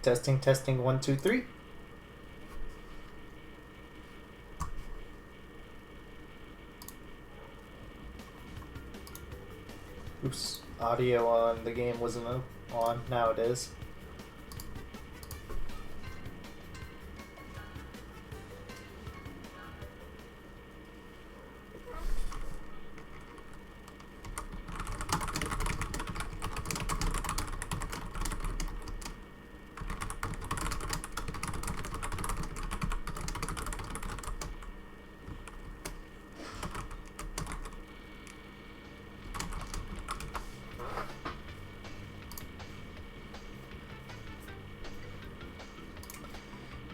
Testing, testing, 1, 2, 3. Oops, audio on the game wasn't on. Now it is.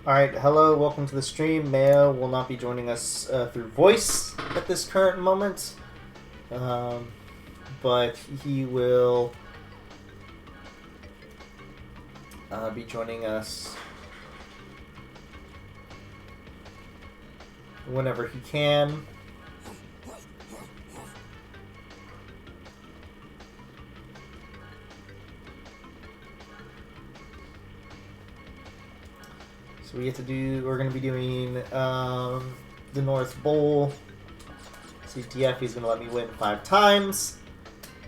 Alright, hello, welcome to the stream. Mayo will not be joining us through voice at this current moment, but he will be joining us whenever he can. So we're going to be doing the North Bowl. CTF, he's going to let me win 5 times.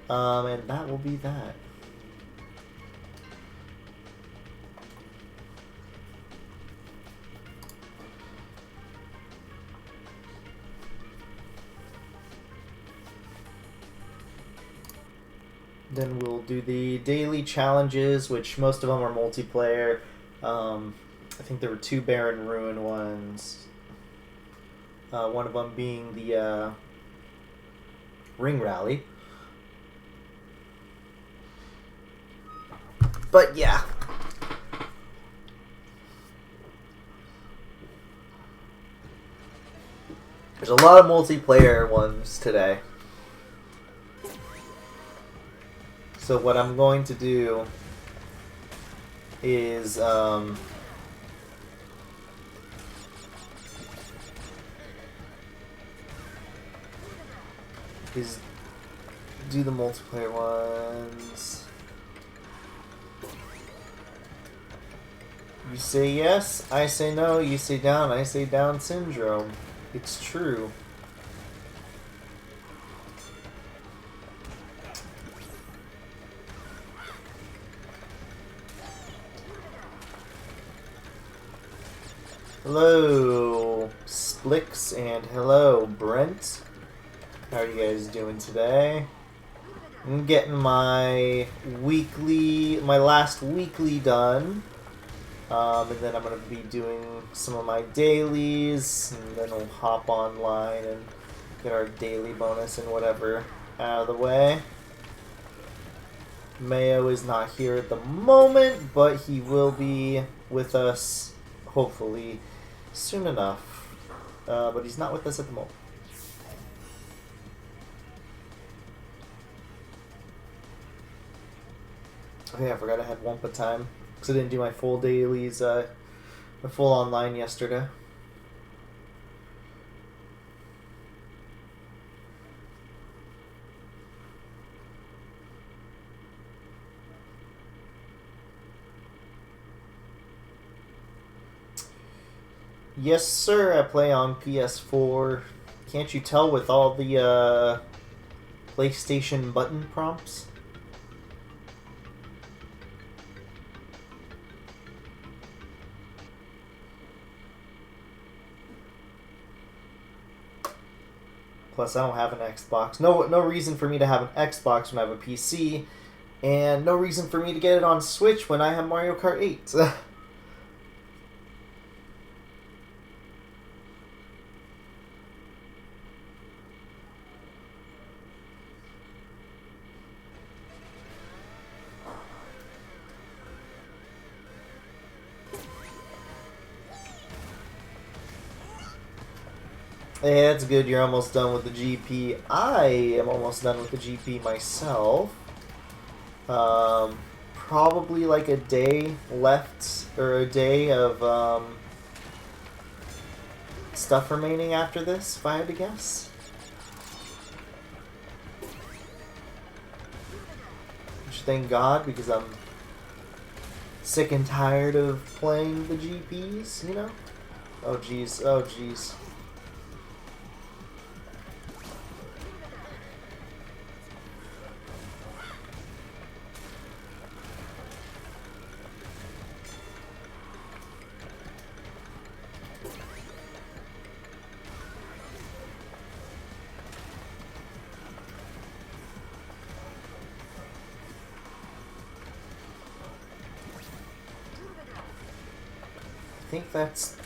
And that will be that. Then we'll do the daily challenges, which most of them are multiplayer. I think there were 2 Baron Ruin ones. One of them being the Ring Rally. But yeah. There's a lot of multiplayer ones today. So what I'm going to do is do the multiplayer ones. You say yes, I say no, you say down, I say down syndrome. It's true. Hello, Splix, and hello, Brent. How are you guys doing today? I'm getting my last weekly done. And then I'm going to be doing some of my dailies, and then we'll hop online and get our daily bonus and whatever out of the way. Mayo is not here at the moment, but he will be with us, hopefully, soon enough. But he's not with us at the moment. Oh yeah, I forgot I had Wumpa time, because I didn't do my full dailies, my full online yesterday. Yes, sir, I play on PS4. Can't you tell with all the PlayStation button prompts? Plus, I don't have an Xbox. No reason for me to have an Xbox when I have a PC, and no reason for me to get it on Switch when I have Mario Kart 8. Hey, that's good. You're almost done with the GP. I am almost done with the GP myself. Probably like a day left, or a day of stuff remaining after this, if I had to guess. Which, thank God, because I'm sick and tired of playing the GPs, you know? Oh jeez, oh jeez. I think that's...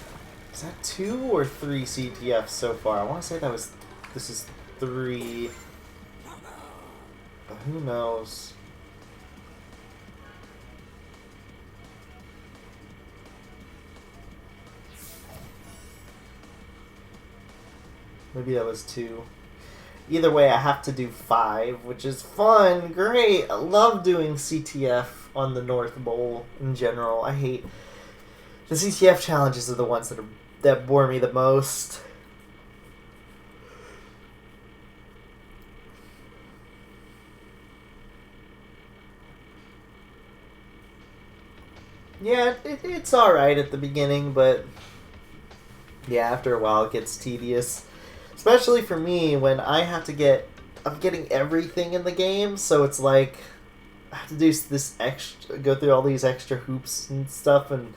Is that 2 or 3 CTFs so far? I want to say that was... This is 3... But who knows? Maybe that was 2. Either way, I have to do 5, which is fun. Great! I love doing CTF on the North Bowl in general. I hate... The CTF challenges are the ones that bore me the most. Yeah, it's alright at the beginning, but yeah, after a while it gets tedious. Especially for me when I have to get... I'm getting everything in the game, so it's like... I have to do this extra... Go through all these extra hoops and stuff, and...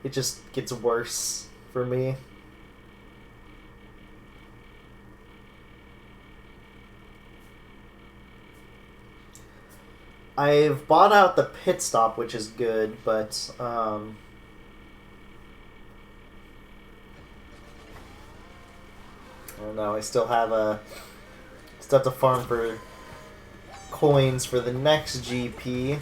It just gets worse for me. I've bought out the pit stop, which is good, but I don't know. I still have to farm for coins for the next GP.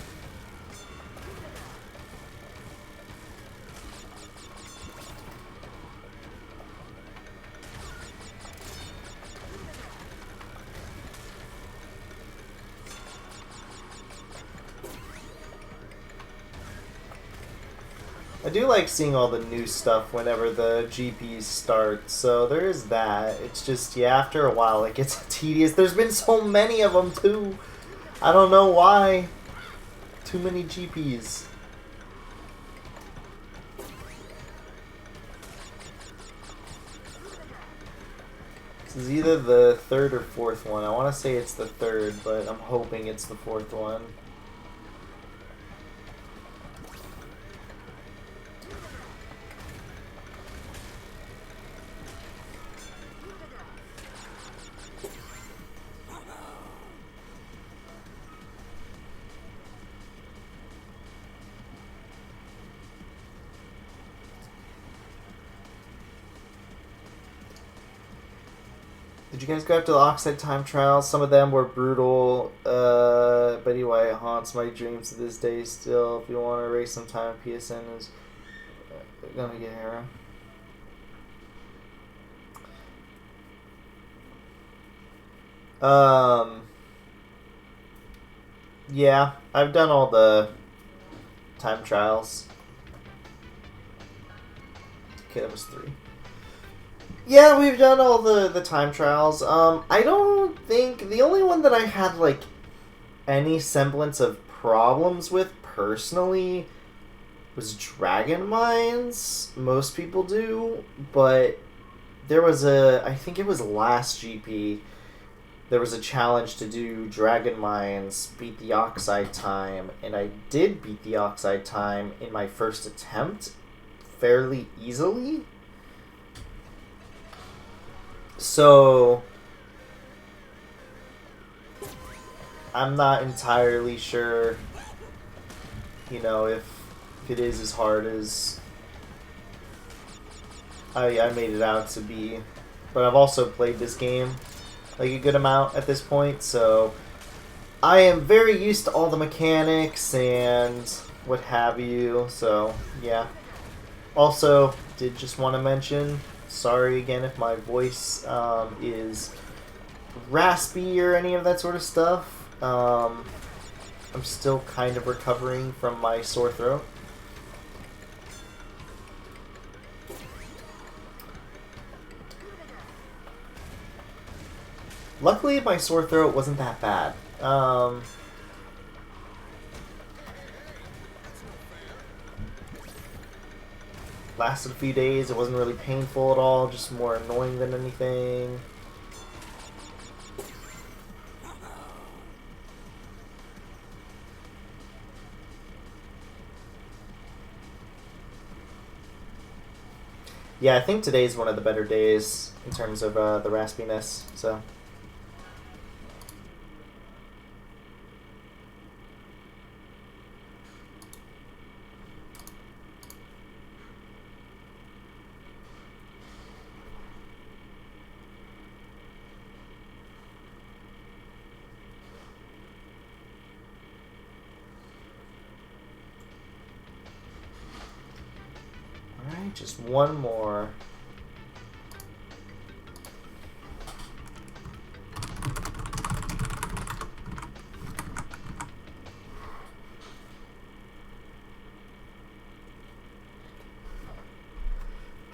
I do like seeing all the new stuff whenever the GPs start, so there is that. It's just, yeah, after a while it gets tedious. There's been so many of them, too. I don't know why. Too many GPs. This is either the 3rd or 4th one. I want to say it's the 3rd, but I'm hoping it's the 4th one. Did you guys go after the Oxide time trials? Some of them were brutal, but anyway, it haunts my dreams to this day still. If you want to race some time, PSN is gonna get here. Yeah, I've done all the time trials. Okay, that was 3. Yeah, we've done all the time trials. I don't think... The only one that I had, like, any semblance of problems with, personally, was Dragon Mines. Most people do, but there was I think it was last GP, there was a challenge to do Dragon Mines, beat the Oxide time, and I did beat the Oxide time in my first attempt fairly easily. So, I'm not entirely sure, you know, if it is as hard as I made it out to be. But I've also played this game like a good amount at this point, so I am very used to all the mechanics and what have you, so yeah. Also, did just want to mention, sorry again if my voice is raspy or any of that sort of stuff. I'm still kind of recovering from my sore throat. Luckily, my sore throat wasn't that bad. lasted a few days. It wasn't really painful at all, just more annoying than anything. Yeah, I think today's one of the better days in terms of the raspiness, so... Alright, just one more.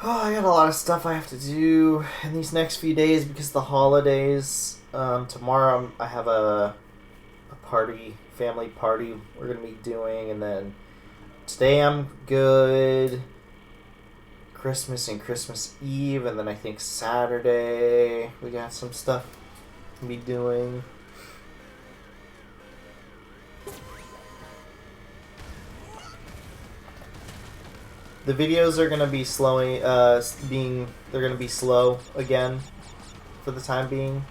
Oh, I got a lot of stuff I have to do in these next few days because of the holidays. Tomorrow I have a party, family party we're going to be doing, and then today I'm good. Christmas and Christmas Eve, and then I think Saturday we got some stuff to be doing. The videos are gonna be slowing, they're gonna be slow again for the time being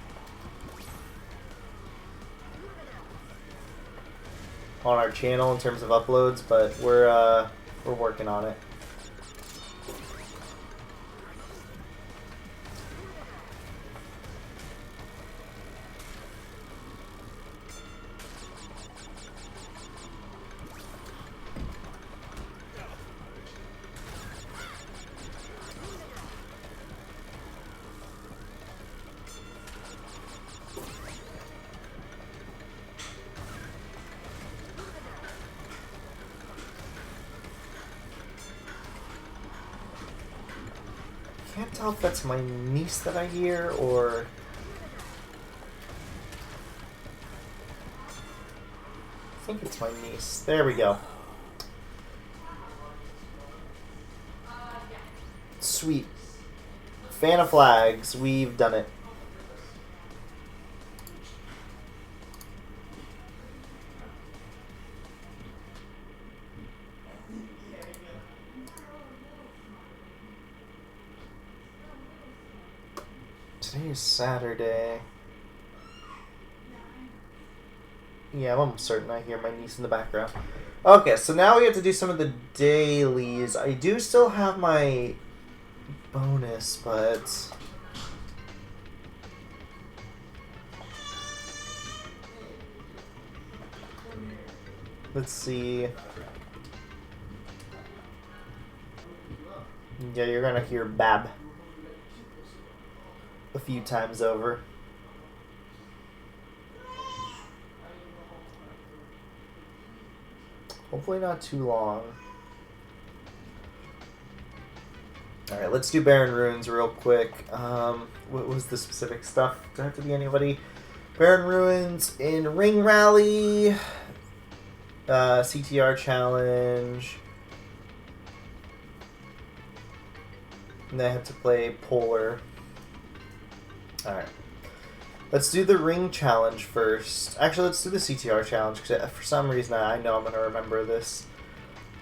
on our channel in terms of uploads, but we're working on it. Can't tell if that's my niece that I hear or... I think it's my niece. There we go. Sweet. Fan of flags. We've done it. Today is Saturday. Yeah, I'm almost certain I hear my niece in the background. Okay, so now we have to do some of the dailies. I do still have my bonus, but... let's see. Yeah, you're gonna hear Bab a few times over. Hopefully not too long. Alright, let's do Baron Ruins real quick. What was the specific stuff? Does it have to be anybody? Baron Ruins in Ring Rally, CTR Challenge, and then I have to play Polar. Alright. Let's do the Ring Challenge first. Actually, let's do the CTR Challenge, because for some reason I know I'm going to remember this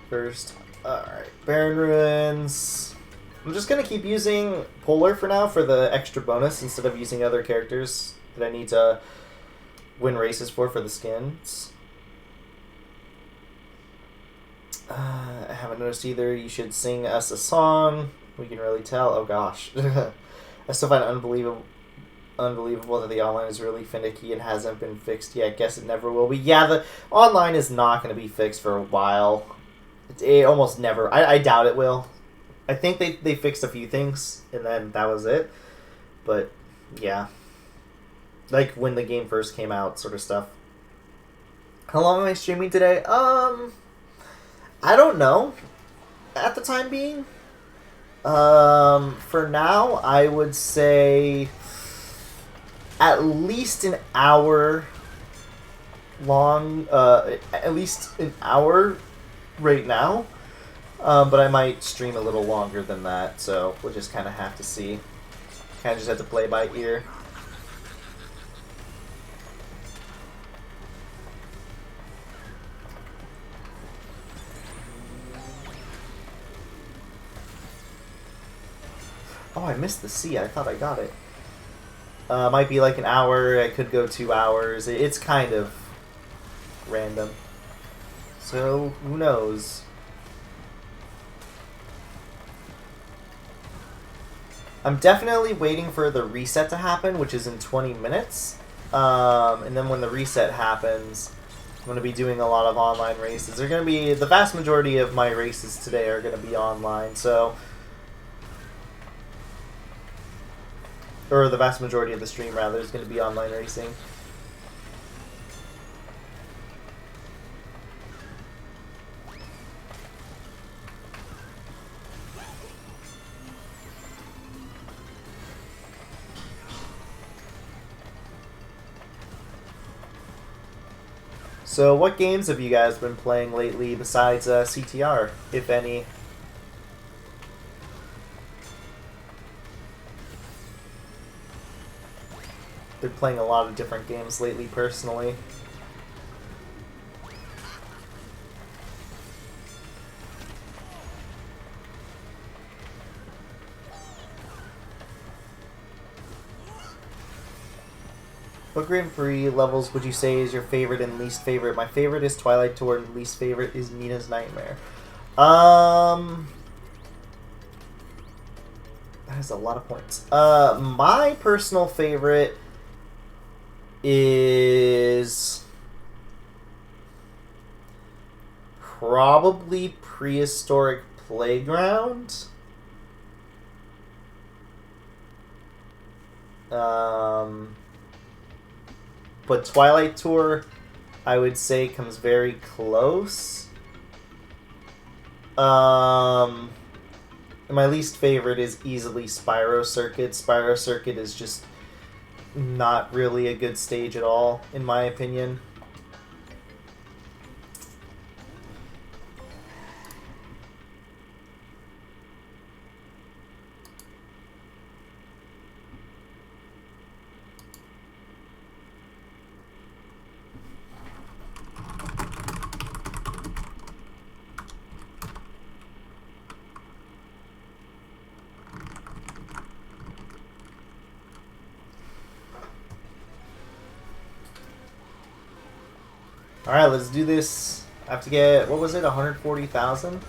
first. Alright, Baron Ruins. I'm just going to keep using Polar for now for the extra bonus instead of using other characters that I need to win races for the skins. I haven't noticed either. You should sing us a song. We can really tell. Oh gosh. I still find it unbelievable that the online is really finicky and hasn't been fixed yet. I guess it never will be. Yeah, the online is not going to be fixed for a while. It almost never. I doubt it will. I think they fixed a few things, and then that was it. But, yeah. Like, when the game first came out, sort of stuff. How long am I streaming today? I don't know. At the time being. For now, I would say at least an hour long, at least an hour right now. But I might stream a little longer than that, so we'll just kind of have to see. Kind of just have to play by ear. Oh, I missed the C. I thought I got it. Might be like an hour. I could go 2 hours. It's kind of random. So, who knows? I'm definitely waiting for the reset to happen, which is in 20 minutes. And then when the reset happens, I'm going to be doing a lot of online races. They're going to be, the vast majority of my races today are going to be online, so... Or the vast majority of the stream, rather, is going to be online racing. So what games have you guys been playing lately besides CTR, if any? Been playing a lot of different games lately, personally. What Grand Prix levels would you say is your favorite and least favorite? My favorite is Twilight Tour, and least favorite is Nina's Nightmare. That is a lot of points. My personal favorite is probably Prehistoric Playground. But Twilight Tour, I would say, comes very close. My least favorite is easily Spyro Circuit. Spyro Circuit is just not really a good stage at all, in my opinion. Alright, let's do this. I have to get, what was it, 140,000?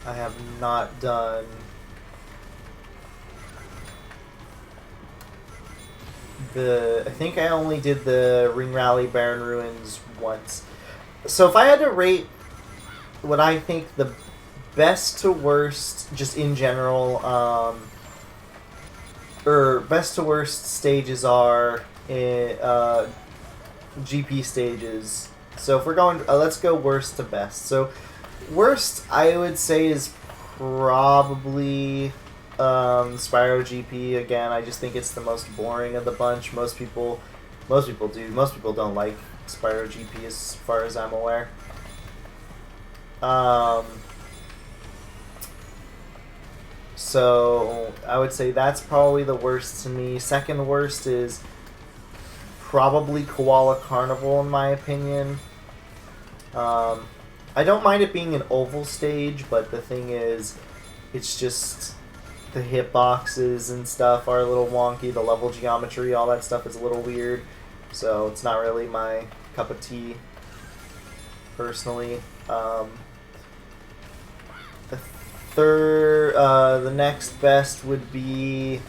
I have not done I think I only did the Ring Rally Barren Ruins once. So if I had to rate what I think the best to worst, just in general, or best to worst stages are in GP stages. So if we're going, let's go worst to best. So worst, I would say, is probably Spyro GP. Again, I just think it's the most boring of the bunch. Most people don't like Spyro GP as far as I'm aware. So I would say that's probably the worst to me. Second worst is probably Koala Carnival, in my opinion. I don't mind it being an oval stage, but the thing is, it's just the hitboxes and stuff are a little wonky. The level geometry, all that stuff is a little weird. So it's not really my cup of tea, personally. The next best would be...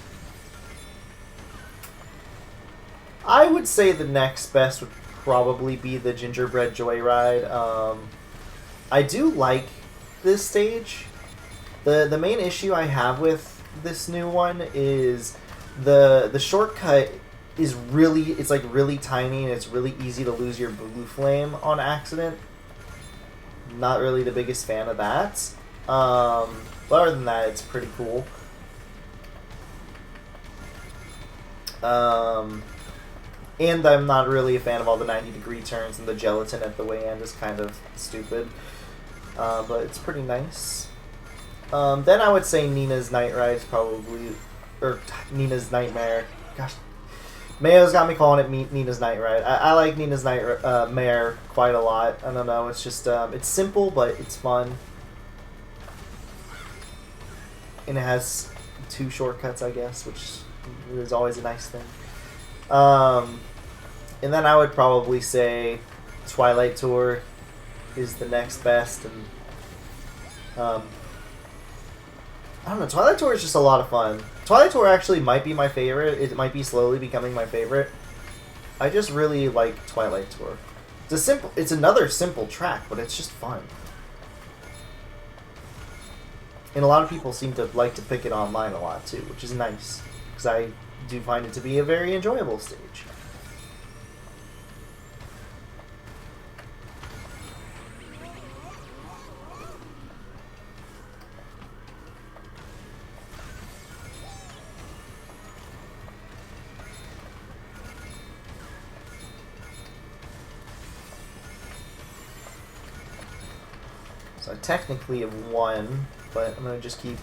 I would say the next best would probably be the Gingerbread Joyride. I do like this stage. The main issue I have with this new one is the shortcut is really, it's like really tiny, and it's really easy to lose your blue flame on accident. Not really the biggest fan of that. But other than that, it's pretty cool. And I'm not really a fan of all the 90-degree turns, and the gelatin at the way end is kind of stupid. But it's pretty nice. Then I would say Nina's Night Ride is probably... Or Nina's Nightmare. Gosh. Mayo's got me calling it Nina's Night Ride. I like Nina's Nightmare quite a lot. I don't know, it's just... it's simple, but it's fun. And it has 2 shortcuts, I guess, which is always a nice thing. And then I would probably say Twilight Tour is the next best. And I don't know, Twilight Tour is just a lot of fun. Twilight Tour actually might be my favorite. It might be slowly becoming my favorite. I just really like Twilight Tour. It's another simple track, but it's just fun. And a lot of people seem to like to pick it online a lot too, which is nice, because I do find it to be a very enjoyable stage. So I technically have won, but I'm going to just keep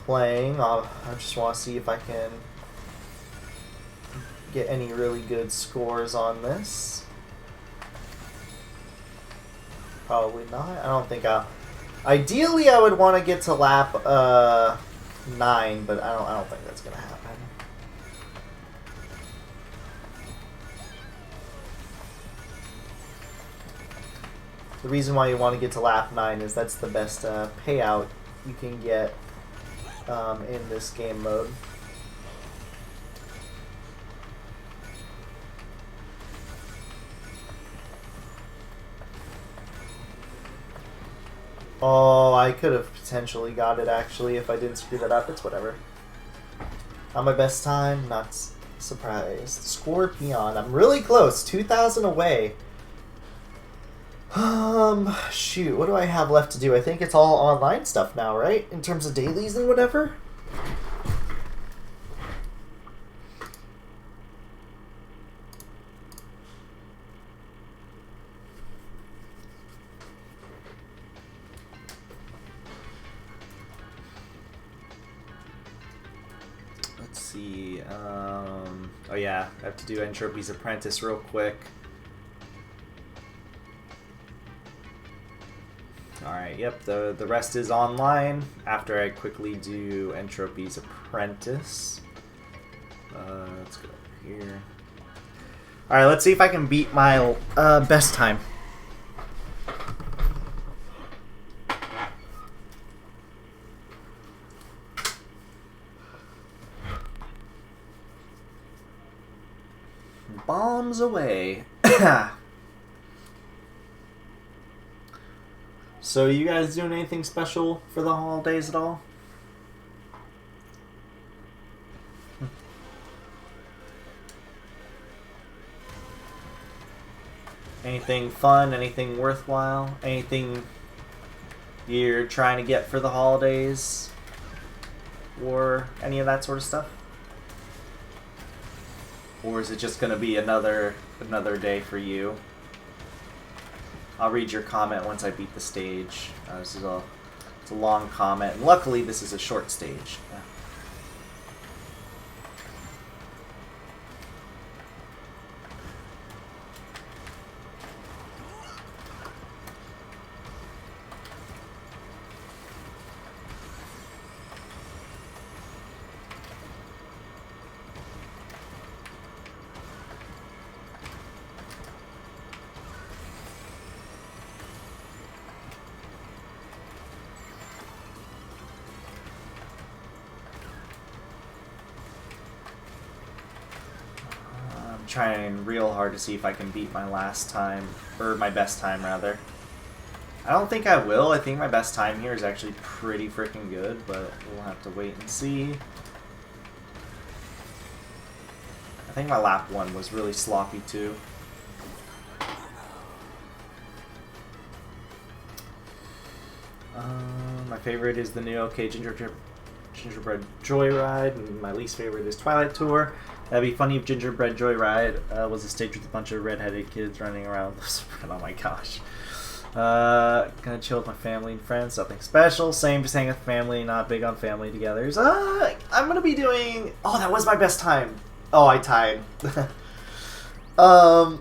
playing. I just want to see if I can get any really good scores on this. Probably not. I don't think I'll... Ideally, I would want to get to lap 9, but I don't think that's going to happen. The reason why you want to get to lap 9 is that's the best payout you can get in this game mode. Oh, I could have potentially got it actually if I didn't screw that up. It's whatever. Not my best time, not surprised. Scorpion, I'm really close, 2,000 away. Shoot, what do I have left to do? I think it's all online stuff now, right? In terms of dailies and whatever? Let's see, oh yeah, I have to do Entropy's Apprentice real quick. Alright, yep, the rest is online after I quickly do Entropy's Apprentice. Let's go over here. Alright, let's see if I can beat my best time. Bombs away. So, you guys doing anything special for the holidays at all? Anything fun? Anything worthwhile? Anything you're trying to get for the holidays? Or any of that sort of stuff? Or is it just going to be another day for you? I'll read your comment once I beat the stage. It's a long comment, and luckily this is a short stage. Trying real hard to see if I can beat my last time, or my best time rather. I don't think I will. I think my best time here is actually pretty freaking good, but we'll have to wait and see. I think my lap 1 was really sloppy too. My favorite is the new OK Gingerbread Joyride, and my least favorite is Twilight Tour. That'd be funny if Gingerbread Joyride was a stage with a bunch of redheaded kids running around. Oh my gosh. Gonna chill with my family and friends. Nothing special. Same, just hang with family. Not big on family togethers. I'm gonna be doing... Oh, that was my best time. Oh, I tied. I'm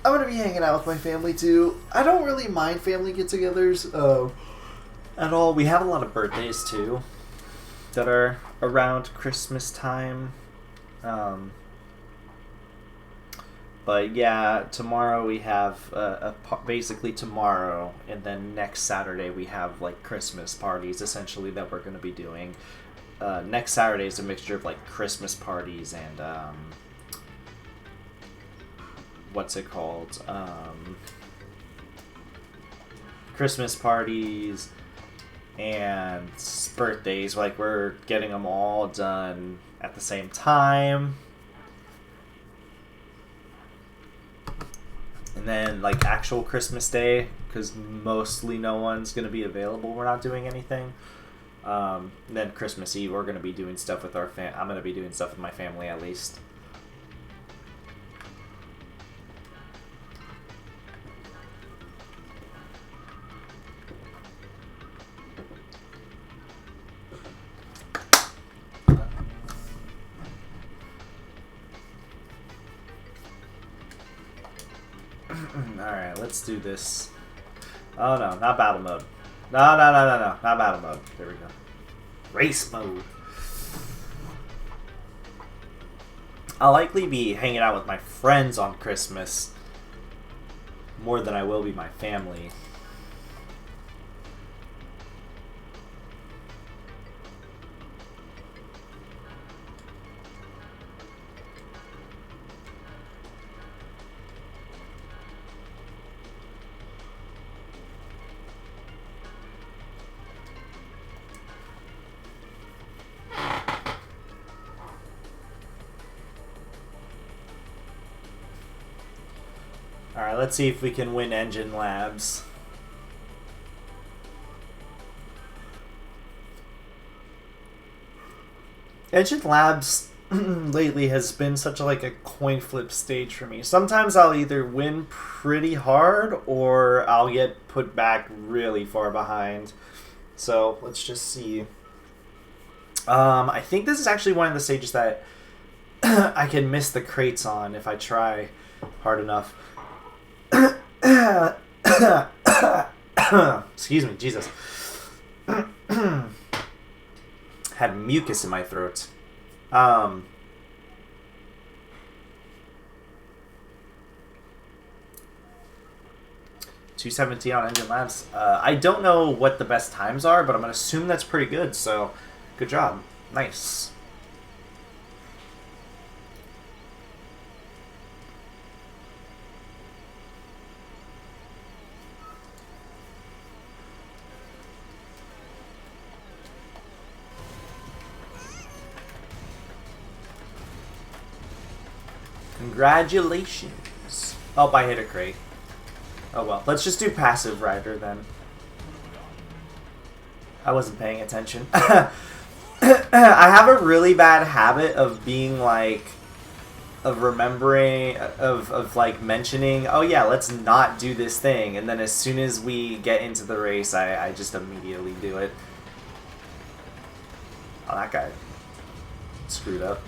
gonna be hanging out with my family too. I don't really mind family get-togethers at all. We have a lot of birthdays too that are around Christmas time. But yeah, tomorrow we have basically tomorrow, and then next Saturday we have like Christmas parties essentially that we're going to be doing. Next Saturday is a mixture of like Christmas parties and what's it called? Christmas parties and birthdays. Like we're getting them all done at the same time. And then, like, actual Christmas Day, because mostly no one's going to be available. We're not doing anything. And then Christmas Eve, we're going to be doing stuff with our I'm going to be doing stuff with my family, at least. Alright, let's do this. Oh no, not battle mode. No, not battle mode. There we go. Race mode. I'll likely be hanging out with my friends on Christmas more than I will be my family. Alright, let's see if we can win Engine Labs. Engine Labs lately has been such like a coin flip stage for me. Sometimes I'll either win pretty hard or I'll get put back really far behind. So let's just see. I think this is actually one of the stages that I can miss the crates on if I try hard enough. Excuse me, Jesus. Had mucus in my throat. 217 on Engine Labs. I don't know what the best times are, but I'm gonna assume that's pretty good. So, good job. Nice. Congratulations. Oh, I hit a crate. Oh well. Let's just do passive rider then. I wasn't paying attention. I have a really bad habit of being like, of remembering, of like mentioning, oh yeah, let's not do this thing. And then as soon as we get into the race, I just immediately do it. Oh, that guy screwed up.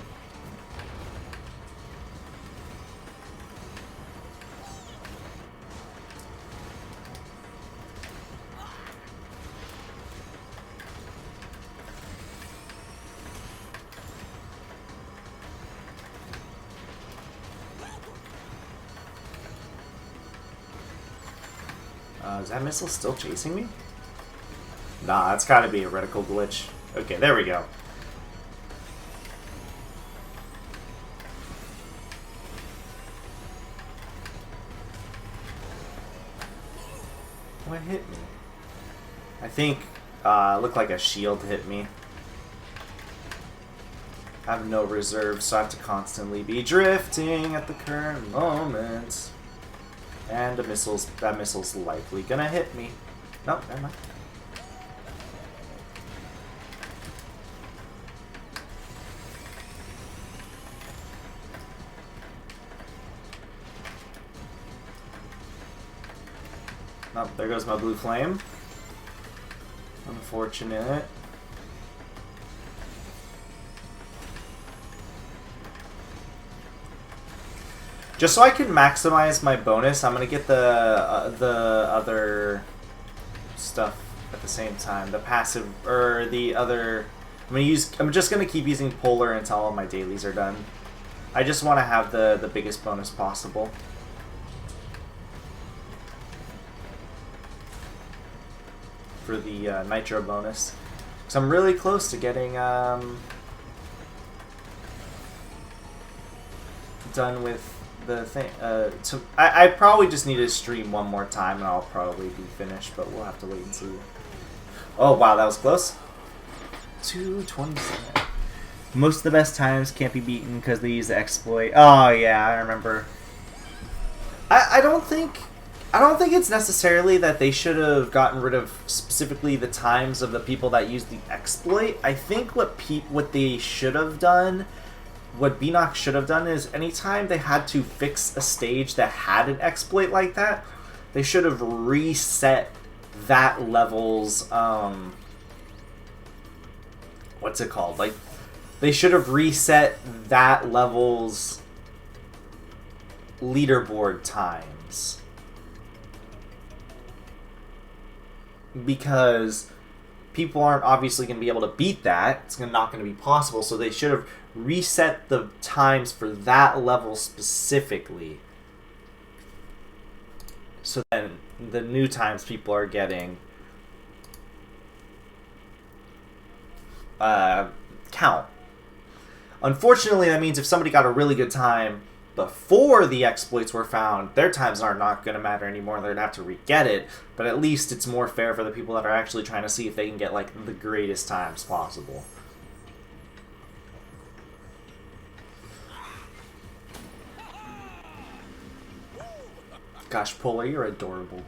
Is that missile still chasing me? Nah, that's gotta be a reticle glitch. Okay, there we go. What hit me? I think it looked like a shield hit me. I have no reserve, so I have to constantly be drifting at the current moment. And that missile's likely gonna hit me. Nope, never mind. Oh, there goes my blue flame. Unfortunate. Just so I can maximize my bonus, I'm gonna get the other stuff at the same time. The passive, or the other. I'm just gonna keep using Polar until all my dailies are done. I just want to have the biggest bonus possible. For the Nitro bonus. Because I'm really close to getting done with the thing. I probably just need to stream one more time and I'll probably be finished, but we'll have to wait and see. Oh wow, that was close. 2:27. Most of the best times can't be beaten because they use the exploit. Oh yeah, I remember. I don't think it's necessarily that they should have gotten rid of specifically the times of the people that use the exploit. I think what they should have done, what BNOC should have done, is anytime they had to fix a stage that had an exploit like that, they should have reset that level's what's it called? Like, they should have reset that level's leaderboard times. Because people aren't obviously going to be able to beat that. It's not going to be possible. So they should have reset the times for that level specifically. So then the new times people are getting count. Unfortunately, that means if somebody got a really good time before the exploits were found, their times are not going to matter anymore. They're going to have to re-get it, but at least it's more fair for the people that are actually trying to see if they can get, like, the greatest times possible. Gosh, Polar, you're adorable.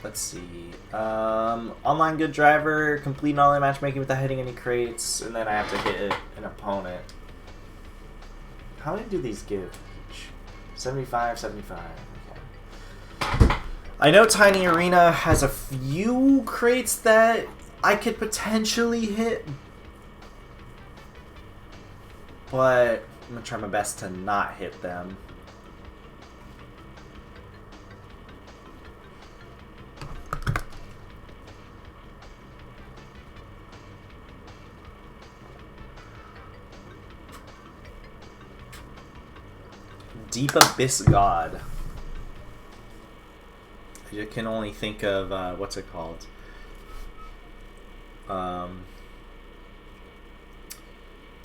Let's see. Online good driver, complete online matchmaking without hitting any crates, and then I have to hit an opponent. How many do these give? 75, 75. Okay. I know Tiny Arena has a few crates that I could potentially hit, but I'm gonna try my best to not hit them. Deep Abyss God. I can only think of, what's it called?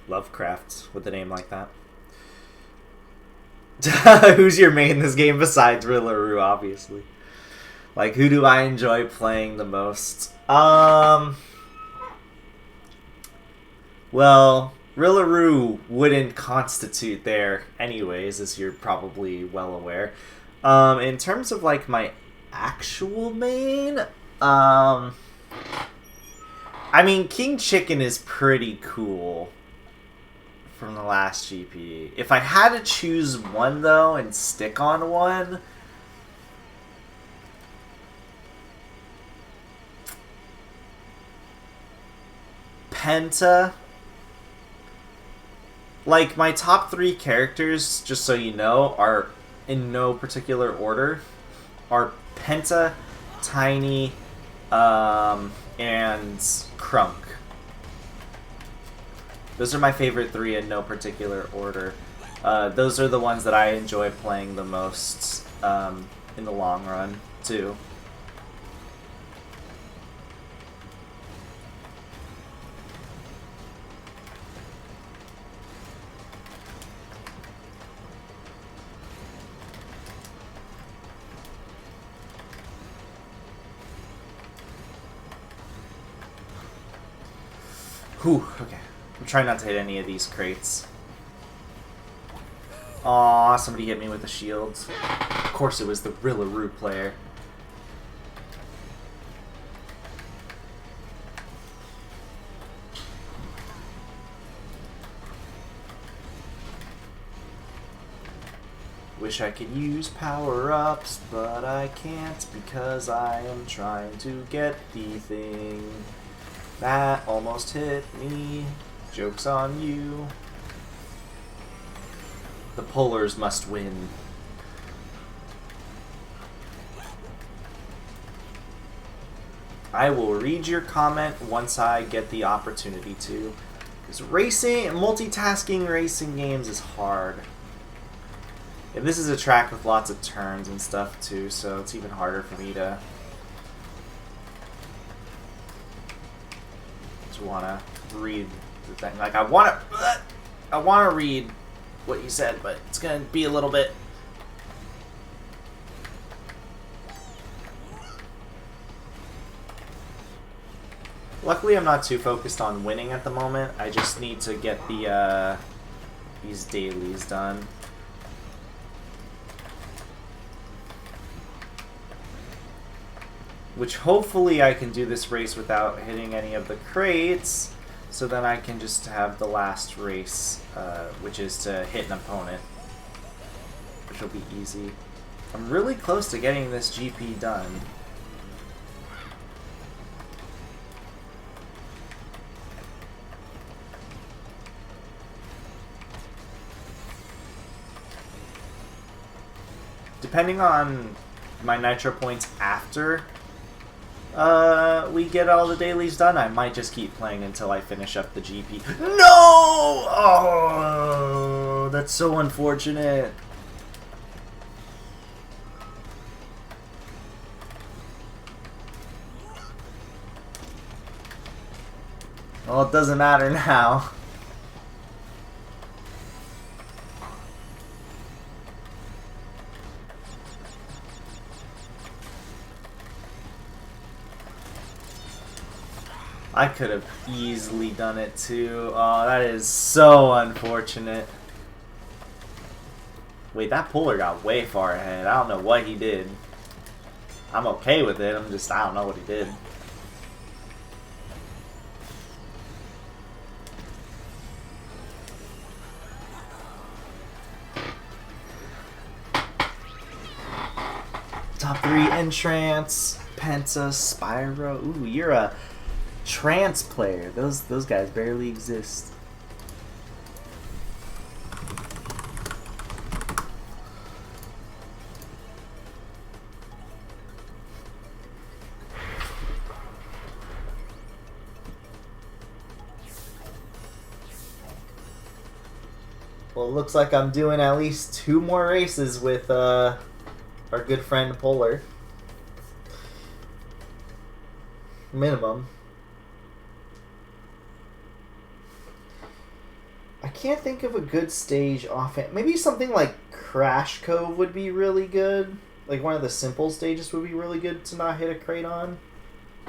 Lovecraft with a name like that. Who's your main in this game besides Rillaroo, obviously? Like, who do I enjoy playing the most? Well, Rillaroo wouldn't constitute there anyways, as you're probably well aware. In terms of, like, my actual main, I mean, King Chicken is pretty cool from the last GP. If I had to choose one, though, and stick on one, Penta. Like, my top 3 characters, just so you know, are in no particular order, are Penta, Tiny, and Crunk. Those are my favorite 3 in no particular order. Those are the ones that I enjoy playing the most in the long run, too. Whew, okay. I'm trying not to hit any of these crates. Aw, somebody hit me with a shield. Of course it was the Rillaroo player. Wish I could use power-ups, but I can't because I am trying to get the thing. That almost hit me. Joke's on you. The pullers must win. I will read your comment once I get the opportunity to. Because racing, multitasking racing games is hard. And this is a track with lots of turns and stuff too, so it's even harder for me to want to read the thing. Like I want to read what you said, but it's gonna be a little bit. Luckily, I'm not too focused on winning at the moment. I just need to get the these dailies done. Which hopefully I can do this race without hitting any of the crates, so then I can just have the last race, which is to hit an opponent, which will be easy. I'm really close to getting this GP done. Depending on my Nitro points after we get all the dailies done, I might just keep playing until I finish up the GP. No! Oh, that's so unfortunate. Well, it doesn't matter now. I could have easily done it too. Oh, that is so unfortunate. Wait, that puller got way far ahead. I don't know what he did. I'm okay with it. I don't know what he did. Top 3 entrance, Penta, Spyro. Ooh, you're a trance player. Those guys barely exist. Well, it looks like I'm doing at least 2 more races with our good friend Polar. Minimum. I can't think of a good stage offhand. Maybe something like Crash Cove would be really good. Like one of the simple stages would be really good to not hit a crate on.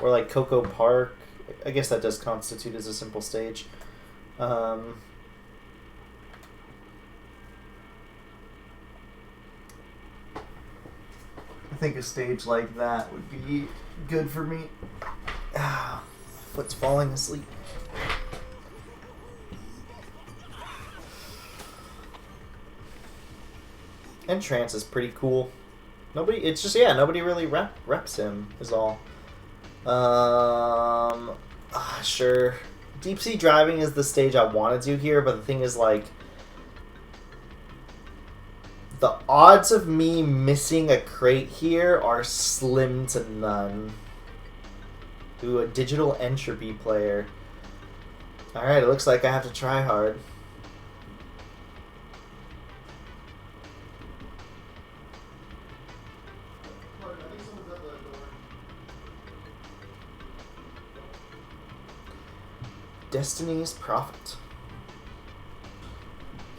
Or like Cocoa Park. I guess that does constitute as a simple stage. I think a stage like that would be good for me. Ah, foot's falling asleep. And Trance is pretty cool. Nobody really reps him is all. Sure. Deep Sea Driving is the stage I want to do here, but the thing is, like, the odds of me missing a crate here are slim to none. Ooh, a digital entropy player. Alright, it looks like I have to try hard. Destiny's Prophet.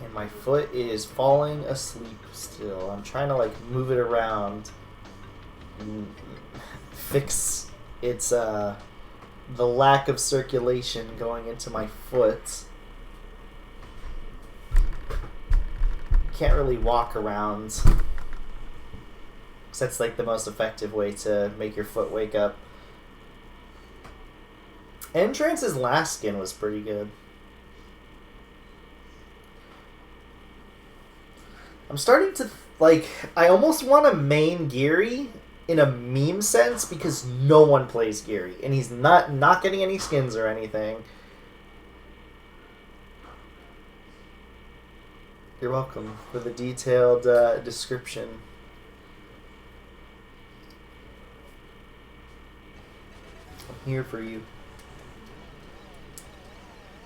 And my foot is falling asleep still. I'm trying to like move it around and fix its the lack of circulation going into my foot. Can't really walk around. 'Cause that's like the most effective way to make your foot wake up. Entrance's last skin was pretty good. I'm starting to Like, I almost want to main Geary in a meme sense because no one plays Geary. And he's not getting any skins or anything. You're welcome for the detailed description. I'm here for you.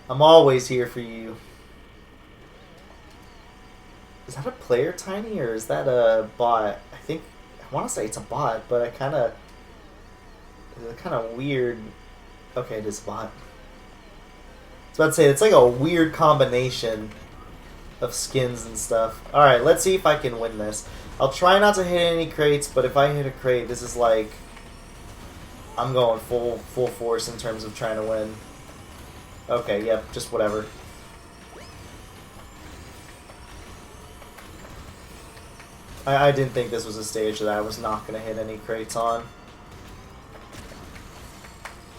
I'm always here for you. Is that a player, Tiny, or is that a bot? I want to say it's a bot, but it's kind of weird. Okay, it is a bot. I was about to say, it's like a weird combination of skins and stuff. Alright, let's see if I can win this. I'll try not to hit any crates, but if I hit a crate, this is like... I'm going full force in terms of trying to win. Okay, yep, just whatever. I didn't think this was a stage that I was not going to hit any crates on.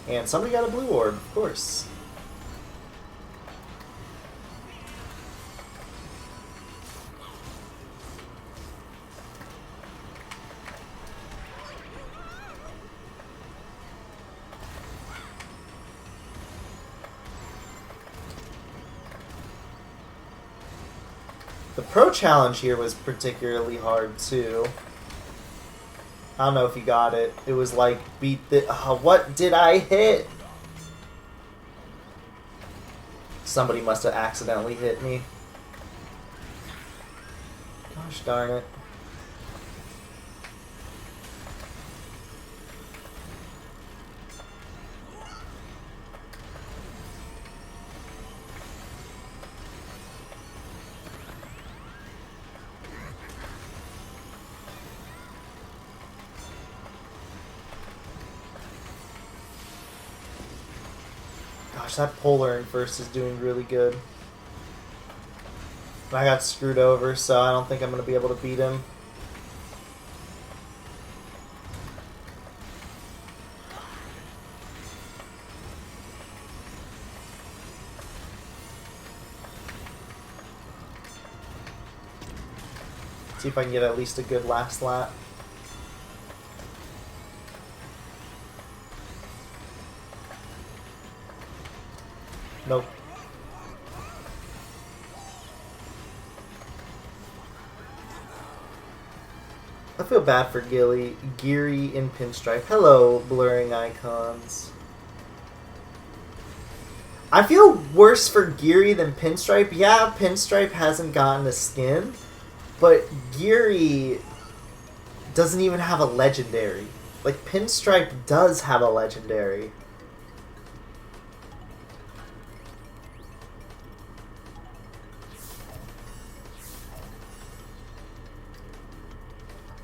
And somebody got a blue orb, of course. The Pro Challenge here was particularly hard, too. I don't know if you got it. It was like, beat the... what did I hit? Somebody must have accidentally hit me. Gosh darn it. Gosh, that Polar in first is doing really good. I got screwed over, so I don't think I'm going to be able to beat him. See if I can get at least a good last lap. Nope. I feel bad for Geary in Pinstripe. Hello, blurring icons. I feel worse for Geary than Pinstripe. Yeah, Pinstripe hasn't gotten a skin, but Geary doesn't even have a legendary. Like, Pinstripe does have a legendary.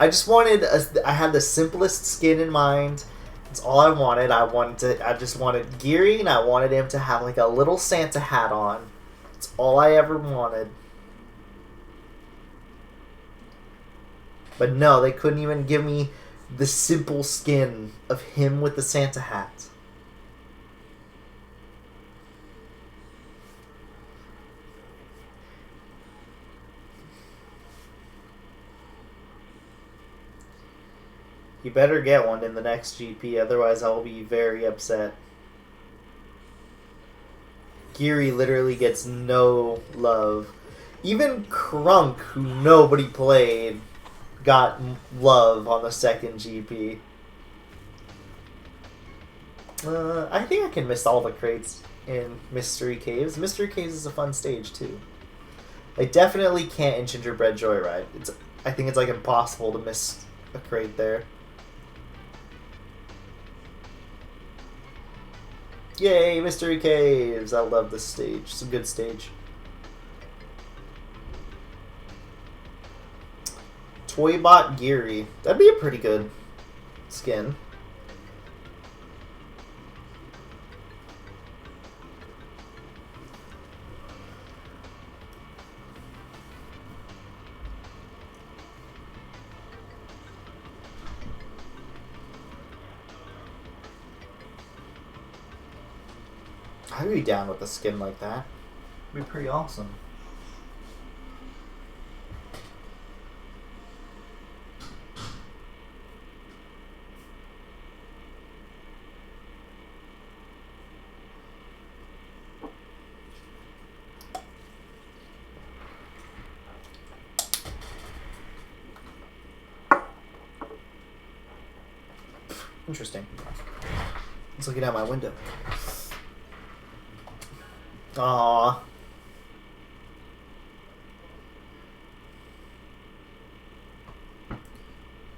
I just wanted I had the simplest skin in mind. That's all I wanted. I just wanted Geary, and I wanted him to have like a little Santa hat on. That's all I ever wanted. But no, they couldn't even give me the simple skin of him with the Santa hat. You better get one in the next GP, otherwise I'll be very upset. Geary literally gets no love. Even Crunk, who nobody played, got love on the second GP. I think I can miss all the crates in Mystery Caves. Mystery Caves is a fun stage, too. I definitely can't in Gingerbread Joyride. I think it's like impossible to miss a crate there. Yay, Mystery Caves! I love this stage. It's a good stage. Toybot Geary. That'd be a pretty good skin. I'd be down with a skin like that. It'd be pretty awesome. Interesting. Let's look out my window. Aww.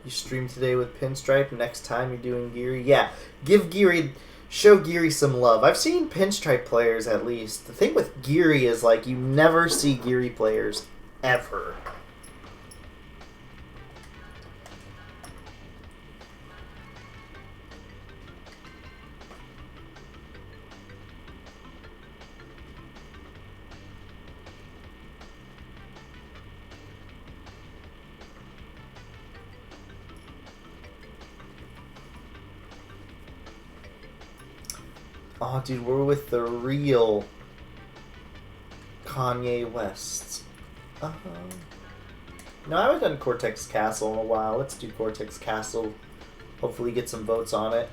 You stream today with Pinstripe. Next time you're doing Geary. Yeah, show Geary some love. I've seen Pinstripe players at least. The thing with Geary is like you never see Geary players ever. Oh, dude, we're with the real Kanye West. No, I haven't done Cortex Castle in a while. Let's do Cortex Castle. Hopefully get some votes on it.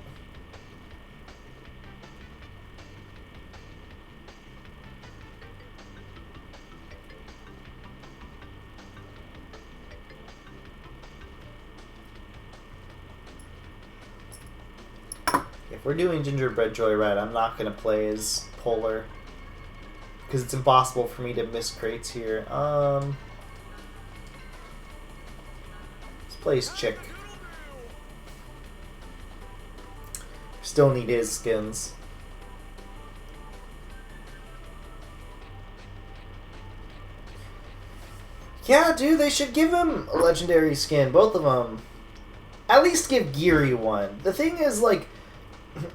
If we're doing Gingerbread Joyride, I'm not going to play as Polar. Because it's impossible for me to miss crates here. Let's play as Chick. Still need his skins. Yeah, dude, they should give him a legendary skin. Both of them. At least give Geary one. The thing is, like,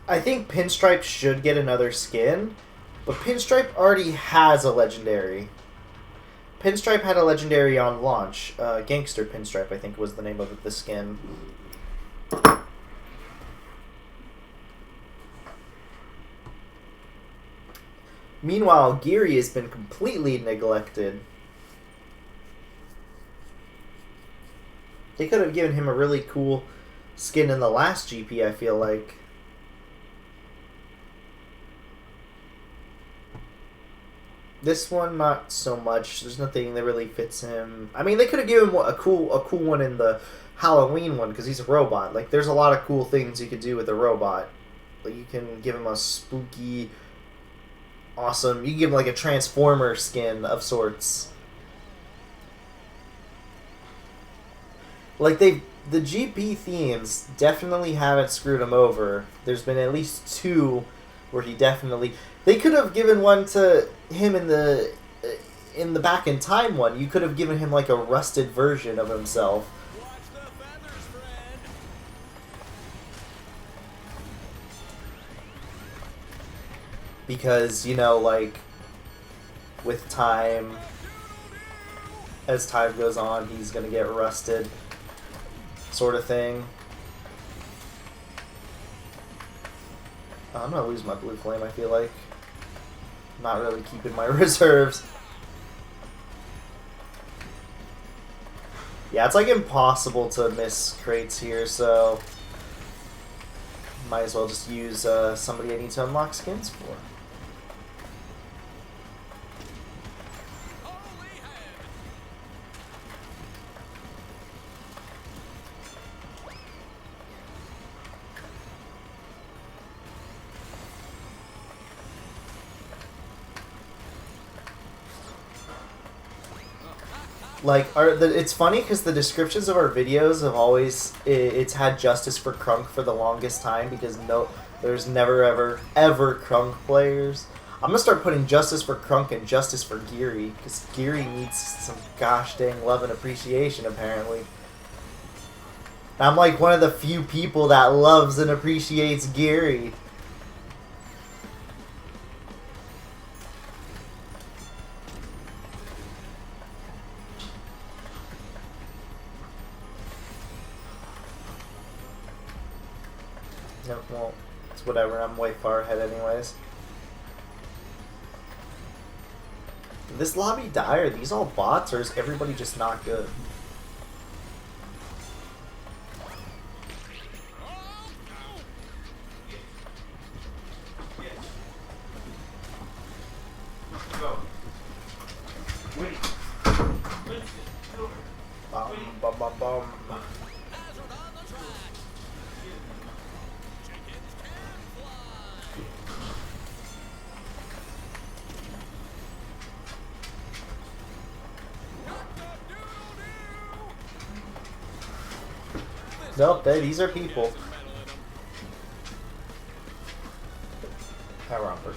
I think Pinstripe should get another skin, but Pinstripe already has a legendary. Pinstripe had a legendary on launch. Gangster Pinstripe, I think, was the name of the skin. Meanwhile, Geary has been completely neglected. They could have given him a really cool skin in the last GP, I feel like. This one, not so much. There's nothing that really fits him. I mean, they could have given him a cool one in the Halloween one, because he's a robot. Like, there's a lot of cool things you could do with a robot. Like, you can give him a spooky, awesome... You can give him, like, a Transformer skin of sorts. Like, the GP themes definitely haven't screwed him over. There's been at least two where he definitely... They could have given one to him in the Back in Time one. You could have given him like a rusted version of himself. Watch the feathers, friend. Because, you know, like, with time, as time goes on, he's gonna get rusted, sort of thing. I'm gonna lose my blue flame, I feel like. Not really keeping my reserves. Yeah, it's like impossible to miss crates here, so might as well just use somebody I need to unlock skins for. Like, it's funny because the descriptions of our videos have always, it's had Justice for Crunk for the longest time because there's never ever Crunk players. I'm gonna start putting Justice for Crunk and Justice for Geary because Geary needs some gosh dang love and appreciation apparently. I'm like one of the few people that loves and appreciates Geary. Well, it's whatever, I'm way far ahead anyways. Did this lobby die? Are these all bots, or is everybody just not good? Bum, bum, bum, bum. Nope, these are people. Hi, Romper.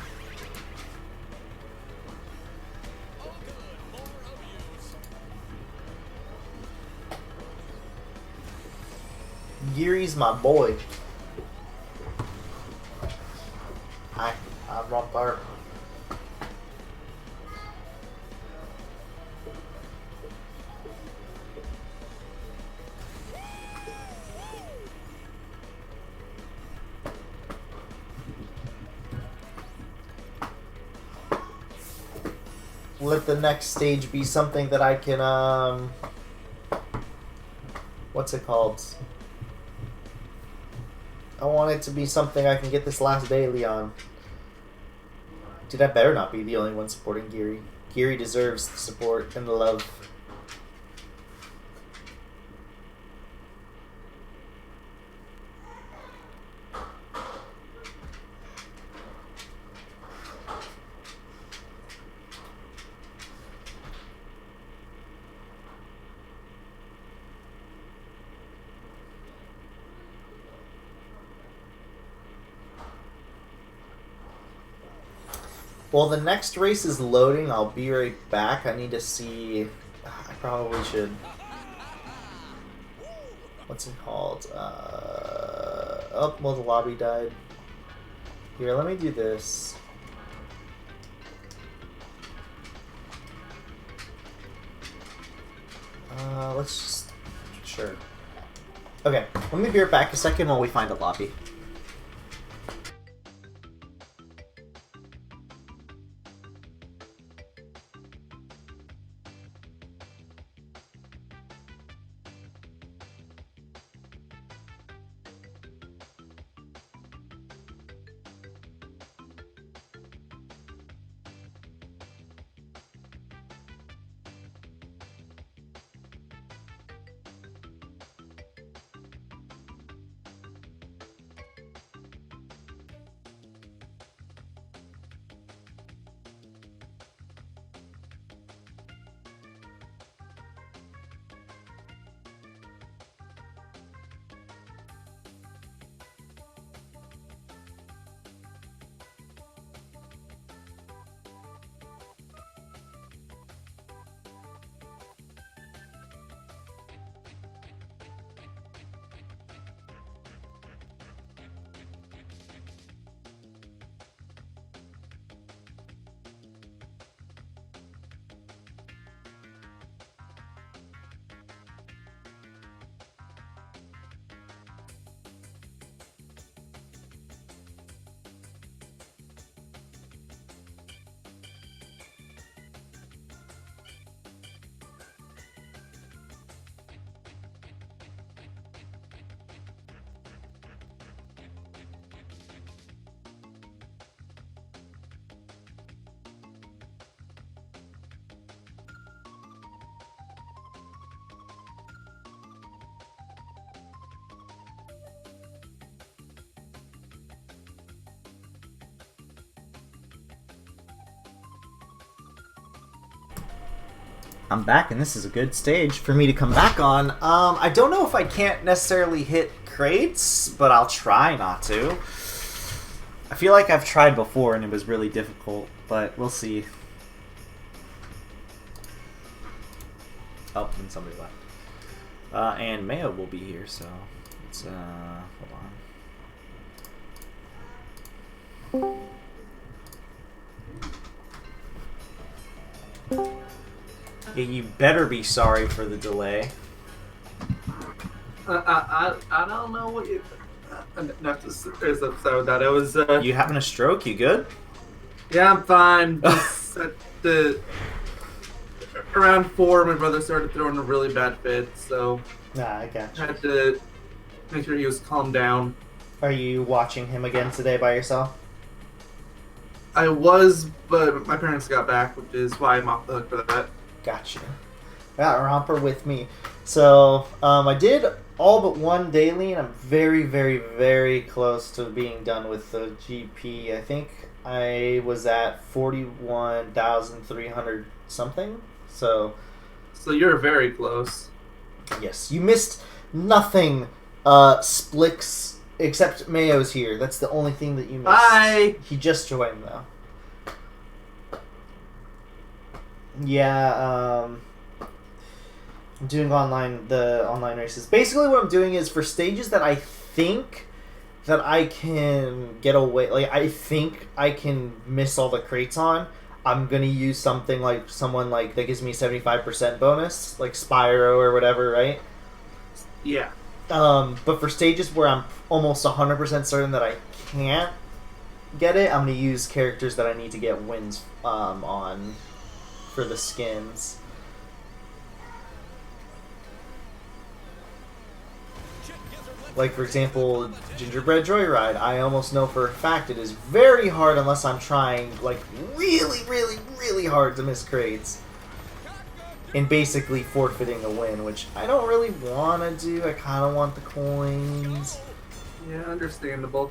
Geary's my boy. Hi, I'm Romper. Let the next stage be something that I can, what's it called? I want it to be something I can get this last daily on. Dude, I better not be the only one supporting Geary. Geary deserves the support and the love. Well, the next race is loading. I'll be right back. I need to see... I probably should... What's it called? Oh, well, the lobby died. Here, let me do this. Let's just... Sure. Okay, let me be right back a second while we find a lobby. I'm back, and this is a good stage for me to come back on. I don't know if I can't necessarily hit crates, but I'll try not to. I feel like I've tried before, and it was really difficult, but we'll see. Oh, and somebody left. And Mayo will be here, so let's, hold on. Yeah, you better be sorry for the delay. I don't know what you. Not this episode that it was. You having a stroke? You good? Yeah, I'm fine. Just around 4, my brother started throwing a really bad fit, so I got you. I had to make sure he was calmed down. Are you watching him again today by yourself? I was, but my parents got back, which is why I'm off the hook for that. Gotcha. Got Romper with me. So, I did all but one daily, and I'm very, very, very close to being done with the GP. I think I was at 41,300 something. So you're very close. yes, you missed nothing Splix, except Mayo's here. That's the only thing that you missed. Bye! He just joined, though. Yeah, I'm doing the online races. Basically what I'm doing is for stages that I think that I can get away, like I think I can miss all the crates on, I'm gonna use something like someone like that gives me 75% bonus, like Spyro or whatever, right? Yeah. But for stages where I'm almost 100% certain that I can't get it, I'm gonna use characters that I need to get wins on for the skins. Like, for example, Gingerbread Joyride, I almost know for a fact it is very hard unless I'm trying, like, really, really, really hard to miss crates. And basically forfeiting a win, which I don't really want to do. I kind of want the coins. Yeah, understandable.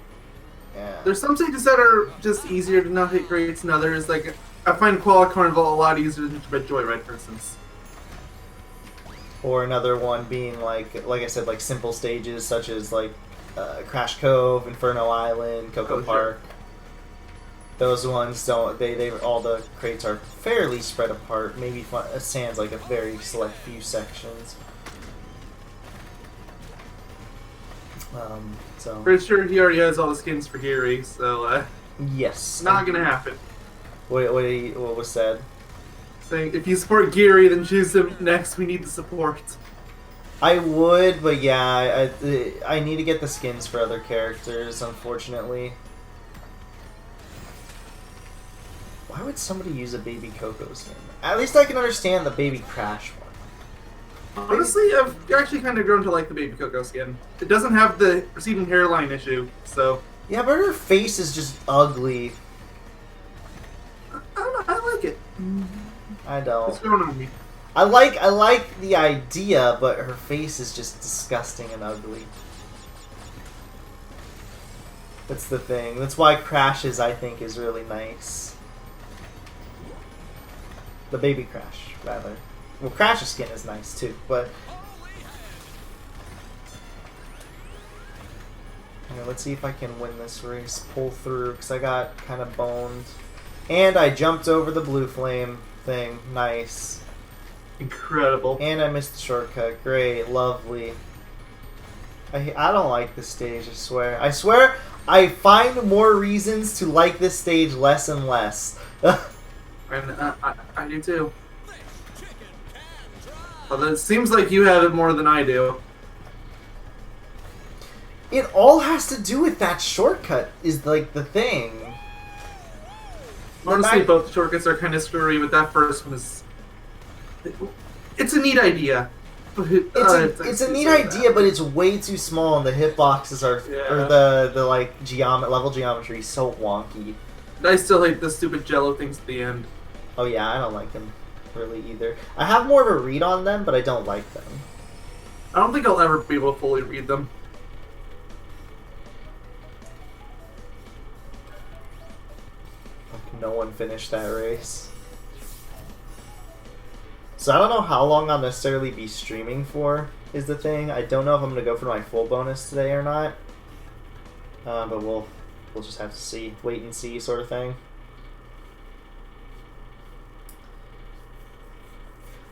Yeah. There's some stages that are just easier to not hit crates than others. Like, I find Koala Carnival a lot easier than Gingerbread Joyride, for instance. Or another one being like I said, like simple stages such as like Crash Cove, Inferno Island, Coco Park. Sure. Those ones don't. They all the crates are fairly spread apart. Maybe Sand's like a very select few sections. So pretty sure he already has all the skins for Gary, so yes, not gonna happen. What was said? Saying if you support Gary, then choose him next. We need the support. I would, but yeah, I need to get the skins for other characters. Unfortunately, why would somebody use a Baby Coco skin? At least I can understand the Baby Crash one. Honestly, I've actually kind of grown to like the Baby Coco skin. It doesn't have the receding hairline issue, so yeah, but her face is just ugly. I don't know. I like it. I don't. What's going on me? I like the idea, but her face is just disgusting and ugly. That's the thing. That's why Crash's, I think, is really nice. The Baby Crash, rather. Well, Crash's skin is nice too, but let's see if I can win this race, pull through, because I got kind of boned, and I jumped over the blue flame thing. Nice. Incredible. And I missed the shortcut. Great. Lovely. I don't like this stage, I swear. I swear I find more reasons to like this stage less and less. And I do too. Although it seems like you have it more than I do. It all has to do with that shortcut is like the thing. Honestly, both shortcuts are kind of screwy, but that first one is... It's a neat idea. But it's a neat idea, but it's way too small, and the hitboxes are, or the like level geometry is so wonky. I still hate the stupid Jello things at the end. Oh yeah, I don't like them really either. I have more of a read on them, but I don't like them. I don't think I'll ever be able to fully read them. No one finished that race. So I don't know how long I'll necessarily be streaming for, is the thing. I don't know if I'm going to go for my full bonus today or not. But we'll just have to see. Wait and see sort of thing.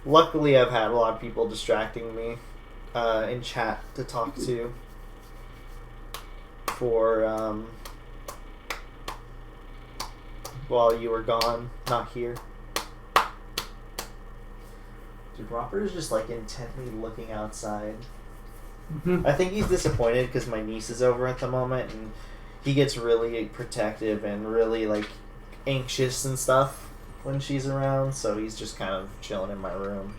Luckily, I've had a lot of people distracting me in chat to talk to for while you were gone, not here. Dude, Robert is just like intently looking outside. I think he's disappointed because my niece is over at the moment, and he gets really protective and really like anxious and stuff when she's around, so he's just kind of chilling in my room.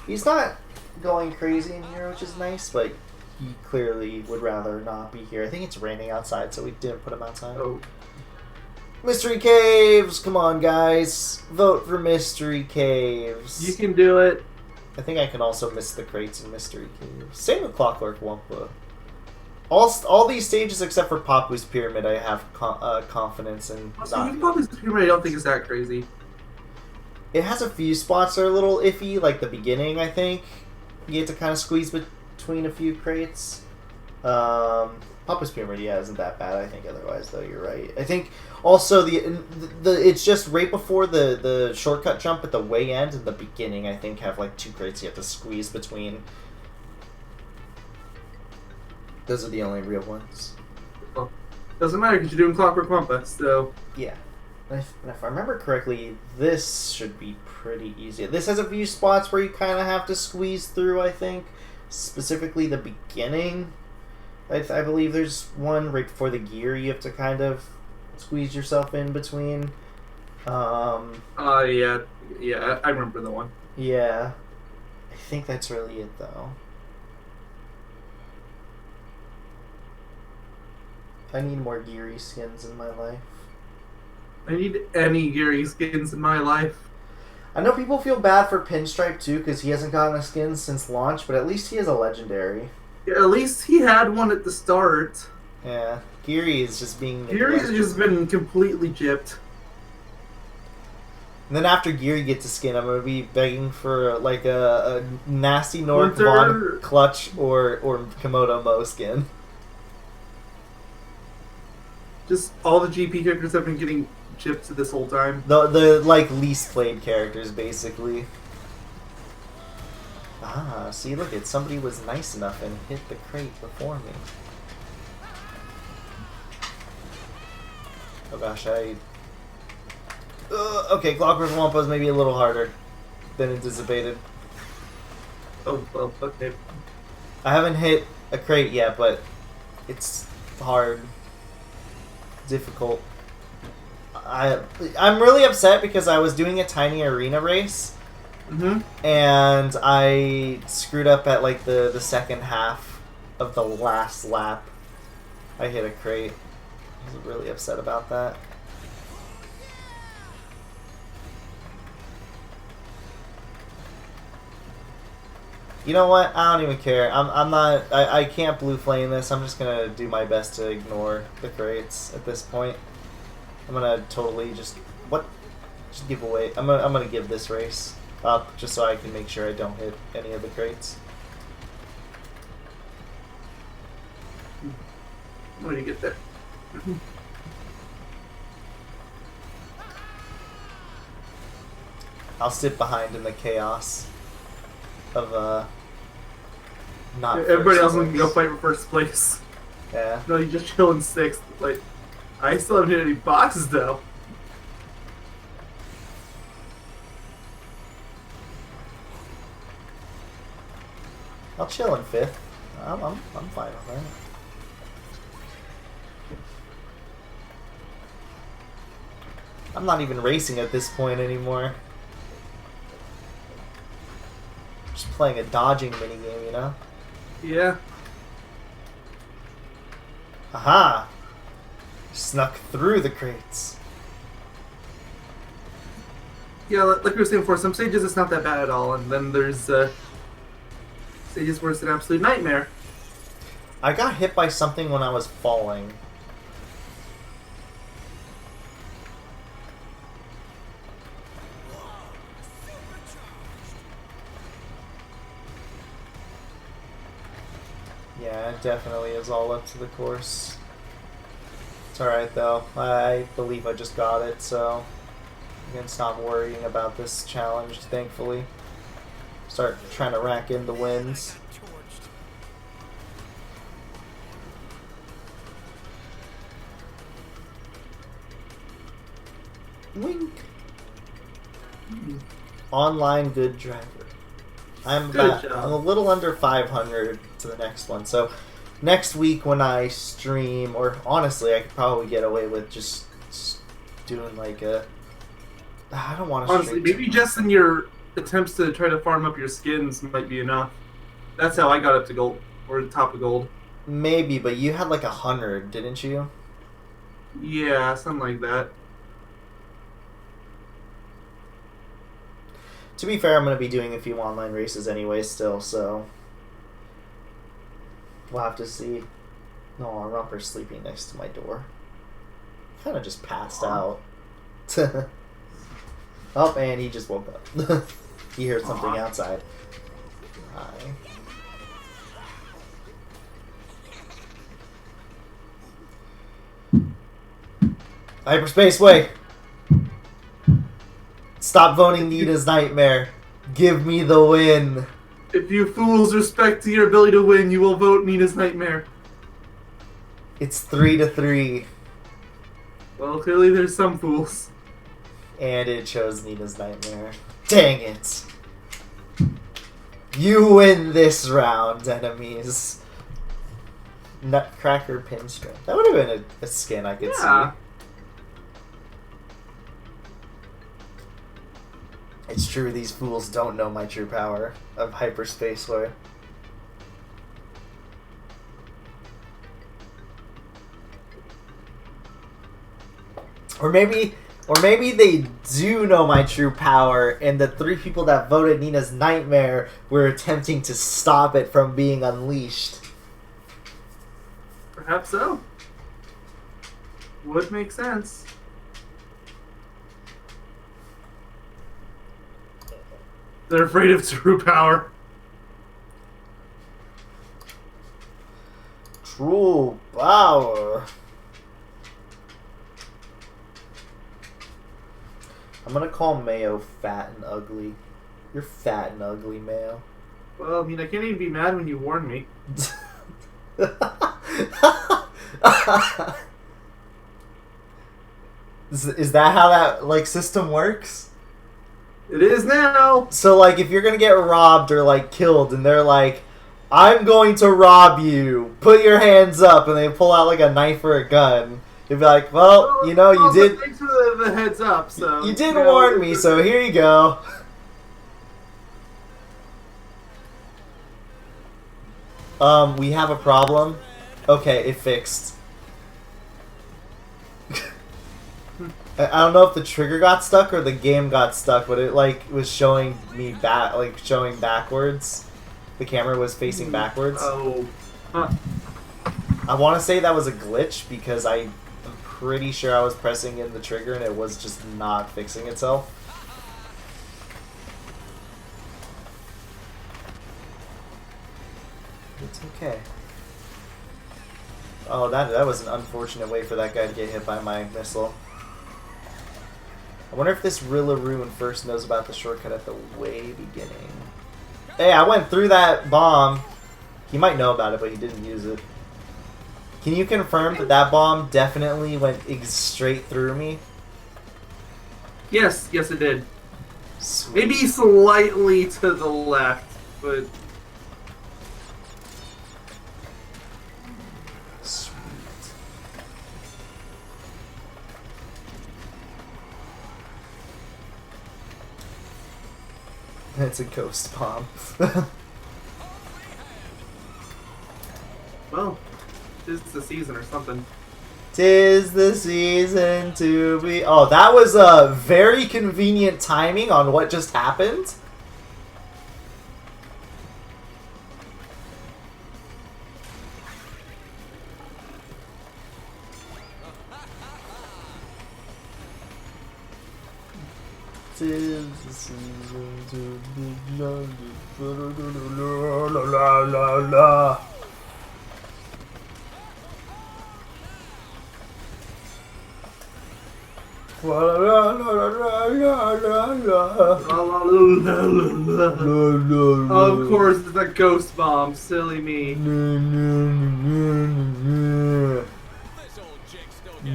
He's not going crazy in here, which is nice, but he clearly would rather not be here. I think it's raining outside, so we didn't put him outside. Oh. Mystery Caves! Come on, guys. Vote for Mystery Caves. You can do it. I think I can also miss the crates in Mystery Caves. Same with Clockwork Wampa. All these stages except for Papu's Pyramid I have confidence in. Even Papu's Pyramid I don't think is that crazy. It has a few spots that are a little iffy, like the beginning, I think. You get to kind of squeeze between a few crates. Papa's Pyramid, yeah, isn't that bad, I think, otherwise, though, you're right. I think also the it's just right before the shortcut jump at the way end and the beginning, I think, have like 2 crates you have to squeeze between. Those are the only real ones. Well, doesn't matter because you're doing Clockwork Wampa, so... Yeah. And if I remember correctly, this should be pretty easy. This has a few spots where you kind of have to squeeze through, I think. Specifically the beginning. I believe there's one right before the gear you have to kind of squeeze yourself in between. Yeah, I remember the one. Yeah. I think that's really it, though. I need more Geary skins in my life. I need any Geary skins in my life. I know people feel bad for Pinstripe, too, because he hasn't gotten a skin since launch, but at least he has a legendary. Yeah, at least he had one at the start. Yeah. Geary is just being... Geary's just been completely gypped. And then after Geary gets a skin, I'm going to be begging for like a nasty North Von Clutch or Komodo Mo skin. Just all the GP characters have been getting gypped this whole time. The like least played characters, basically. Ah, see, look, somebody was nice enough and hit the crate before me. Oh gosh, okay, Clockwork Wampa is maybe a little harder than anticipated. Oh, well, okay. I haven't hit a crate yet, but it's hard. Difficult. I'm really upset because I was doing a tiny arena race, and I screwed up at like the second half of the last lap. I hit a crate. I was really upset about that. You know what? I don't even care. I'm not. I can't blue flame this. I'm just gonna do my best to ignore the crates at this point. I'm gonna totally just give away. I'm gonna give this race up just so I can make sure I don't hit any of the crates. Where do you get there? I'll sit behind in the chaos of not. Everybody else can go fight for first place. Yeah. No, you just chill in 6th. Like, I still haven't hit any boxes though. I'll chill in 5th. I'm fine with that. I'm not even racing at this point anymore. Just playing a dodging minigame, you know? Yeah. Aha! Snuck through the crates. Yeah, like we were saying before, some stages it's not that bad at all, and then there's stages where it's an absolute nightmare. I got hit by something when I was falling. Yeah, it definitely is all up to the course. It's alright though. I believe I just got it, so I can stop worrying about this challenge, thankfully. Start trying to rack in the wins. Wink. Online good driver. I'm a little under 500 to the next one. So next week when I stream, or honestly, I could probably get away with just doing like a. I don't want to. Honestly, maybe just in your attempts to try to farm up your skins might be enough. That's how I got up to gold, or the top of gold. Maybe, but you had like 100, didn't you? Yeah, something like that. To be fair, I'm going to be doing a few online races anyway still, so we'll have to see. No, Romper's sleeping next to my door. Kind of just passed out. Oh, and he just woke up. He heard something outside. Hi. Hyperspace way. Stop voting Nina's Nightmare. Give me the win. If you fools respect to your ability to win, you will vote Nina's Nightmare. It's 3-3. Well, clearly there's some fools. And it chose Nina's Nightmare. Dang it. You win this round, enemies. Nutcracker Pinstripe. That would have been a skin I could see. It's true, these fools don't know my true power of hyperspace way. Or maybe they do know my true power, and the 3 people that voted Nina's Nightmare were attempting to stop it from being unleashed. Perhaps so. Would make sense. They're afraid of true power. True power. I'm gonna call Mayo fat and ugly. You're fat and ugly, Mayo. Well, I mean, I can't even be mad when you warn me. Is that how that like system works? It is now. So like if you're gonna get robbed or like killed and they're like, I'm going to rob you, put your hands up, and they pull out like a knife or a gun, you'd be like, well, you know, you did. Thanks for the heads up. So you did warn me, so here you go. We have a problem. Okay, it fixed. I don't know if the trigger got stuck or the game got stuck, but it like was showing me showing backwards. The camera was facing backwards. Oh. Huh. I want to say that was a glitch because I'm pretty sure I was pressing in the trigger and it was just not fixing itself. It's okay. Oh, that was an unfortunate way for that guy to get hit by my missile. I wonder if this Rillaroon first knows about the shortcut at the way beginning. Hey, I went through that bomb. He might know about it, but he didn't use it. Can you confirm that that bomb definitely went straight through me? Yes, it did. Sweet. Maybe slightly to the left, but... It's a ghost bomb. Well, it's the season or something. 'Tis the season to be... Oh, that was a very convenient timing on what just happened. Tis the season to be young. La la la la. La la la la la la la. Of course, it's a ghost bomb. Silly me. This old jink's no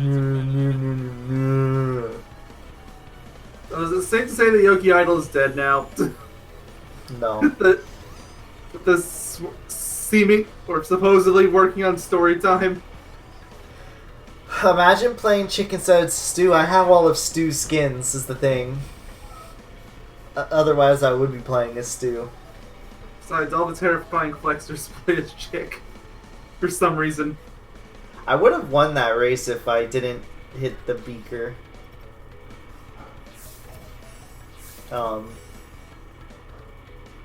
Is it safe to say that Yogi Idol is dead now? No. the seeming or supposedly working on story time. Imagine playing Chicken Salad Stew. I have all of Stew's skins, is the thing. Otherwise, I would be playing as Stew. Besides, all the terrifying flexors play as Chick. For some reason. I would have won that race if I didn't hit the beaker.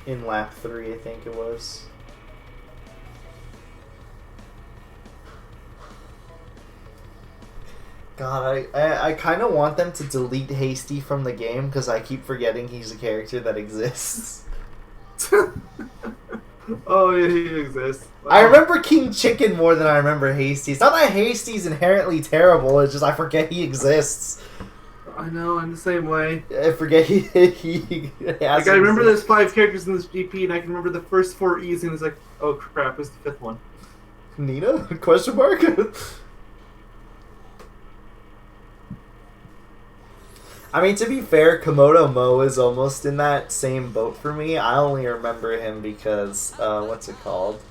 In lap 3, I think it was. God, I kind of want them to delete Hasty from the game because I keep forgetting he's a character that exists. Oh, yeah, he exists. I remember King Chicken more than I remember Hasty. It's not that Hasty's inherently terrible, it's just I forget he exists. I know, I'm the same way. I forget he has Like, I remember there's 5 characters in this GP, and I can remember the first 4 easy, and it's like, oh crap, what's the 5th one? Nina? Question mark? I mean, to be fair, Komodo Mo is almost in that same boat for me. I only remember him because, what's it called?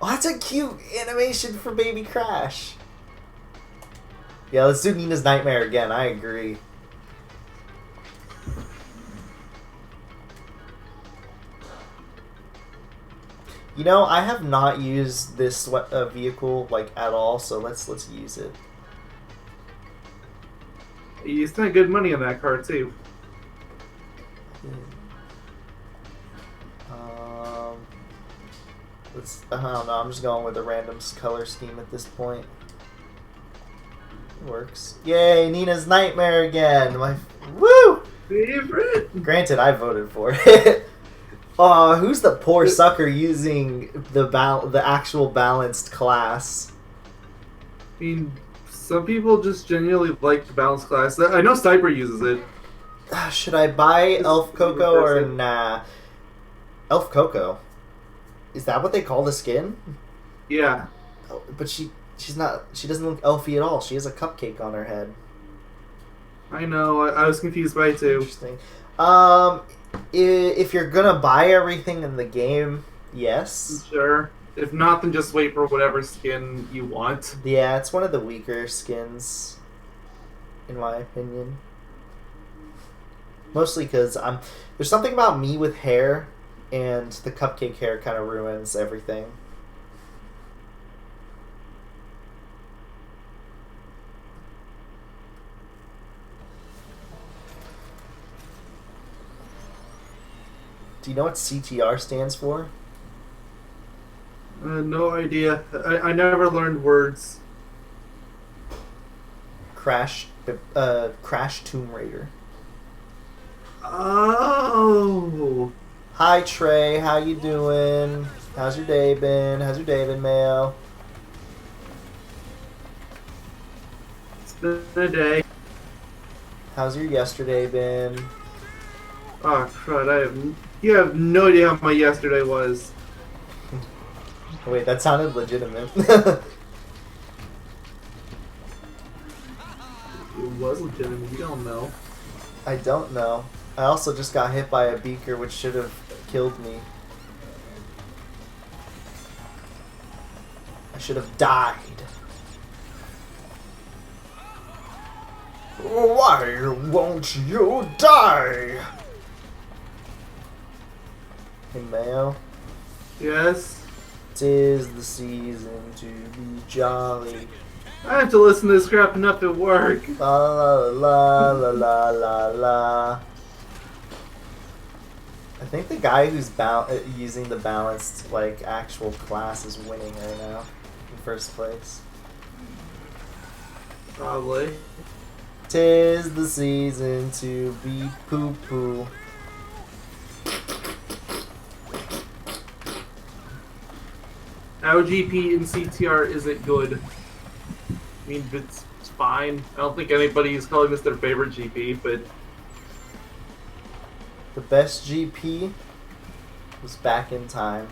Oh, that's a cute animation for Baby Crash. Yeah, let's do Nina's Nightmare again. I agree. You know, I have not used this vehicle like at all, so let's use it. You spent good money on that car too. I don't know. I'm just going with a random color scheme at this point. It works. Yay, Nina's Nightmare again. My woo Favorite. Granted, I voted for it. Who's the poor sucker using the actual balanced class? I mean, some people just genuinely like the balanced class. I know Stiper uses it. Should I buy Elf Coco or nah? Elf Coco. Is that what they call the skin? Yeah. Oh, but she's not. She doesn't look elfy at all. She has a cupcake on her head. I know. I was confused by it too. Interesting. If you're gonna buy everything in the game, yes. Sure. If not, then just wait for whatever skin you want. Yeah, it's one of the weaker skins, in my opinion. Mostly because there's something about me with hair, and the cupcake hair kind of ruins everything. Do you know what CTR stands for? No idea. I never learned words. Crash Tomb Raider. Oh. Hi Trey, how you doing? How's your day been? How's your day been, Mayo? It's been a day. How's your yesterday been? Oh crud! You have no idea how my yesterday was. Wait, that sounded legitimate. It was legitimate. You don't know. I don't know. I also just got hit by a beaker, which should have killed me. I should have died. Why won't you die? Hey, Mayo. Yes. 'Tis the season to be jolly. I have to listen to this crap enough at work. La la la la la la la. I think the guy who's using the balanced actual class is winning right now in first place. Probably. 'Tis the season to be poo poo. Our GP in CTR isn't good. I mean, it's fine. I don't think anybody is calling this their favorite GP, but The best GP was Back in Time.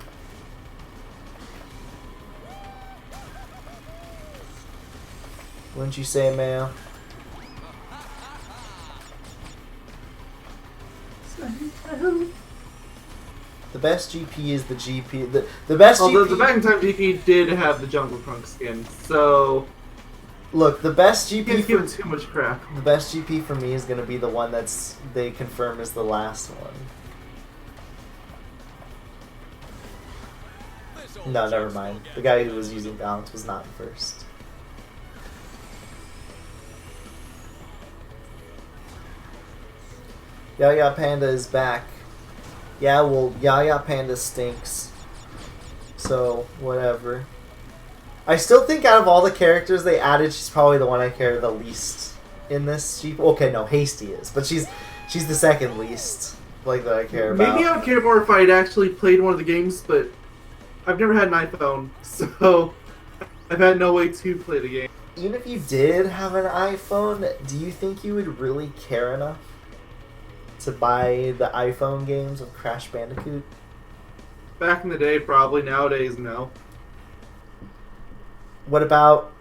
Wouldn't you say, Mayo? The best GP is the GP. The best GP. The Back in Time GP did have the Jungle Trunk skin, so Look, the best you GP can't give it too much crap. the best GP for me is gonna be the one they confirm is the last one. No, never mind. The guy who was using balance was not first. Yaya Panda is back. Yeah, well, Yaya Panda stinks. So, whatever. I still think out of all the characters they added, she's probably the one I care the least in this. Okay, no, Hasty is, but she's the second least. like that I care about. Maybe I would care more if I'd actually played one of the games, but I've never had an iPhone, so I've had no way to play the game. Even if you did have an iPhone, do you think you would really care enough to buy the iPhone games of Crash Bandicoot? Back in the day, probably. Nowadays, no. What about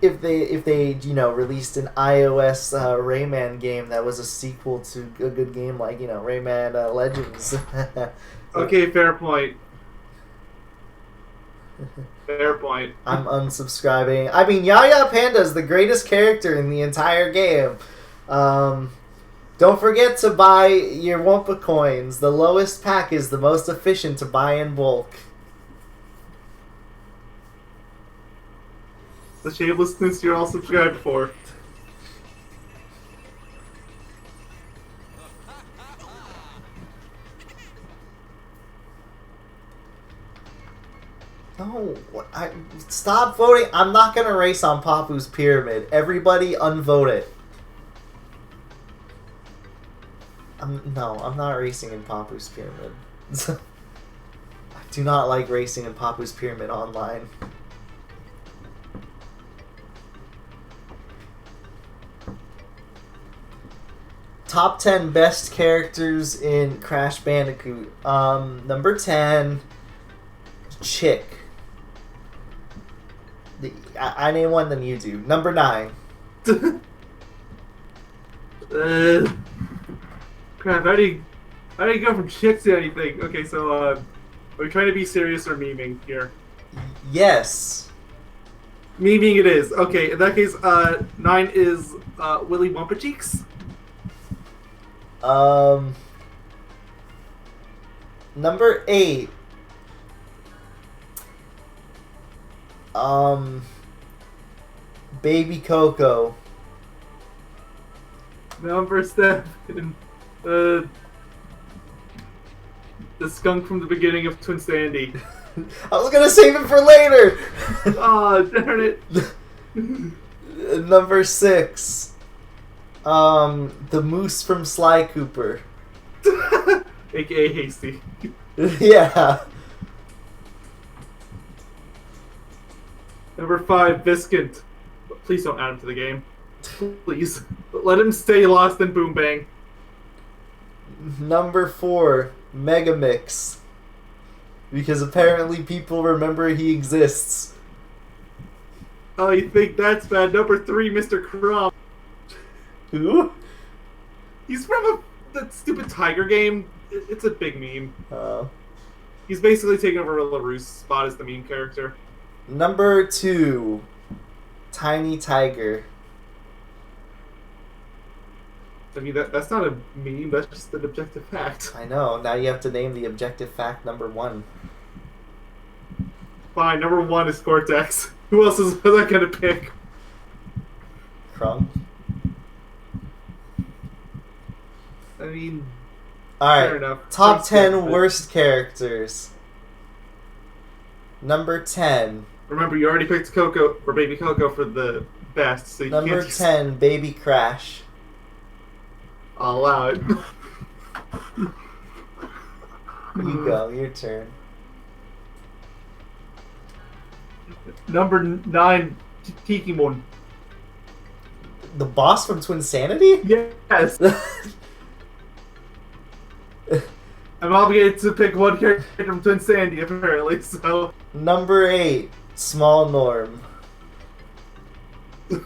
if they released an iOS Rayman game that was a sequel to a good game like Rayman Legends? Okay, fair point. Fair point. I'm unsubscribing. I mean, Yaya Panda is the greatest character in the entire game. Don't forget to buy your Wumpa coins. The lowest pack is the most efficient to buy in bulk. The shamelessness you're all subscribed for. No, stop voting. I'm not gonna race on Papu's Pyramid. Everybody unvote it. No, I'm not racing in Papu's Pyramid. I do not like racing in Papu's Pyramid online. Top 10 best characters in Crash Bandicoot. Number 10, Chick. I name one, then you do. Number 9. Crap, how do you go from Chick to anything? Okay, so, are we trying to be serious or memeing here? Yes. Memeing it is. Okay, in that case, 9 is, Willy Wumpa Cheeks. Number 8. Baby Coco. Number 7. The skunk from the beginning of Twin Sandy. I was gonna save it for later! Oh, darn it. Number 6. The moose from Sly Cooper. AKA Hasty. Yeah. Number 5, Viscant. Please don't add him to the game. Please. Let him stay lost in Boom Bang. Number 4, Megamix. Because apparently people remember he exists. Oh, you think that's bad? Number 3, Mr. Crumb. Who? He's from that stupid Tiger game. It's a big meme. Oh. He's basically taking over LaRue's spot as the meme character. Number 2, Tiny Tiger. I mean, that's not a meme, that's just an objective fact. I know, now you have to name the objective fact number 1. Fine, number 1 is Cortex. Who else is I gonna pick? Crumb. I mean, Alright, fair enough. top 10 But worst characters. Number 10. remember, you already picked Coco, or Baby Coco, for the best, so you Number can't 10, Baby Crash. I'll allow it. You go, your turn. Number 9, Tikimon. The boss from Twin Sanity? Yes! I'm obligated to pick one character from Twin Sandy, apparently, so... Number 8, Small Norm. Just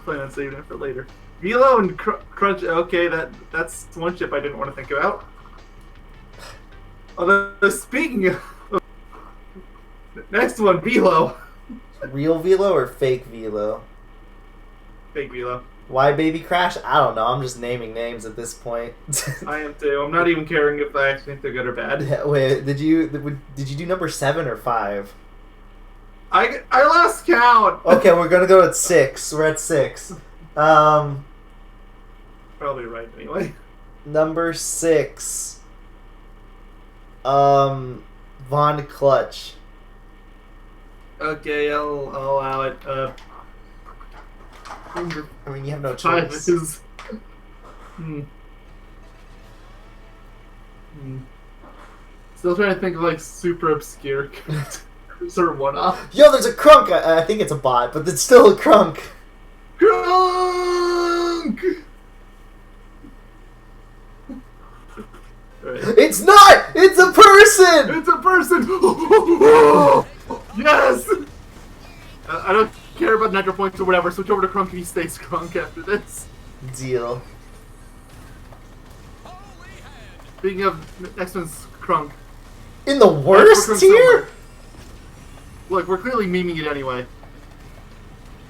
plan on saving it for later. Velo and Crunch, okay, that's one chip I didn't want to think about. Although, speaking of... Next one, Velo. Real Velo or fake Velo? Fake Velo. Why Baby Crash? I don't know. I'm just naming names at this point. I am too. I'm not even caring if I actually think they're good or bad. Yeah, wait, did you do number 7 or 5? I lost count! Okay, we're gonna go at 6. We're at 6. Probably right anyway. Number 6. Von Clutch. Okay, I'll allow it. I mean, you have no 5 choice. is... Still trying to think of like super obscure characters or one-off. Yo, there's a Crunk! I think it's a bot, but it's still a Crunk. Crunk! Right. It's not! It's a person! It's a person! Yes! I don't care about Nitro points or whatever. Switch over to Crunk and he stays Crunk after this. Deal. Speaking of, next one's Crunk. In the worst tier? Look, we're clearly memeing it anyway.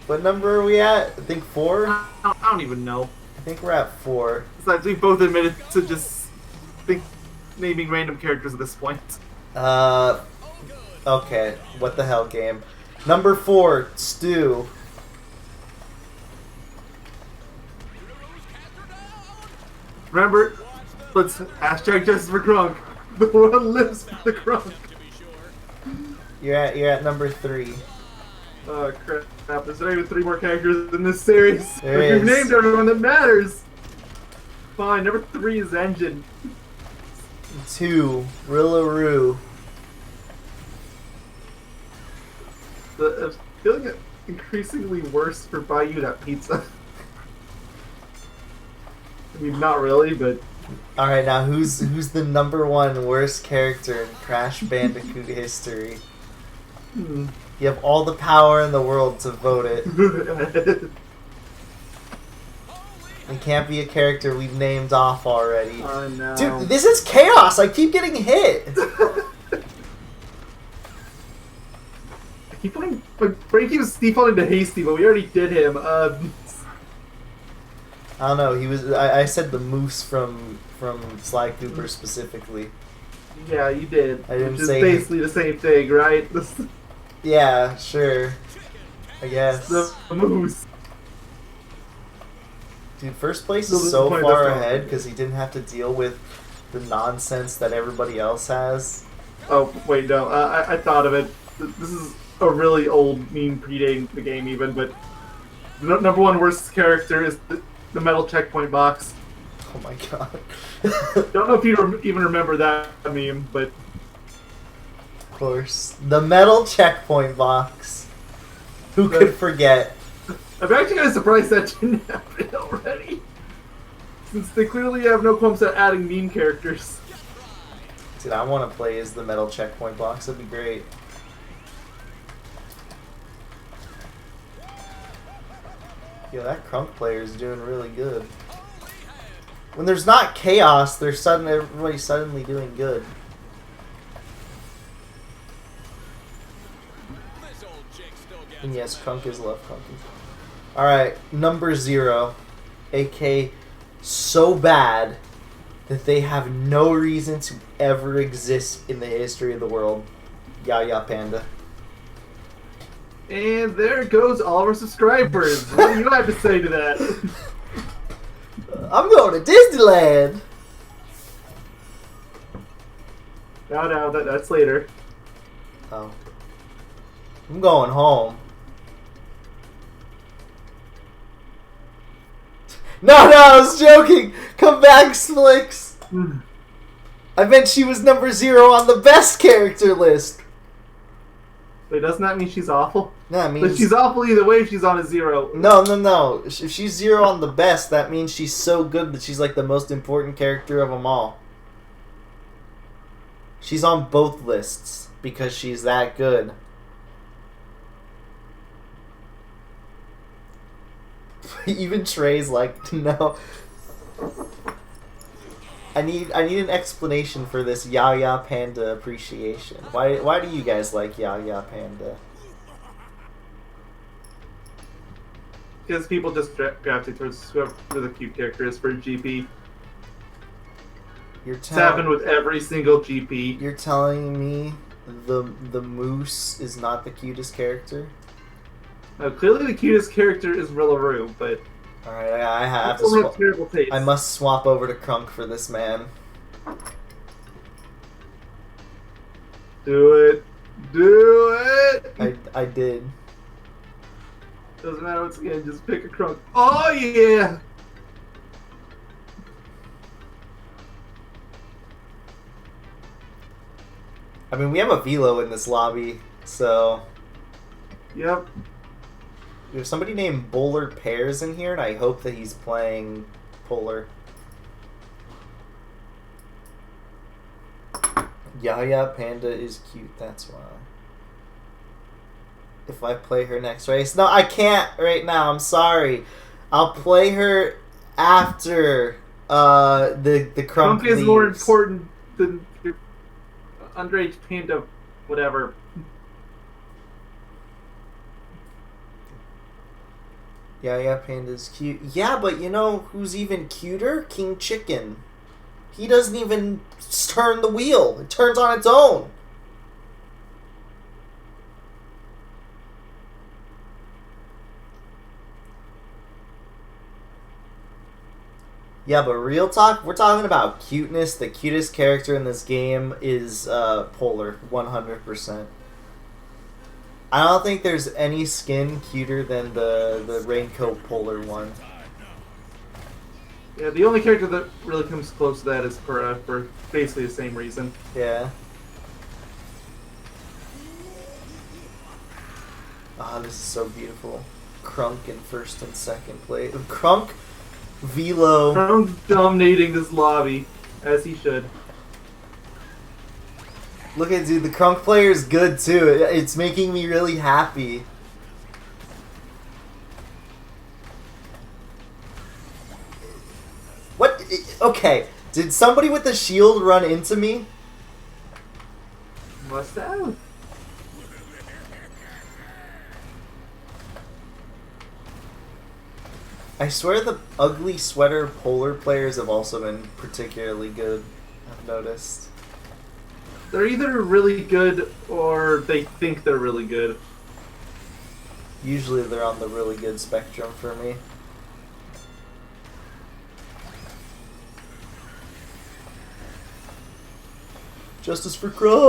What number are we at? I think 4? I don't even know. I think we're at 4. Besides, we both admitted to just naming random characters at this point. Okay. What the hell, game? Number 4, Stu. Remember, let's hashtag justice for Crunk. The world lives for the Crunk. You're at number 3. Oh crap! There's not even 3 more characters in this series. There We've is. named everyone that matters. Fine, number 3 is Engine. 2, Rillaroo. I'm feeling it increasingly worse for Bayou that pizza. I mean, not really, but Alright, now who's the number 1 worst character in Crash Bandicoot history? You have all the power in the world to vote it. It can't be a character we've named off already. Oh no. Dude, this is chaos! I keep getting hit! I keep putting my brain keeps defaulting to Hasty, but we already did him. I don't know, he was I said the moose from Sly Cooper specifically. Yeah, you did. I didn't Which is say- basically the same thing, right? Yeah, sure. I guess. The moose. Dude, first place No, is this so is my far best ahead one. because he didn't have to deal with the nonsense that everybody else has. Oh wait, no. I thought of it. This is a really old meme predating the game, even. But the number 1 worst character is the metal checkpoint box. Oh my god. Don't know if you even remember that meme, but Of course. The metal checkpoint box. Who could forget? I'm actually kind of surprised that didn't happen already. Since they clearly have no qualms at adding meme characters. Dude, I want to play as the metal checkpoint box. That'd be great. Yo, that Crunk player is doing really good. When there's not chaos, everybody's suddenly doing good. This old chick still gets And yes, Crunk is love Crunk. Alright, number 0. AK so bad that they have no reason to ever exist in the history of the world. Ya Panda. And there goes all of our subscribers. What do you have to say to that? I'm going to Disneyland! No, that's later. Oh. I'm going home. No, I was joking! Come back, Slicks! I meant she was number 0 on the best character list! Wait, doesn't that mean she's awful? No, I But mean... she's awful either way if she's on a 0. No. If she's 0 on the best, that means she's so good that she's like the most important character of them all. She's on both lists because she's that good. Even Trey's like, no. I need an explanation for this Ya Panda appreciation. Why do you guys like Ya Panda? Because people just gravitate towards whoever the cute character is for GP. It's happened with every single GP. You're telling me the moose is not the cutest character? Clearly the cutest character is Rillaroo, but Alright, I have to people have terrible taste. I must swap over to Crunk for this man. Do it. Do it! I did. Doesn't matter once again, just pick a Crunk. Oh yeah! I mean, we have a Velo in this lobby, so Yep. there's somebody named Bowler Pears in here, and I hope that he's playing Polar. Yaya Panda is cute, that's why. If I play her next race. No, I can't right now, I'm sorry. I'll play her after the Crunk Crunk is leaves. more important than your underage panda, whatever. Yeah, Panda's cute. Yeah, but you know who's even cuter? King Chicken. He doesn't even turn the wheel. It turns on its own. Yeah, but real talk, we're talking about cuteness. The cutest character in this game is Polar, 100%. I don't think there's any skin cuter than the Raincoat Polar one. Yeah, the only character that really comes close to that is for basically the same reason. Yeah. Ah, this is so beautiful. Crunk in first and second place. Crunk, Velo. Crunk dominating this lobby, as he should. Look at dude, the Crunk player is good too. It's making me really happy. What? Okay, did somebody with the shield run into me? Must have. I swear the ugly sweater Polar players have also been particularly good, I've noticed. They're either really good or they think they're really good. Usually they're on the really good spectrum for me. Justice for Crunk!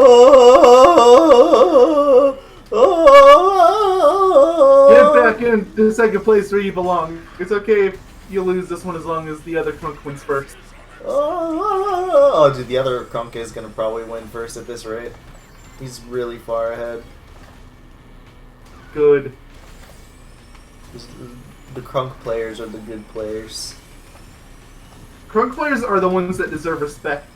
Get back in the second place where you belong. It's okay if you lose this one as long as the other Crunk wins first. Oh, dude, the other Crunk is gonna probably win first at this rate. He's really far ahead. Good. The Crunk players are the good players. Crunk players are the ones that deserve respect.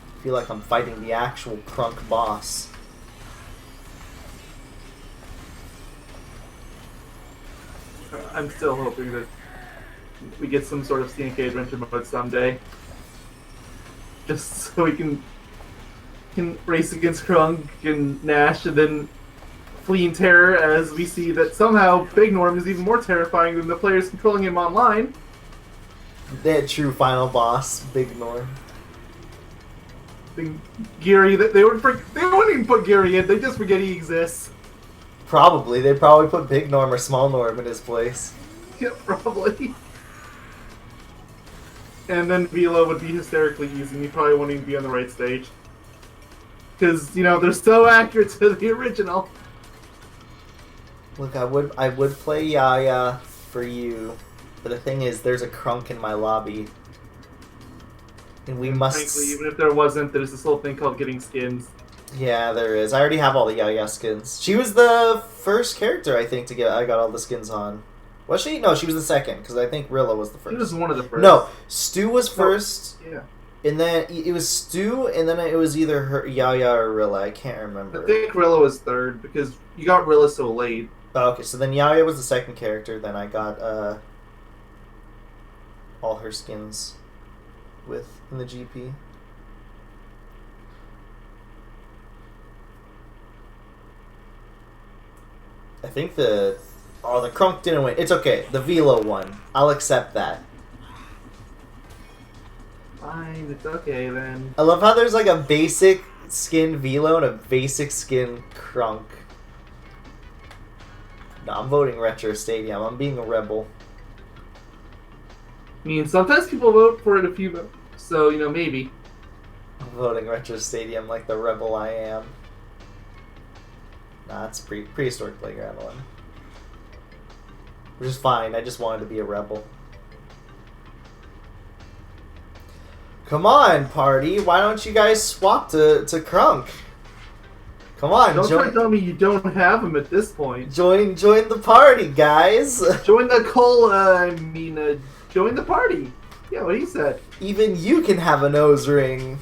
I feel like I'm fighting the actual Crunk boss. I'm still hoping that we get some sort of CNK adventure mode someday. Just so we can race against Crunk and Nash and then flee in terror as we see that somehow Big Norm is even more terrifying than the players controlling him online. That true final boss, Big Norm. Geary, they wouldn't even put Geary in, they just forget he exists. Probably. They'd probably put Big Norm or Small Norm in his place. Yeah, probably. And then Velo would be hysterically easy, and he probably wouldn't even be on the right stage. Because, you know, they're so accurate to the original. Look, I would play Yaya for you, but the thing is, there's a Crunk in my lobby. And we must... Frankly, even if there wasn't, there's this whole thing called getting skins. Yeah, there is. I already have all the Yaya skins. She was the first character, I think, to get... I got all the skins on. Was she? No, she was the second, because I think Rilla was the first. She was one of the first. No, Stu was first. Yeah. And then it was Stu, and then it was either her, Yaya or Rilla. I can't remember. I think Rilla was third, because you got Rilla so late. Oh, okay, so then Yaya was the second character. Then I got all her skins in the GP. I think the Crunk didn't win. It's okay. The Velo won. I'll accept that. Fine, it's okay then. I love how there's like a basic skin Velo and a basic skin Crunk. No, I'm voting Retro Stadium. I'm being a rebel. I mean, sometimes people vote for it if you vote, so, you know, maybe. I'm voting Retro Stadium like the rebel I am. Nah, it's prehistoric playground one. Which is fine, I just wanted to be a rebel. Come on, party. Why don't you guys swap to Crunk? Come on, Don't try to tell me you don't have him at this point. join the party, guys. Join the join the party. Yeah, what he said. Even you can have a nose ring.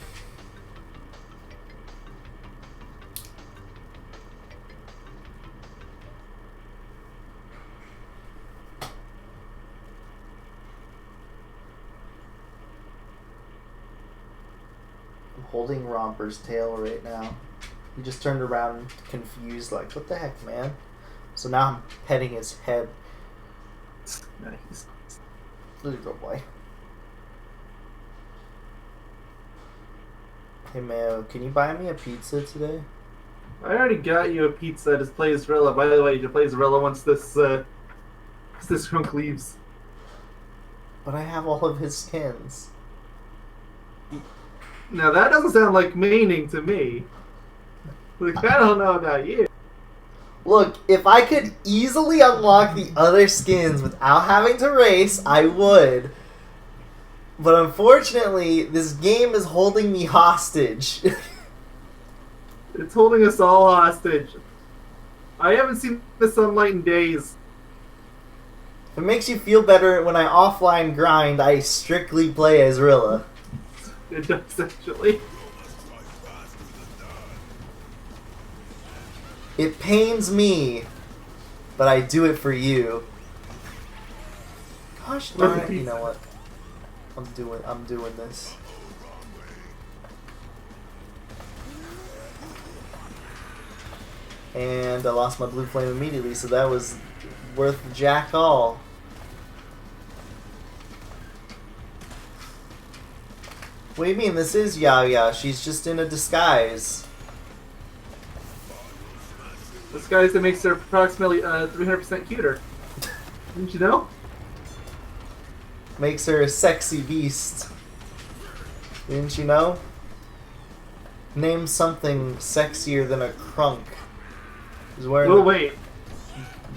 I'm holding Romper's tail right now. He just turned around confused, like, what the heck, man? So now I'm petting his head. Nice. Little good boy. Hey, man, can you buy me a pizza today? I already got you a pizza to play Zarilla. By the way, you play Zarilla once this Crunk leaves. But I have all of his skins. Now that doesn't sound like meaning to me. Like, I don't know about you. Look, if I could easily unlock the other skins without having to race, I would. But unfortunately, this game is holding me hostage. It's holding us all hostage. I haven't seen the sunlight in days. If it makes you feel better, when I offline grind, I strictly play as Rilla. It does, actually. It pains me, but I do it for you. Gosh darn it, you know what? I'm doing this. And I lost my blue flame immediately, so that was worth jack all. What do you mean? This is Yaya. She's just in a disguise. Disguise that makes her approximately 300% cuter. Didn't you know? Makes her a sexy beast. Didn't you know? Name something sexier than a Crunk. Oh, wait.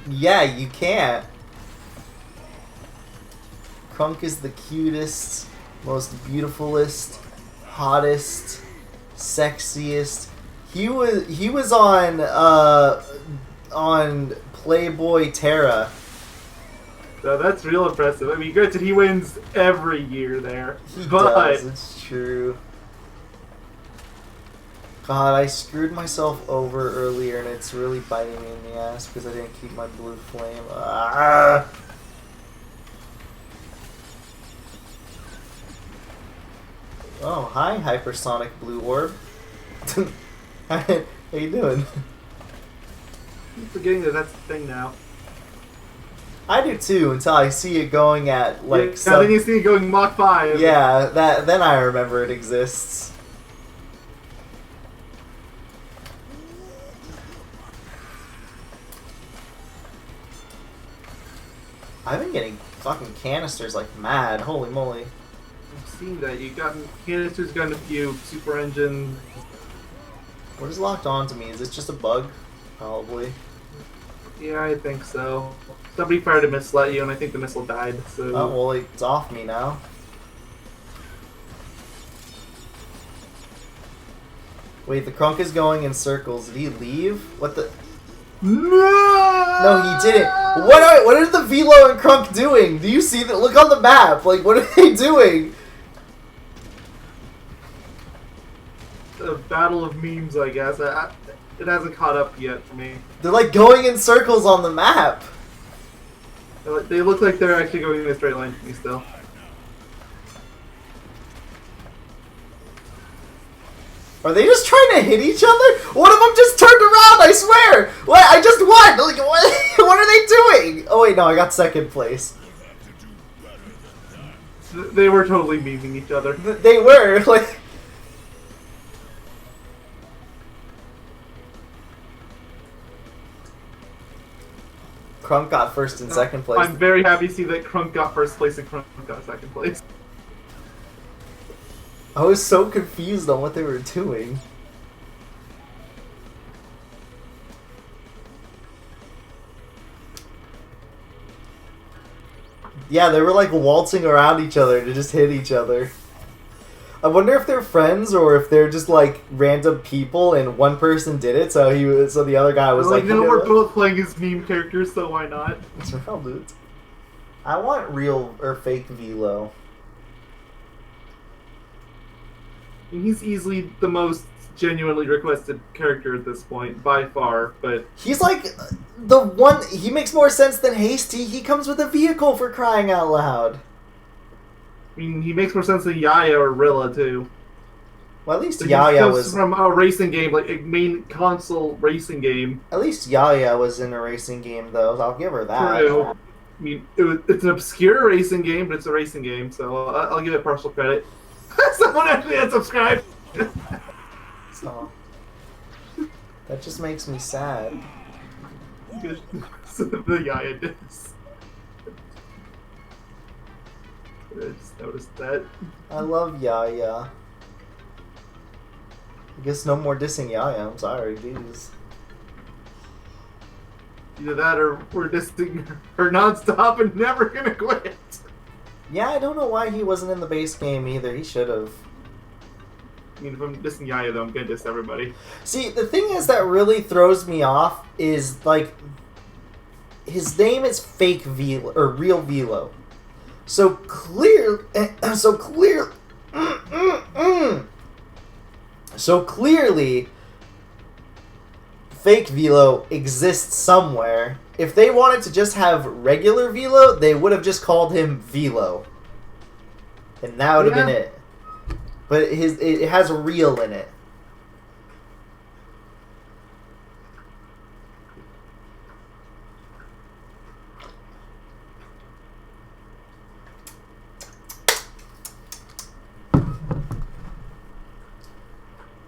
Yeah, you can't. Crunk is the cutest, most beautifulest, hottest, sexiest. He was on Playboy Terra. So that's real impressive. I mean, granted, he wins every year there. He but does, it's true. God, I screwed myself over earlier, and it's really biting me in the ass because I didn't keep my blue flame. Ah! Oh, hi, hypersonic blue orb. How you doing? I'm forgetting that that's the thing now. I do too, until I see it going at like. Yeah, then you see it going Mach 5. Yeah, then I remember it exists. I've been getting fucking canisters like mad. Holy moly. I've seen that. You've gotten canisters, gotten a few super engines. What is locked on to me? Is this just a bug? Probably. Yeah, I think so. Somebody fired a missile at you, and I think the missile died. So. Oh, well, it's off me now. Wait, the Crunk is going in circles. Did he leave? What the? No, he didn't. What are the Velo and Crunk doing? Do you see that? Look on the map. Like, what are they doing? A battle of memes, I guess. It hasn't caught up yet for me. They're like going in circles on the map. They look like they're actually going in a straight line to me still. Are they just trying to hit each other? One of them just turned around, I swear! What? I just won! Like, what are they doing? Oh wait, no, I got second place. They were totally memeing each other. They were, like... Crunk got first and second place. I'm very happy to see that Crunk got first place and Crunk got second place. I was so confused on what they were doing. Yeah, they were like waltzing around each other to just hit each other. I wonder if they're friends or if they're just like random people and one person did it, so the other guy was like, you know, we're both playing as meme characters, so why not? I'll do it. I want real or fake Velo. And he's easily the most genuinely requested character at this point, by far, but... He's like the one... He makes more sense than Hasty. He comes with a vehicle for crying out loud. I mean, he makes more sense than Yaya or Rilla, too. Well, at least So Yaya was... from a racing game, like a main console racing game. At least Yaya was in a racing game, though. I'll give her that. True. I mean, it's an obscure racing game, but it's a racing game, so I'll give it partial credit. Someone actually unsubscribed! So, that just makes me sad. So the Yaya diss. I just noticed that. I love Yaya. I guess no more dissing Yaya. I'm sorry, jeez. Either that or we're dissing her nonstop and never gonna quit. Yeah, I don't know why he wasn't in the base game either. He should have. I mean, if I'm dissing Yaya, though, I'm gonna diss everybody. See, the thing is that really throws me off is, like, his name is fake Velo, or real Velo. So clearly, fake Velo exists somewhere. If they wanted to just have regular Velo, they would have just called him Velo. And that would have been it. But it has real in it.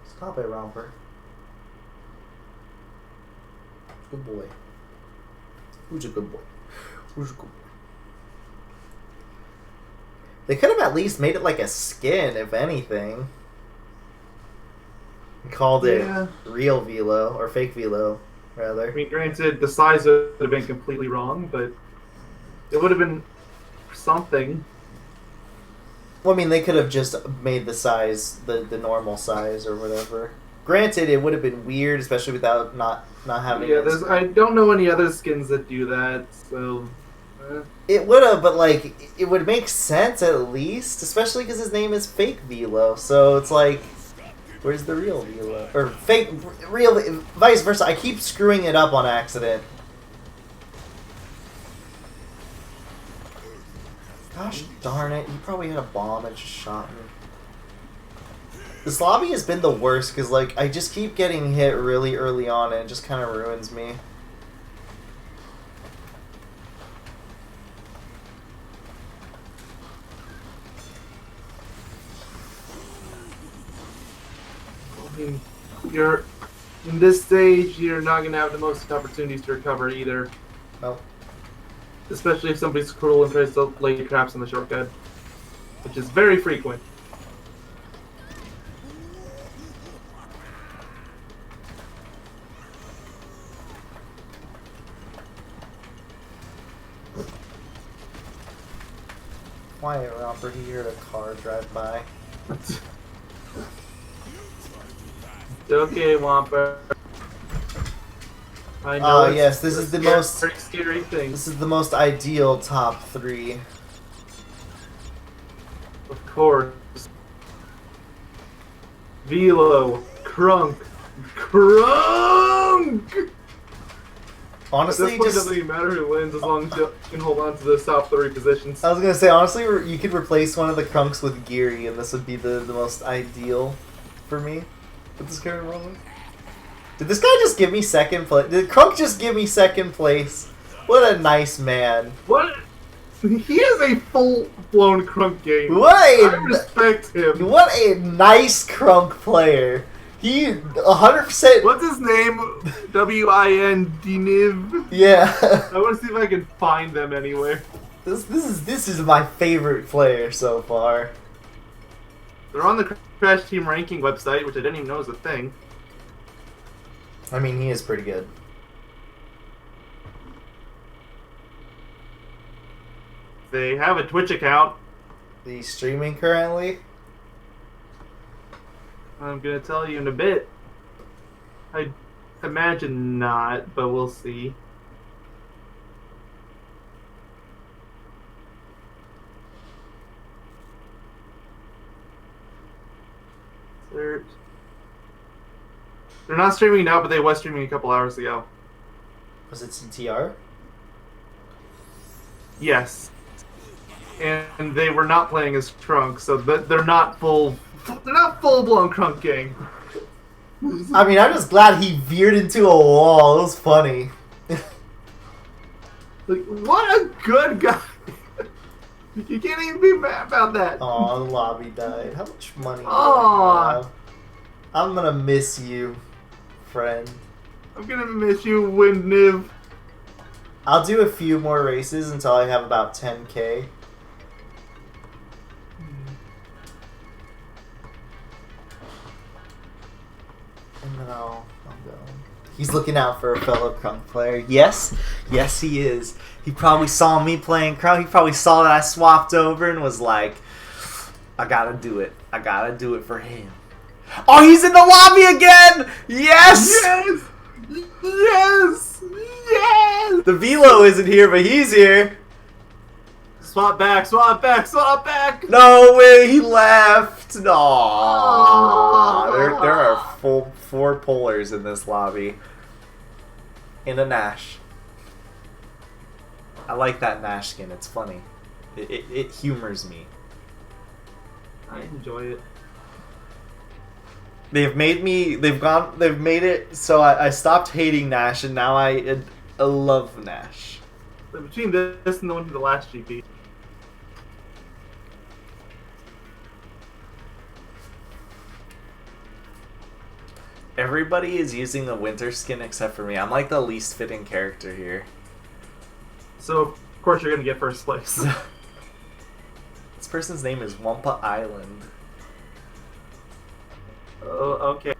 Stop it, Romper. Good boy. Who's a good boy? Who's a good boy? They could have at least made it like a skin, if anything. Called it real Velo, or fake Velo, rather. I mean, granted, the size would have been completely wrong, but it would have been something. Well, I mean, they could have just made the size the normal size or whatever. Granted, it would have been weird, especially without not having. Yeah, I don't know any other skins that do that, so. It would have, but like it would make sense at least, especially because his name is fake Velo. So it's like, where's the real Velo or fake real? Vice versa. I keep screwing it up on accident. Gosh darn it! He probably had a bomb and just shot me. This lobby has been the worst because like I just keep getting hit really early on and it just kind of ruins me. You're in this stage. You're not going to have the most opportunities to recover either. Nope. Especially if somebody's cruel and tries to lay traps in the shortcut, which is very frequent. Quiet, Romper. He heard a car drive by. Okay, Wampa. I know. Oh yes, this is the most very scary thing. This is the most ideal top 3. Of course. Velo, Crunk. Honestly, At this point, it just doesn't even matter who wins as long as you can hold on to the top 3 positions. I was gonna say honestly, you could replace one of the Crunks with Geary, and this would be the most ideal for me. With this current moment. Did this guy just give me second place? Did Crunk just give me second place? What a nice man. What? He is a full-blown Crunk game. I respect him. What a nice Crunk player. He 100%. What's his name? W-I-N-D-Niv? Yeah. I want to see if I can find them anywhere. This is my favorite player so far. They're on the Crash Team ranking website, which I didn't even know was a thing. I mean, he is pretty good. They have a Twitch account. He's streaming currently. I'm gonna tell you in a bit. I imagine not, but we'll see. They're not streaming now, but they was streaming a couple hours ago. Was it CTR? Yes. And they were not playing as Trunk, so they're not full-blown Trunk gang. I mean, I'm just glad he veered into a wall. It was funny. Like, what a good guy! You can't even be mad about that. Aw, the lobby died. How much money do Aw. I have? I'm gonna miss you, friend. I'm gonna miss you, Windniv. I'll do a few more races until I have about 10k. And then I'll go. He's looking out for a fellow Crunk player. Yes, yes he is. He probably saw me playing Crunk. He probably saw that I swapped over and was like, I gotta do it. I gotta do it for him. Oh, he's in the lobby again! Yes! Yes! Yes! Yes! The Velo isn't here, but he's here. Swap back, swap back, swap back! No way, he left. No. There are full 4 pullers in this lobby. And a Nash. I like that Nash skin. It's funny. It humors me. I enjoy it. They've made it so I stopped hating Nash and now I love Nash. But between this and the one from the last GP. Everybody is using the winter skin except for me. I'm like the least fitting character here. So, of course, you're gonna get first place. This person's name is Wampa Island. Oh, okay.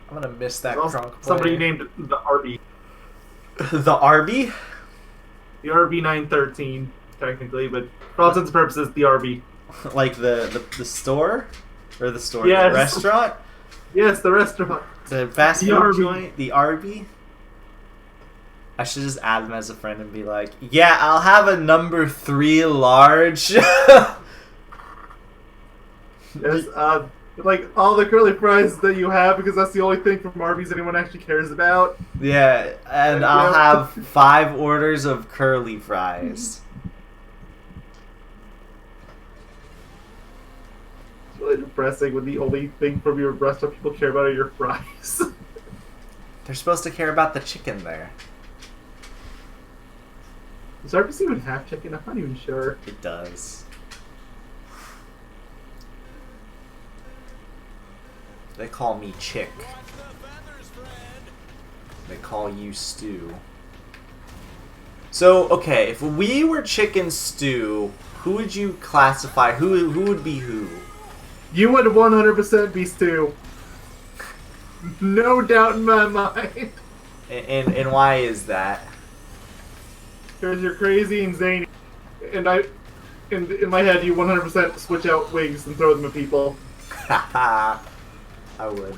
I'm gonna miss that Also, Crunk player. somebody named the RB. The RB? The RB913, technically, but for all intents and purposes, the RB. Like the store? Or the store? Yes. The restaurant? Yes, the restaurant. The fast The food RB. joint? The RB? I should just add him as a friend and be like, yeah, I'll have a number 3 large. Yes, like all the curly fries that you have, because that's the only thing from Arby's anyone actually cares about. Yeah, and I'll have 5 orders of curly fries. It's really depressing when the only thing from your restaurant people care about are your fries. They're supposed to care about the chicken there. Does Arby's even have chicken? I'm not even sure. It does. They call me Chick. They call you Stew. So, okay, if we were Chicken Stew, who would you classify? Who would be who? You would 100% be Stu. No doubt in my mind. And why is that? Because you're crazy and zany. And in my head, you 100% switch out wigs and throw them at people. Haha. I would.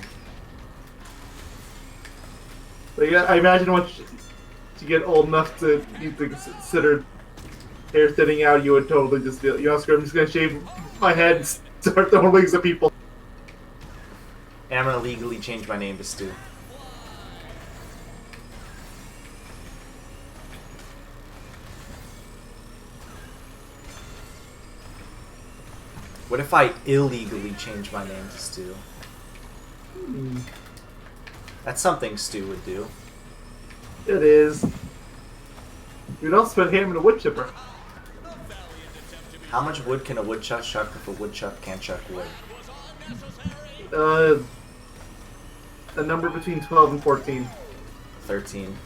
But yeah, I imagine once you get old enough to consider hair thinning out, you would totally just be, you know, screw, I'm just gonna shave my head and start throwing wigs at people. And I'm gonna legally change my name to Stu. What if I illegally change my name to Stu? That's something Stu would do. It is. You'd also put him in a wood chipper. How much wood can a woodchuck chuck if a woodchuck can't chuck wood? A number between 12 and 14. 13.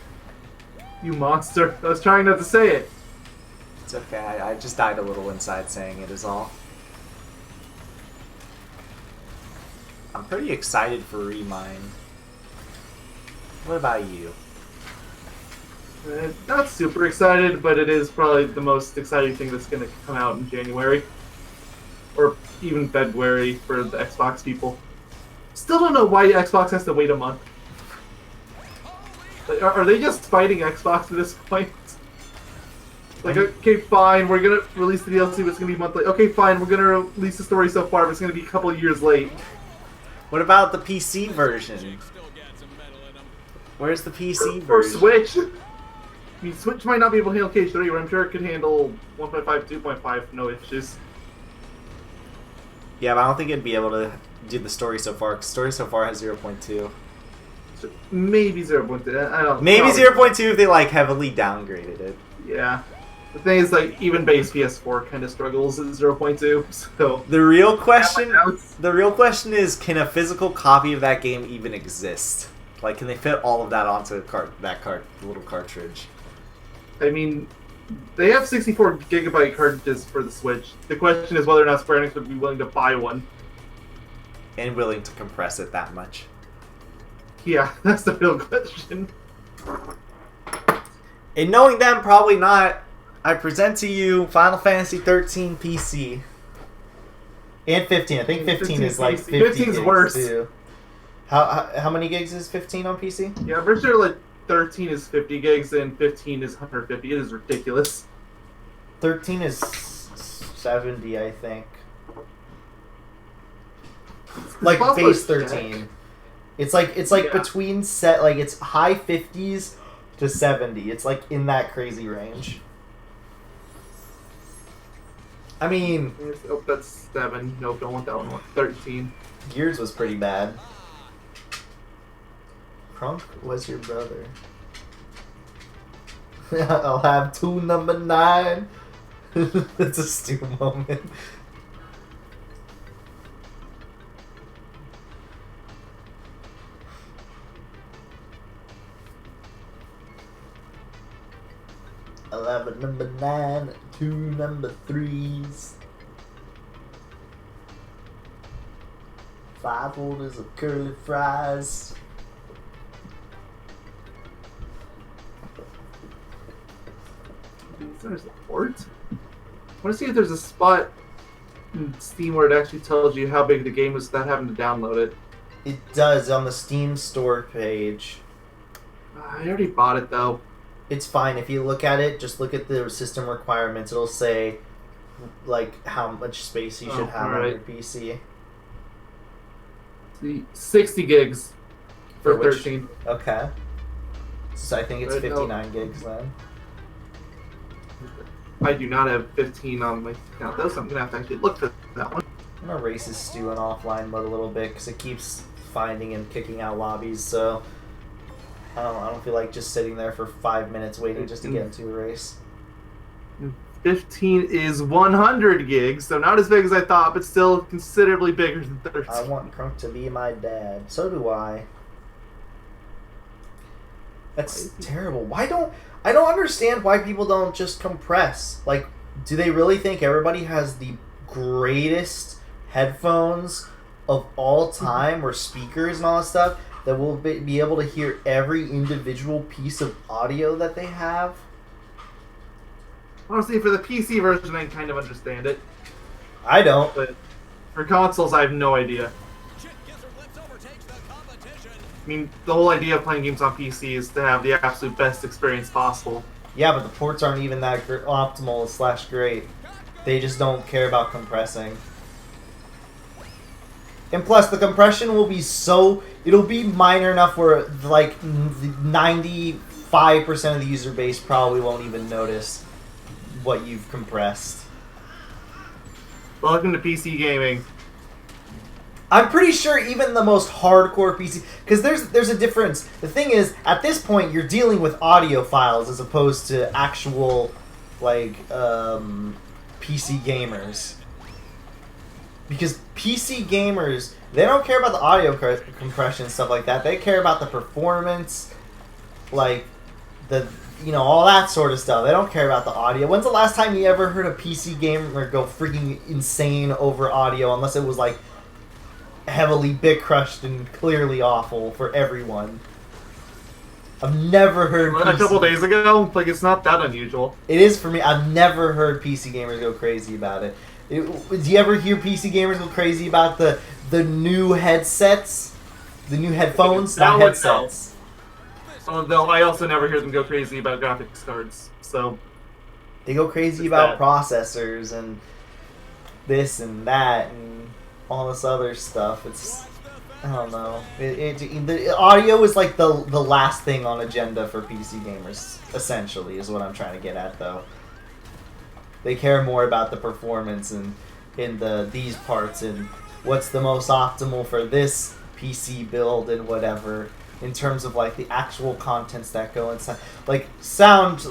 You monster. I was trying not to say it. It's okay, I just died a little inside saying it is all. I'm pretty excited for Remine. What about you? Not super excited, but it is probably the most exciting thing that's going to come out in January. or even February for the Xbox people. Still don't know why Xbox has to wait a month. Like, are they just fighting Xbox at this point? Like, okay, fine, we're gonna release the DLC, but it's gonna be monthly. Okay, fine, we're gonna release the story so far, but it's gonna be a couple of years late. What about the PC version? Where's the PC Or version? Switch. I mean, Switch might not be able to handle K3, but I'm sure it could handle 1.5, 2.5, no issues. Yeah, but I don't think it'd be able to do the story so far, because story so far has 0.2. So maybe 0.2. I don't know. Maybe 0.2 if they, like, heavily downgraded it. Yeah. The thing is, like, even base PS4 kind of struggles at 0.2, so... The real question is, can a physical copy of that game even exist? Like, can they fit all of that onto the little cartridge? I mean, they have 64 gigabyte cartridges for the Switch. The question is whether or not Square Enix would be willing to buy one. And willing to compress it that much. Yeah, that's the real question. And knowing them, probably not. I present to you Final Fantasy 13 PC. And 15. I think 15 is like 50 15's gigs worse. too. How many gigs is 15 on PC? Yeah, I'm pretty sure like 13 is 50 gigs and 15 is 150. It is ridiculous. 13 is 70, I think. Like base 13. It's like Yeah. between set, like it's high 50s to 70. It's like in that crazy range. I mean, Oh, that's 7. Nope, don't want that one. 13. Gears was pretty bad. Crunk was your brother. I'll have 2 number 9. That's a Stu moment. I'll have a number 9, 2 number 3s. 5 orders of curly fries. There's a port? I want to see if there's a spot in Steam where it actually tells you how big the game is without having to download it. It does on the Steam store page. I already bought it though. It's fine. If you look at it, just look at the system requirements. It'll say, like, how much space you should have on your PC. See, 60 gigs for which? 13. Okay. So I think it's Right, 59 gigs then. I do not have 15 on my account though, so I'm gonna have to actually look for that one. I'm gonna race this Stu in offline mode a little bit because it keeps finding and kicking out lobbies. So I don't feel like just sitting there for 5 minutes waiting just to get into a race. 15 is 100 gigs, so not as big as I thought, but still considerably bigger than 13. I want Crunk to be my dad. So do I. That's terrible. I don't understand why people don't just compress. Like, do they really think everybody has the greatest headphones of all time or speakers and all that stuff that will be able to hear every individual piece of audio that they have? Honestly, for the PC version, I kind of understand it, I don't. but for consoles, I have no idea. I mean, the whole idea of playing games on PC is to have the absolute best experience possible. Yeah, but the ports aren't even that optimal / great. They just don't care about compressing. And plus, the compression will be it'll be minor enough where, like, 95% of the user base probably won't even notice what you've compressed. Welcome to PC gaming. I'm pretty sure even the most hardcore PC... Because there's a difference. The thing is, at this point, you're dealing with audio files as opposed to actual, like, PC gamers. Because PC gamers, they don't care about the audio compression and stuff like that. They care about the performance, like, all that sort of stuff. They don't care about the audio. When's the last time you ever heard a PC gamer go freaking insane over audio, unless it was, like, heavily bit crushed and clearly awful for everyone? I've never heard A couple days ago, like, it's not that unusual. It is for me. I've never heard PC gamers go crazy about it. Do you ever hear PC gamers go crazy about the new headsets? The new headphones? That Not one, headsets. Although I also never hear them go crazy about graphics cards. So They go crazy about processors and this and that and all this other stuff. It's, I don't know. The audio is like the last thing on agenda for PC gamers, essentially, is what I'm trying to get at, though. They care more about the performance and in these parts and what's the most optimal for this PC build and whatever, in terms of like the actual contents that go inside, like sound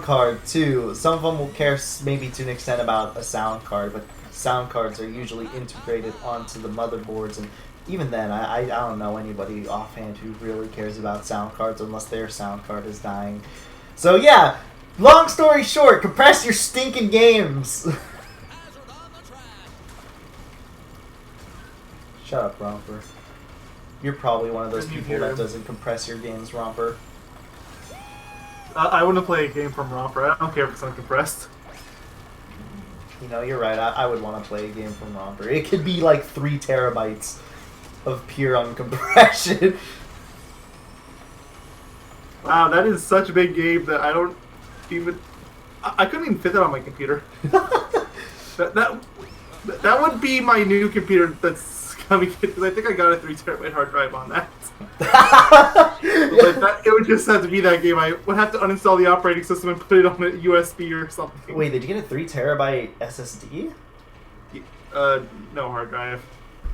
card too. Some of them will care maybe to an extent about a sound card, but sound cards are usually integrated onto the motherboards, and even then, I don't know anybody offhand who really cares about sound cards unless their sound card is dying. So yeah, long story short, compress your stinking games. Shut up, Romper. You're probably one of those people that doesn't compress your games, Romper. I want to play a game from Romper. I don't care if it's uncompressed. You know, you're right. I would want to play a game from Romper. It could be like 3 terabytes of pure uncompression. Wow, that is such a big game that I don't even... I couldn't even fit that on my computer. that would be my new computer that's coming in, because I think I got a 3 terabyte hard drive on that. It would just have to be that game. I would have to uninstall the operating system and put it on a USB or something. Wait, did you get a 3 terabyte SSD? No hard drive.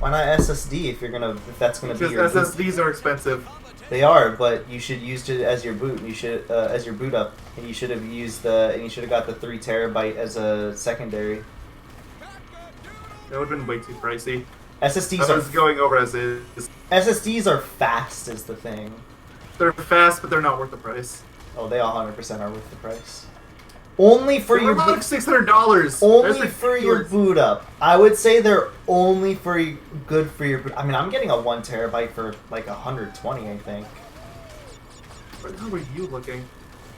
Why not SSD if that's gonna be your SSDs boot? Are expensive. They are, but you should use it as your boot. You should as your boot up, and you should have got the 3 terabyte as a secondary. That would have been way too pricey. SSDs I was going over as is. SSDs are fast, is the thing. They're fast, but they're not worth the price. Oh, they 100% are worth the price. Only for your like $600. Only for your boot up. I would say they're only good for your boot. I mean, I'm getting a 1 terabyte for like 120, I think. Where the hell were you looking?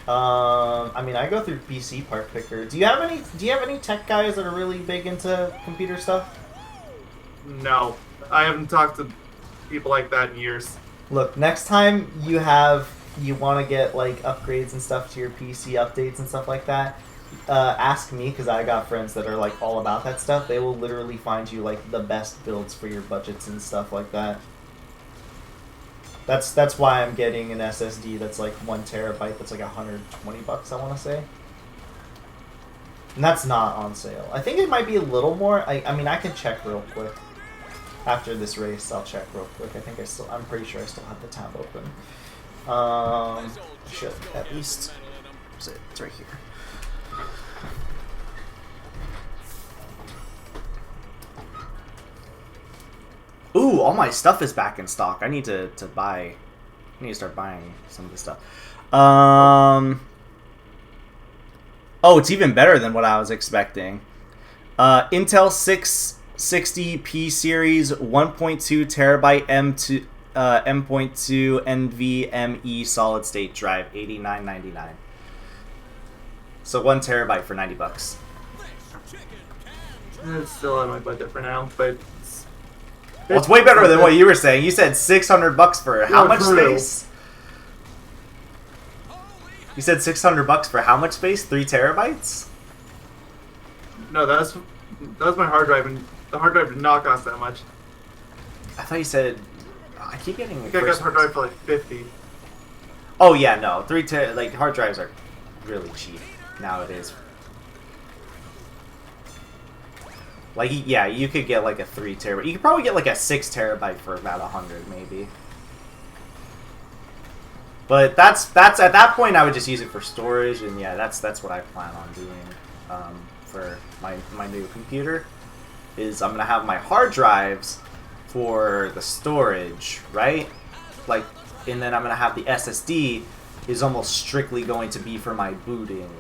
I mean, I go through PC Part Picker. Do you have any tech guys that are really big into computer stuff? No, I haven't talked to people like that in years. Look, next time you want to get like upgrades and stuff to your PC, updates and stuff like that, ask me, because I got friends that are like all about that stuff. They will literally find you like the best builds for your budgets and stuff like that. That's why I'm getting an SSD that's like 1 terabyte. That's like $120, I want to say. And that's not on sale. I think it might be a little more. I mean, I can check real quick. After this race, I'll check real quick. I'm pretty sure I still have the tab open. Should at least. It's right here. Ooh, all my stuff is back in stock. I need to buy. I need to start buying some of this stuff. Oh, it's even better than what I was expecting. Intel 660p series, 1.2 terabyte M2 M.2 NVMe solid state drive, $89.99. So 1 terabyte for $90. It's still on my budget for now, but well, it's way better than what you were saying. You said $600 for how much space? You said $600 for how much space? 3 terabytes? No, that was my hard drive, and the hard drive did not cost that much. I thought you said. I keep getting. I think I got the hard drive for like 50. Oh yeah, no, like hard drives are really cheap nowadays. Like yeah, you could get like a 3 terabyte. You could probably get like a 6 terabyte for about $100 maybe. But that's at that point I would just use it for storage, and yeah, that's what I plan on doing for my new computer. Is I'm gonna have my hard drives for the storage, right? Like, and then I'm gonna have the SSD is almost strictly going to be for my booting,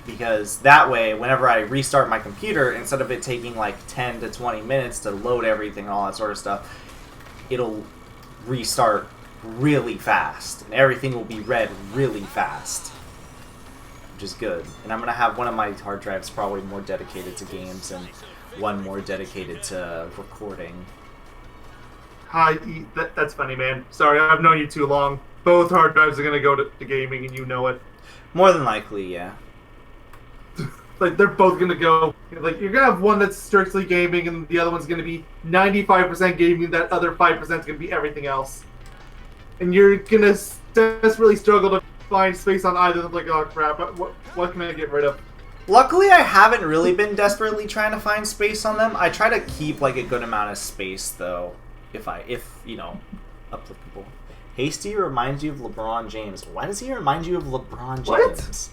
because that way, whenever I restart my computer, instead of it taking like 10 to 20 minutes to load everything and all that sort of stuff, it'll restart really fast, and everything will be read really fast. which is good. And I'm gonna have one of my hard drives probably more dedicated to games and one more dedicated to recording. Hi, that's funny, man. Sorry, I've known you too long. Both hard drives are gonna go to gaming, and you know it. More than likely, yeah. Like, they're both gonna go. Like, you're gonna have one that's strictly gaming, and the other one's gonna be 95% gaming. That other 5% is gonna be everything else. And you're gonna desperately struggle to find space on either of them. Like, oh crap, what can I get rid of? Luckily, I haven't really been desperately trying to find space on them. I try to keep like a good amount of space, though, if you know, applicable. Hasty reminds you of LeBron James. Why does he remind you of LeBron James? What?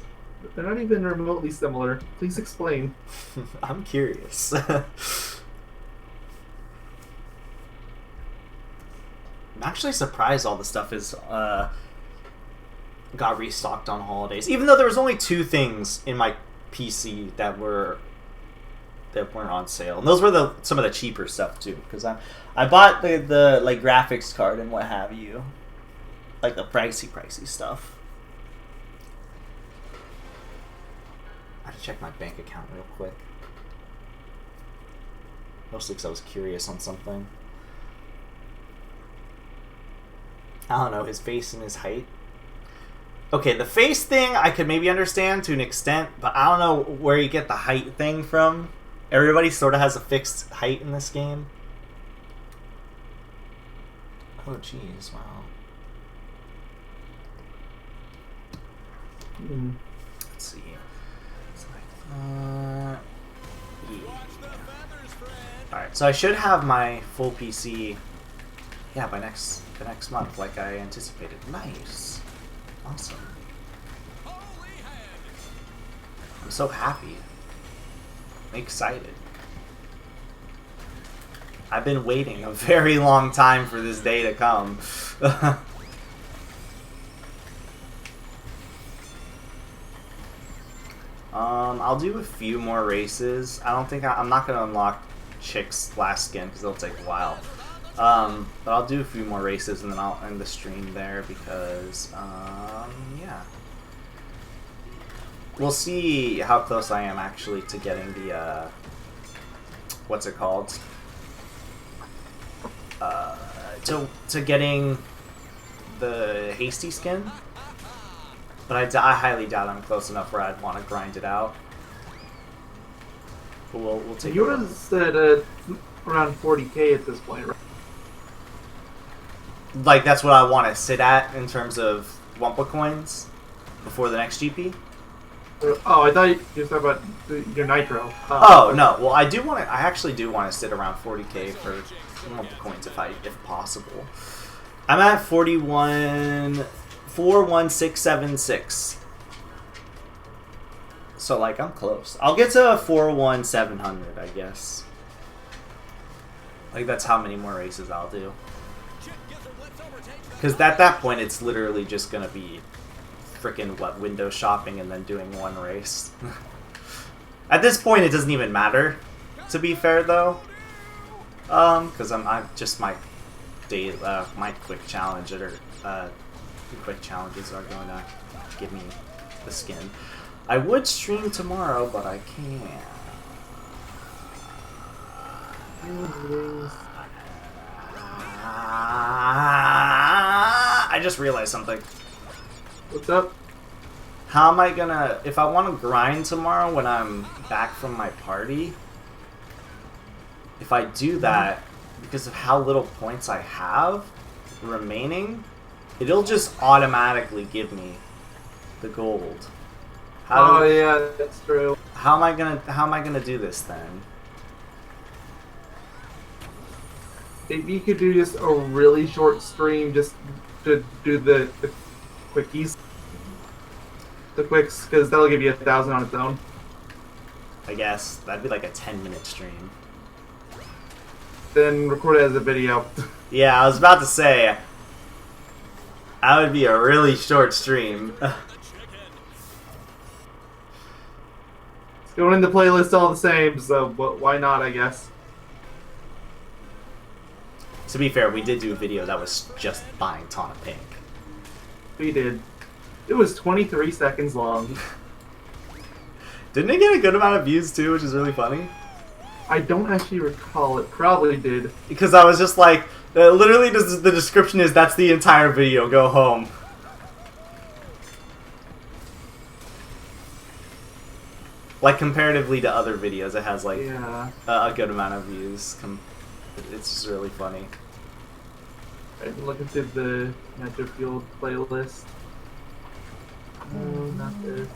They're not even remotely similar. Please explain. I'm curious. I'm actually surprised all the stuff is got restocked on holidays. Even though there was only 2 things in my PC that weren't on sale, and those were some of the cheaper stuff too. Because I bought the like graphics card and what have you, like the pricey stuff. I have to check my bank account real quick. Mostly because I was curious on something. I don't know, his face and his height. Okay, the face thing I could maybe understand to an extent, but I don't know where you get the height thing from. Everybody sort of has a fixed height in this game. Oh, jeez, wow. Let's see. It's like, yeah. Alright, so I should have my full PC, yeah, by the next month, like I anticipated. Nice. Awesome. I'm so happy. I'm excited. I've been waiting a very long time for this day to come. I'll do a few more races. I don't think I'm not gonna unlock Chick's last skin because it'll take a while. But I'll do a few more races and then I'll end the stream there because, yeah. We'll see how close I am actually to getting the, what's it called? To getting the Hasty skin. But I highly doubt I'm close enough where I'd want to grind it out. But we'll take You was at around 40k at this point, right? Like, that's what I want to sit at in terms of Wumpa coins before the next GP? Oh, I thought you were talking about your Nitro. Oh, no. Well, I actually do want to sit around 40k for Wumpa coins if possible. I'm at 41676. So, like, I'm close. I'll get to 41700, I guess. Like, that's how many more races I'll do. Because at that point, it's literally just going to be freaking, window shopping and then doing one race. At this point, it doesn't even matter, to be fair, though. Because I'm just my quick challenge, quick challenges are going to give me the skin. I would stream tomorrow, but I can't. I just realized something. What's up? How am I gonna... If I want to grind tomorrow when I'm back from my party, if I do that, because of how little points I have remaining, it'll just automatically give me the gold. Yeah, that's true. How am I gonna do this then? Maybe you could do just a really short stream just to do the quickies. The quicks, because that'll give you 1,000 on its own. I guess. That'd be like a 10-minute stream. Then record it as a video. Yeah, I was about to say, that would be a really short stream. It's going in the playlist all the same, so why not, I guess. To be fair, we did do a video that was just buying Taunt Pink. We did. It was 23 seconds long. Didn't it get a good amount of views too, which is really funny? I don't actually recall. It probably did. Because I was just like, literally the description is, that's the entire video, go home. Like, comparatively to other videos, it has, like, Yeah. a good amount of views. It's just really funny. I'm looking through the Nitro Fueled playlist. No, not this.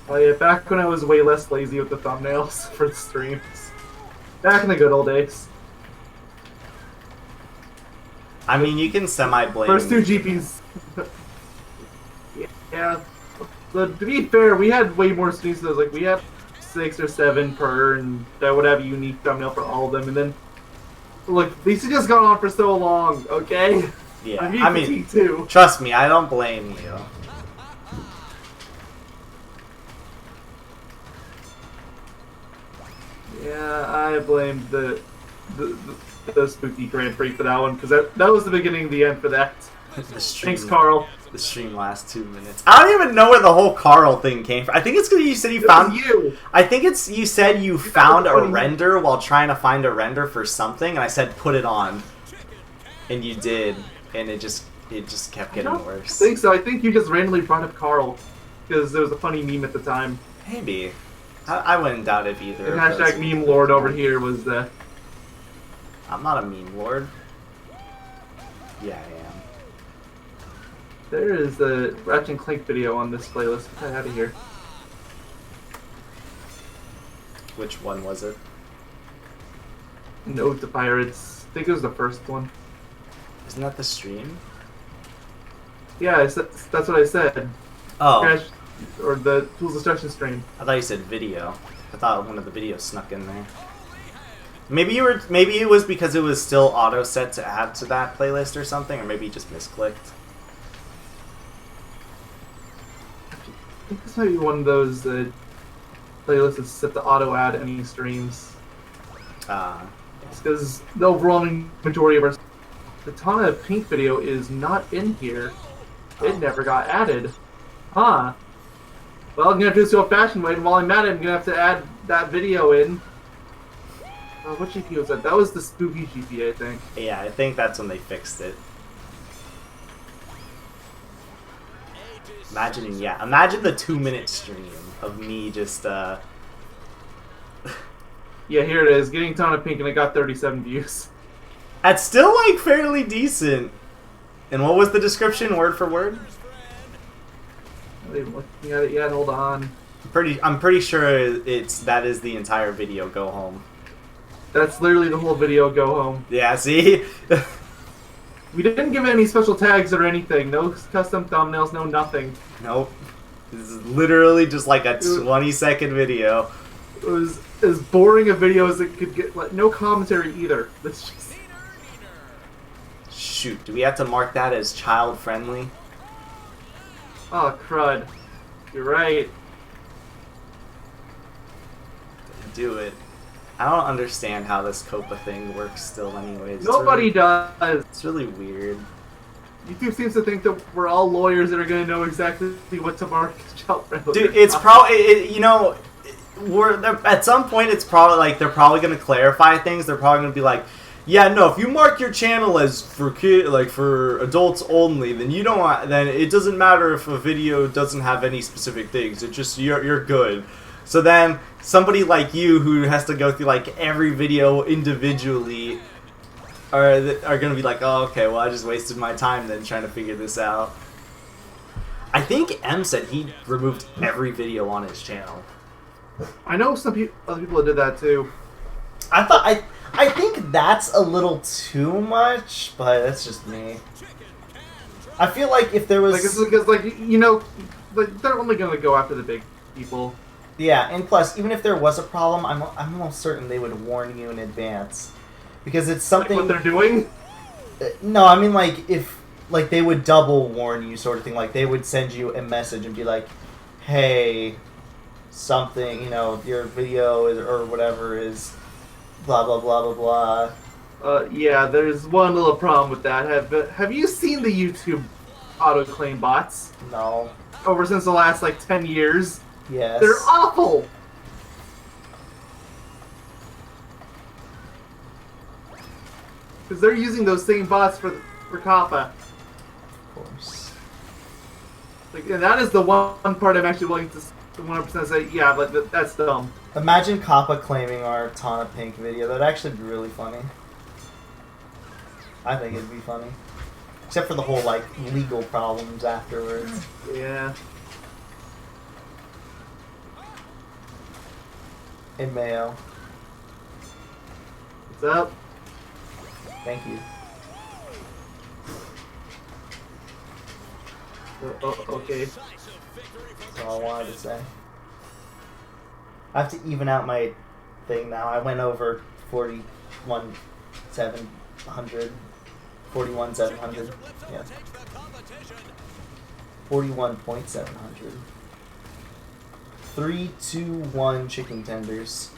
Oh yeah, back when I was way less lazy with the thumbnails for the streams. Back in the good old days. I mean, you can semi-blame... First two GPs. Yeah. But to be fair, we had way more streams. So like, we had 6 or 7 per, and that would have a unique thumbnail for all of them. And then, look, these have just gone on for so long, okay? Yeah, I mean, too. Trust me, I don't blame you. Yeah, I blamed the spooky Grand Prix for that one, because that was the beginning of the end for that. Thanks, Carl. The stream lasts 2 minutes. I don't even know where the whole Carl thing came from. I think it's because you said you found... you! I think it's you said you found a render while trying to find a render for something, and I said put it on. And you did, and it just kept getting worse. I think so. I think you just randomly brought up Carl, because there was a funny meme at the time. Maybe. I wouldn't doubt it either. And hashtag meme lord over here was the... I'm not a meme lord. Yeah, I am. There is a Ratchet and Clank video on this playlist. Get that out of here. Which one was it? Note to Pirates. I think it was the first one. Isn't that the stream? Yeah, that's what I said. Oh. Crash, or the Tools Destruction stream. I thought you said video. I thought one of the videos snuck in there. Maybe it was because it was still auto set to add to that playlist or something, or maybe you just misclicked. I think this might be one of those playlists that's set to auto add any streams. It's because the overwhelming majority of our Katana Pink video is not in here. It never got added. Huh. Well, I'm gonna have to do this the old-fashioned way, and while I'm at it, I'm gonna have to add that video in. What GP was that? That was the spooky GP, I think. Yeah, I think that's when they fixed it. Imagine the 2-minute stream of me just, Yeah, here it is. Getting Tana Pink, and it got 37 views. That's still, like, fairly decent. And what was the description, word for word? I'm not even looking at it yet. Hold on. I'm pretty sure that is the entire video, go home. That's literally the whole video, go home. Yeah, see? We didn't give it any special tags or anything. No custom thumbnails, no nothing. Nope. This is literally just like a 20-second video. It was as boring a video as it could get. Like, no commentary either. That's just... Shoot, do we have to mark that as child-friendly? Oh, crud. You're right. Do it. I don't understand how this Copa thing works still anyways. Nobody does. It's really weird. YouTube seems to think that we're all lawyers that are going to know exactly what to mark as child-friendly. Dude, it's probably, you know, at some point it's probably like they're probably going to clarify things. They're probably going to be like, yeah, no, if you mark your channel as for adults only, then you don't want, then it doesn't matter if a video doesn't have any specific things. It just you're good. So then somebody like you who has to go through like every video individually are gonna be like, oh, okay, well I just wasted my time then trying to figure this out. I think M said he removed every video on his channel. I know some other people that did that too. I think that's a little too much, but that's just me. I feel like if there was like, it's because like, you know, like, they're only gonna go after the big people. Yeah, and plus, even if there was a problem, I'm almost certain they would warn you in advance, because it's something. Like what they're doing? No, I mean like if like they would double warn you, sort of thing. Like they would send you a message and be like, "Hey, something, you know, your video is or whatever is blah blah blah blah blah." Yeah, there's one little problem with that. Have you seen the YouTube autoclaim bots? No. Over since the last like 10 years. Yes. They're awful! Because they're using those same bots for Kappa. Of course. Like, and that is the one part I'm actually willing to 100% say, yeah, but that's dumb. Imagine Kappa claiming our Tana Pink video. That'd actually be really funny. I think it'd be funny. Except for the whole, like, legal problems afterwards. Yeah. In Mayo. What's up? Thank you. Okay. That's all I wanted to say. I have to even out my thing now. I went over 41,700. 41,700. Yeah. 41,700. 3, 2, 1 chicken tenders.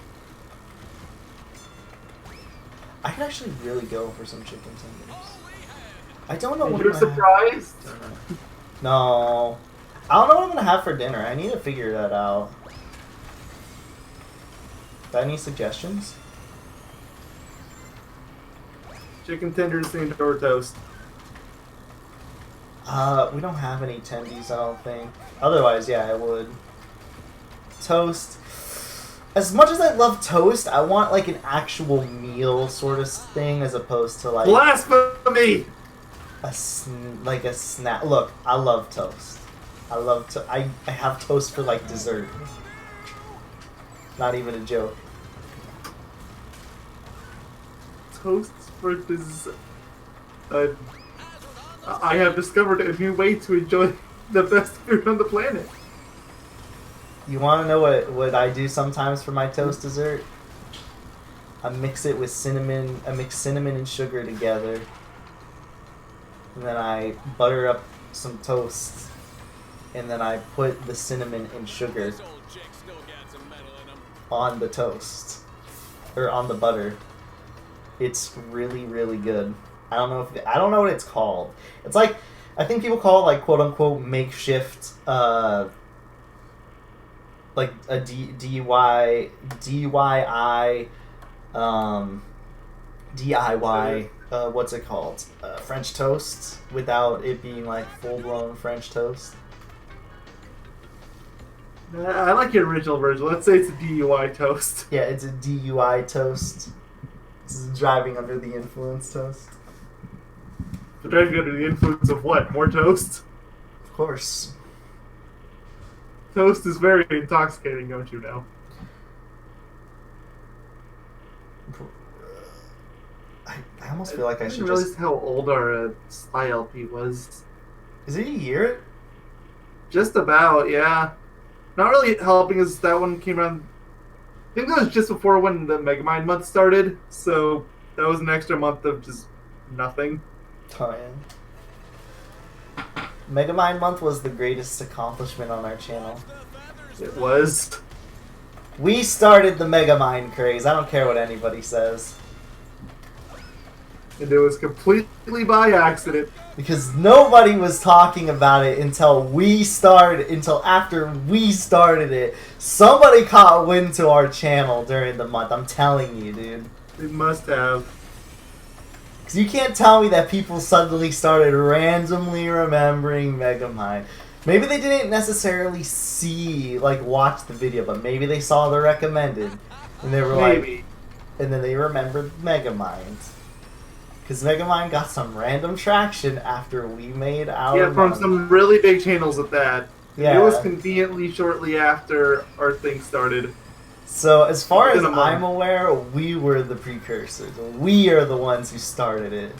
I could actually really go for some chicken tenders. I don't know what You're surprised? No. I don't know what I'm gonna have for dinner. I need to figure that out. Got any suggestions? Chicken tenders and door toast. We don't have any tendies, I don't think. Otherwise, yeah, I would. Toast. As much as I love toast, I want like an actual meal sort of thing as opposed to like Blasphemy! like a snack. Look, I love toast. I have toast for like dessert. Not even a joke. Toast for dessert. I have discovered a new way to enjoy the best food on the planet. You want to know what I do sometimes for my toast dessert? I mix it with cinnamon. I mix cinnamon and sugar together. And then I butter up some toast. And then I put the cinnamon and sugar on the toast. Or on the butter. It's really, really good. I don't know what it's called. It's like, I think people call it like quote unquote makeshift like a DIY what's it called? French toast without it being like full blown French toast. I like your original version. Let's say it's a DUI toast. Yeah, it's a DUI toast. This is driving under the influence toast. So driving under the influence of what? More toast? Of course. Toast is very intoxicating, don't you know? I almost feel like I should didn't realize how old our ILP was. Is it a year? Just about, yeah. Not really helping us. That one came around. I think that was just before when the Megamind month started, so that was an extra month of just nothing. Oh, yeah. Megamind month was the greatest accomplishment on our channel. It was. We started the Megamind craze. I don't care what anybody says. And it was completely by accident. Because nobody was talking about it until after we started it. Somebody caught wind to our channel during the month. I'm telling you, dude. It must have. Because you can't tell me that people suddenly started randomly remembering Megamind. Maybe they didn't necessarily watch the video, but maybe they saw the recommended. And they were Maybe. and then they remembered Megamind. Because Megamind got some random traction after we made our Yeah, from month. some really big channels at that. Yeah. It was conveniently shortly after our thing started. So, as far as Within a month. I'm aware, we were the precursors. We are the ones who started it.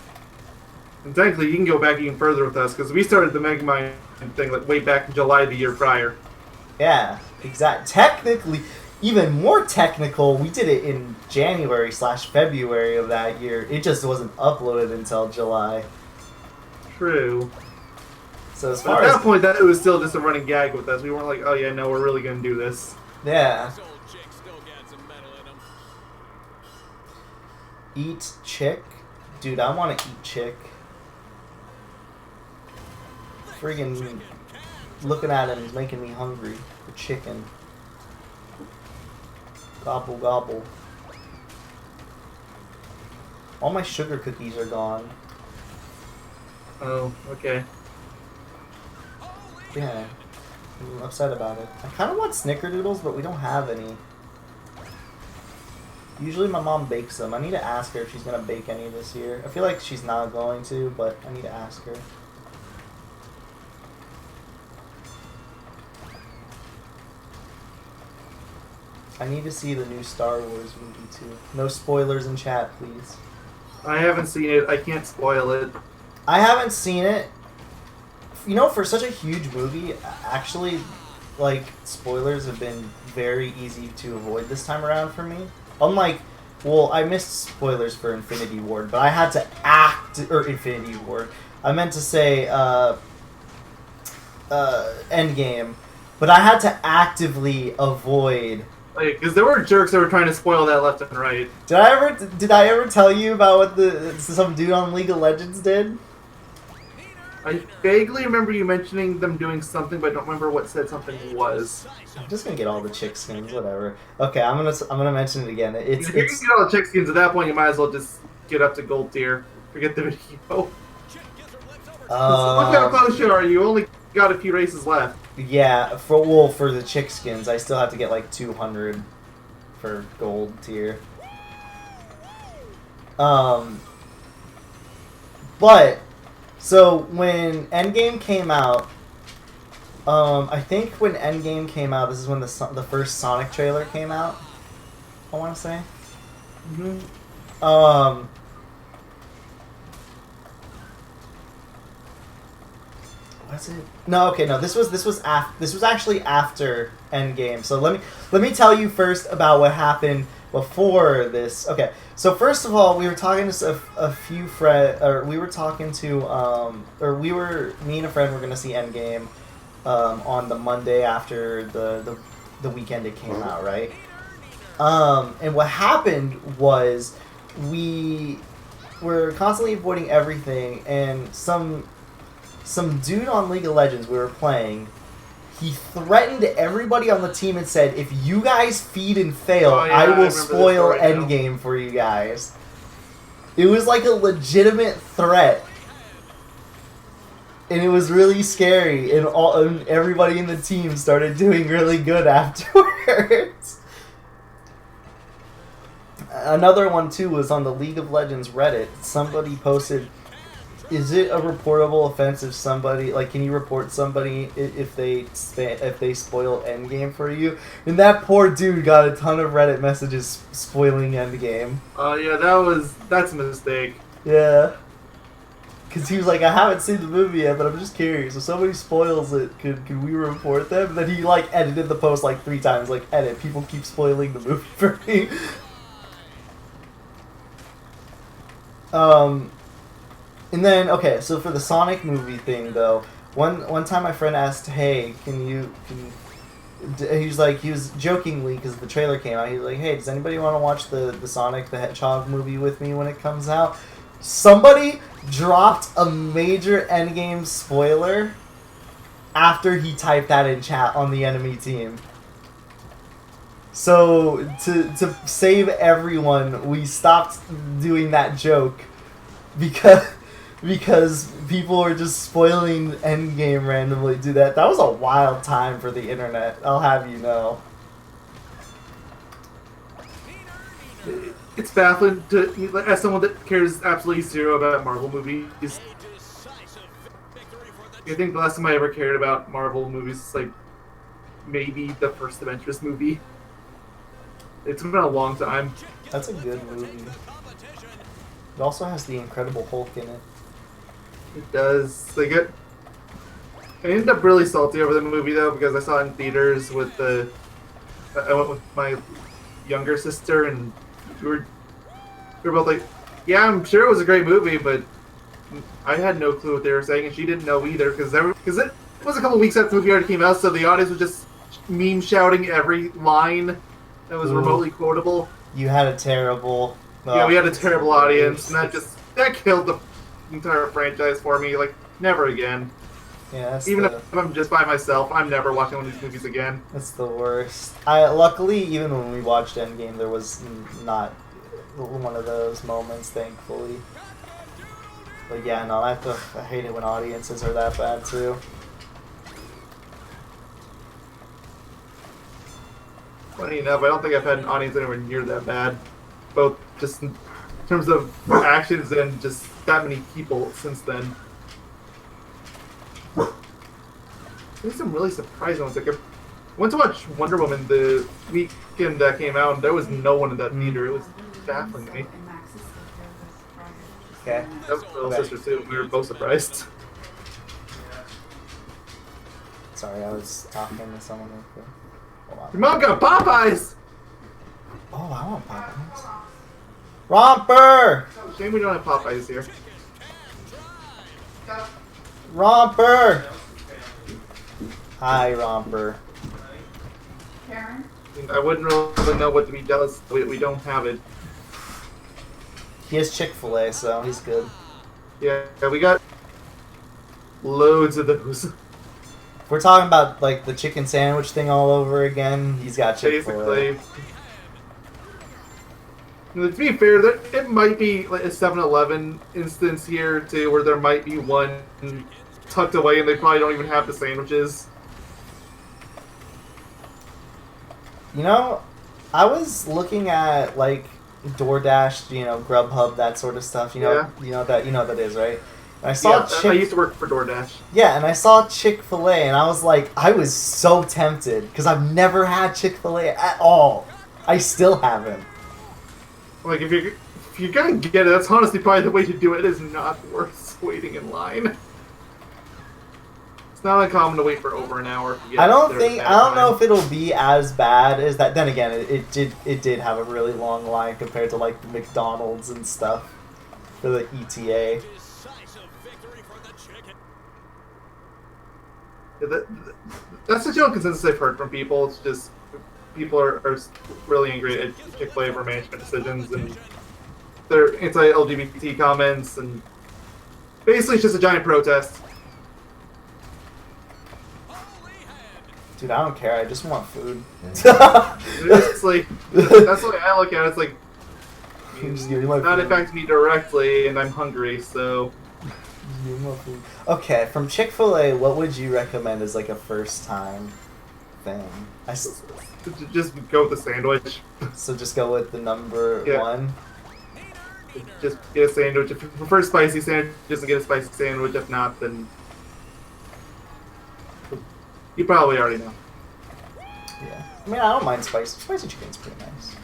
And technically, you can go back even further with us, because we started the Megamind thing like way back in July the year prior. Yeah, exactly. Technically, even more technical, we did it in January/February of that year. It just wasn't uploaded until July. True. So as But far at that as point, it was still just a running gag with us. We weren't like, oh yeah, no, we're really going to do this. yeah, This old chick still got some metal in him. eat chick, dude. I want to eat chick. Friggin' looking at him is making me hungry for chicken. Gobble, gobble. All my sugar cookies are gone. Oh, okay. Yeah. I'm upset about it. I kind of want snickerdoodles, but we don't have any. Usually my mom bakes them. I need to ask her if she's going to bake any this year. I feel like she's not going to, but I need to ask her. I need to see the new Star Wars movie too. No spoilers in chat, please. I haven't seen it. I can't spoil it. I haven't seen it. You know, for such a huge movie, actually, like, spoilers have been very easy to avoid this time around for me. Unlike, well, I missed spoilers for Infinity Ward, but I had to Infinity Ward. I meant to say, Endgame. But I had to actively avoid... Because there were jerks that were trying to spoil that left and right. Did I ever tell you about what some dude on League of Legends did? I vaguely remember you mentioning them doing something, but I don't remember what said something was. I'm just gonna get all the chick skins, whatever. Okay, I'm gonna mention it again. If you can get all the chick skins at that point, you might as well just get up to gold tier. Forget the video. Look how close you are. You only got a few races left. Yeah, for the chick skins, I still have to get like 200 for gold tier. But so when Endgame came out, I think when Endgame came out, this is when the first Sonic trailer came out. I want to say. Was it? No, okay, no. This was actually after Endgame. So let me tell you first about what happened before this. Okay, so first of all, we were talking to a few friends, or we were talking to me and a friend were gonna see Endgame on the Monday after the weekend it came out, right? And what happened was we were constantly avoiding everything, and some dude on League of Legends we were playing, he threatened everybody on the team and said, if you guys feed and fail, I will spoil Endgame for you guys. It was like a legitimate threat. And it was really scary, and everybody in the team started doing really good afterwards. Another one, too, was on the League of Legends Reddit. Somebody posted... Is it a reportable offense if somebody, like, can you report somebody if they spoil Endgame for you? And that poor dude got a ton of Reddit messages spoiling Endgame. Yeah, that's a mistake. Yeah. Because he was like, I haven't seen the movie yet, but I'm just curious. If somebody spoils it, could we report them? And then he, like, edited the post, like, 3 times. Like, edit, people keep spoiling the movie for me. And then, okay, so for the Sonic movie thing, though, one time my friend asked, hey, he was jokingly, because the trailer came out, he was like, hey, does anybody want to watch the Sonic the Hedgehog movie with me when it comes out? Somebody dropped a major Endgame spoiler after he typed that in chat on the enemy team. So, to save everyone, we stopped doing that joke because people were just spoiling Endgame randomly. Dude, that was a wild time for the internet, I'll have you know. It's baffling to, as someone that cares absolutely zero about Marvel movies. I think the last time I ever cared about Marvel movies is like maybe the first Avengers movie. It's been a long time. That's a good movie. It also has the Incredible Hulk in it. It does. I ended up really salty over the movie though because I saw it in theaters with I went with my younger sister and we were both like, yeah, I'm sure it was a great movie, but I had no clue what they were saying and she didn't know either because it was a couple weeks after the movie already came out, so the audience was just meme shouting every line that was remotely quotable. You had a terrible... Yeah, we had a terrible audience, and that killed the entire franchise for me. Like, never again. Yeah, Even if I'm just by myself, I'm never watching one of these movies again. that's the worst. Luckily, even when we watched Endgame, there was not one of those moments, thankfully. But yeah, no, I hate it when audiences are that bad too. Funny enough, I don't think I've had an audience anywhere near that bad. Both just in terms of actions and just that many people since then. There's some really surprising ones. Like, I went to watch Wonder Woman the weekend that came out, and there was no one in that theater. It was baffling to me. Okay. That was my little sister too. We were both surprised. Sorry, I was talking to someone real quick. Hold on. Your mom got Popeyes! Oh, I want Popeyes. Romper! Shame we don't have Popeyes here. Romper! Hi, Romper. Karen? I wouldn't really know what to be jealous. We don't have it. He has Chick-fil-A, so he's good. Yeah, we got loads of those. If we're talking about like the chicken sandwich thing all over again, he's got Chick-fil-A. Basically. To be fair, it might be like a 7-Eleven instance here too, where there might be one tucked away and they probably don't even have the sandwiches. You know, I was looking at like DoorDash, you know, Grubhub, that sort of stuff. You know, Yeah. you know what that is, right? And I saw I used to work for DoorDash. Yeah, and I saw Chick-fil-A, and I was like, I was so tempted because I've never had Chick-fil-A at all. I still haven't. Like if you're gonna get it, that's honestly probably the way to do it. It is not worth waiting in line. It's not uncommon to wait for over an hour. To get I don't there at know time. if it'll be as bad as that. Then again, it did have a really long line compared to like the McDonald's and stuff for the ETA. Decisive victory for the chicken. Yeah, that's the general consensus I've heard from people. It's just people are really angry at Chick-fil-A for management decisions and their anti-LGBT comments, and basically it's just a giant protest. Dude, I don't care. I just want food. It's like that's the way I look at it. It's like Just give me my not food. impacting me directly, and I'm hungry, so Just give me my food. Okay, from Chick-fil-A, what would you recommend as like a first time thing? just go with the sandwich. So just go with the number Yeah. one. Just get a sandwich. If you prefer spicy sandwich, just get a spicy sandwich. If not, then you probably already know. Yeah. I mean, I don't mind spicy. Spicy chicken's pretty nice.